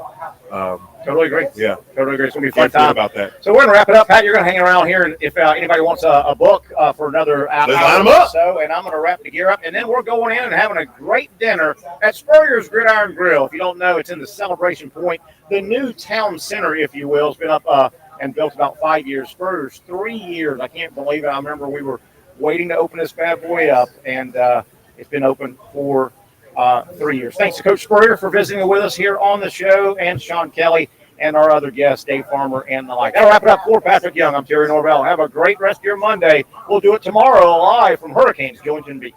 Totally agree. Yeah, totally agree. It's gonna be a fun Can't forget time about that. So we're gonna wrap it up. Pat, you're gonna hang around here, and if anybody wants a book for another hour Let's line 'em or up. so, and I'm gonna wrap the gear up, and then we're going in and having a great dinner at Spurrier's Gridiron Grill. If you don't know, it's in the Celebration Point, the new town center, if you will. It's been up and built about 5 years. Spurrier's 3 years. I can't believe it. I remember we were waiting to open this bad boy up, and it's been open for 3 years. Thanks to Coach Spurrier for visiting with us here on the show, and Sean Kelly and our other guests, Dave Farmer and the like. That'll wrap it up for Patrick Young. I'm Terry Norvelle. Have a great rest of your Monday. We'll do it tomorrow live from Hurricanes Gillington Beach.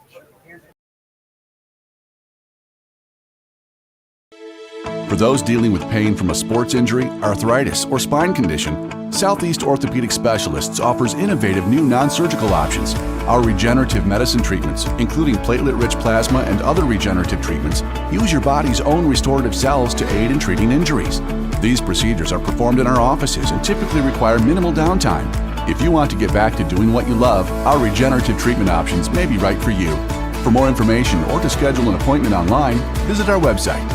For those dealing with pain from a sports injury, arthritis, or spine condition, Southeast Orthopedic Specialists offers innovative new non-surgical options. Our regenerative medicine treatments, including platelet-rich plasma and other regenerative treatments, use your body's own restorative cells to aid in treating injuries. These procedures are performed in our offices and typically require minimal downtime. If you want to get back to doing what you love, our regenerative treatment options may be right for you. For more information or to schedule an appointment online, visit our website.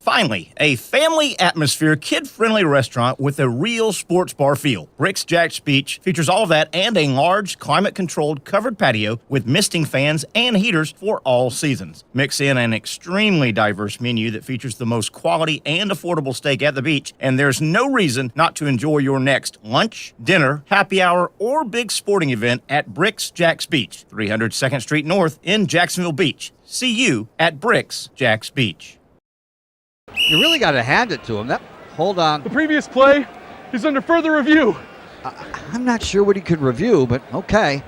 Finally, a family atmosphere, kid-friendly restaurant with a real sports bar feel. Rick's Jack's Beach features all of that and a large, climate-controlled covered patio with misting fans and heaters for all seasons. Mix in an extremely diverse menu that features the most quality and affordable steak at the beach, and there's no reason not to enjoy your next lunch, dinner, happy hour, or big sporting event at Rick's Jack's Beach, 300 2nd Street North in Jacksonville Beach. See you at Rick's Jack's Beach. You really got to hand it to him. Hold on. The previous play is under further review. I'm not sure what he could review, but okay.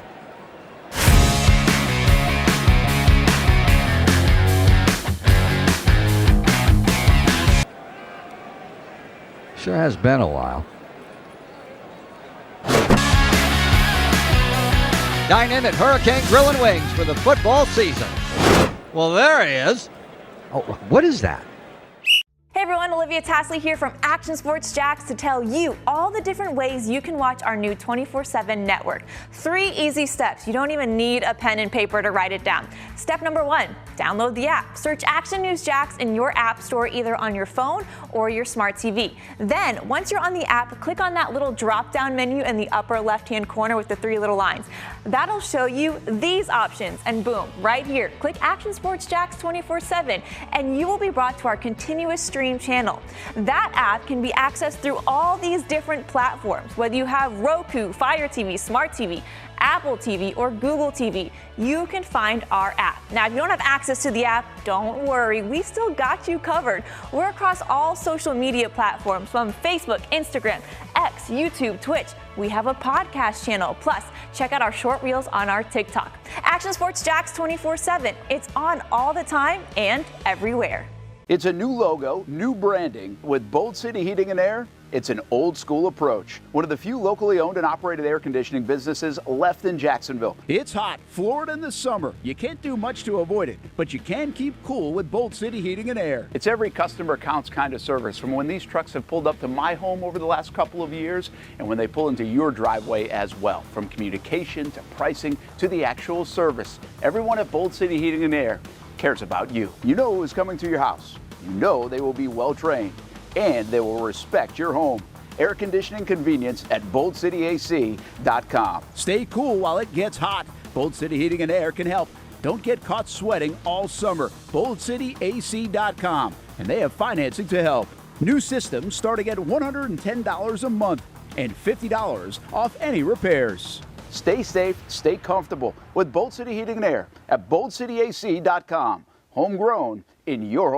Sure has been a while. Dine in at Hurricane Grill and Wings for the football season. Well, there he is. Oh, what is that? Hey everyone, Olivia Tasley here from Action Sports Jacks to tell you all the different ways you can watch our new 24/7 network. 3 easy steps. You don't even need a pen and paper to write it down. Step number 1, download the app. Search Action News Jacks in your app store either on your phone or your smart TV. Then, once you're on the app, click on that little drop-down menu in the upper left-hand corner with the 3 little lines. That'll show you these options, and boom, right here, click Action Sports Jacks 24/7, and you will be brought to our continuous stream channel. That app can be accessed through all these different platforms. Whether you have Roku, Fire TV, Smart TV, Apple TV, or Google TV, you can find our app. Now, if you don't have access to the app, don't worry, we still got you covered. We're across all social media platforms from Facebook, Instagram, X, YouTube, Twitch. We have a podcast channel. Plus, check out our short reels on our TikTok. Action Sports Jacks 24/7. It's on all the time and everywhere. It's a new logo, new branding. With Bold City Heating and Air, it's an old school approach. One of the few locally owned and operated air conditioning businesses left in Jacksonville. It's hot, Florida in the summer. You can't do much to avoid it, but you can keep cool with Bold City Heating and Air. It's every customer counts kind of service, from when these trucks have pulled up to my home over the last couple of years and when they pull into your driveway as well. From communication to pricing to the actual service, everyone at Bold City Heating and Air cares about you. You know who is coming to your house. You know they will be well trained and they will respect your home. Air conditioning convenience at boldcityac.com. Stay cool while it gets hot. Bold City Heating and Air can help. Don't get caught sweating all summer. BoldCityAC.com, and they have financing to help. New systems starting at $110 a month and $50 off any repairs. Stay safe, stay comfortable with Bold City Heating and Air at BoldCityAC.com. Homegrown in your home.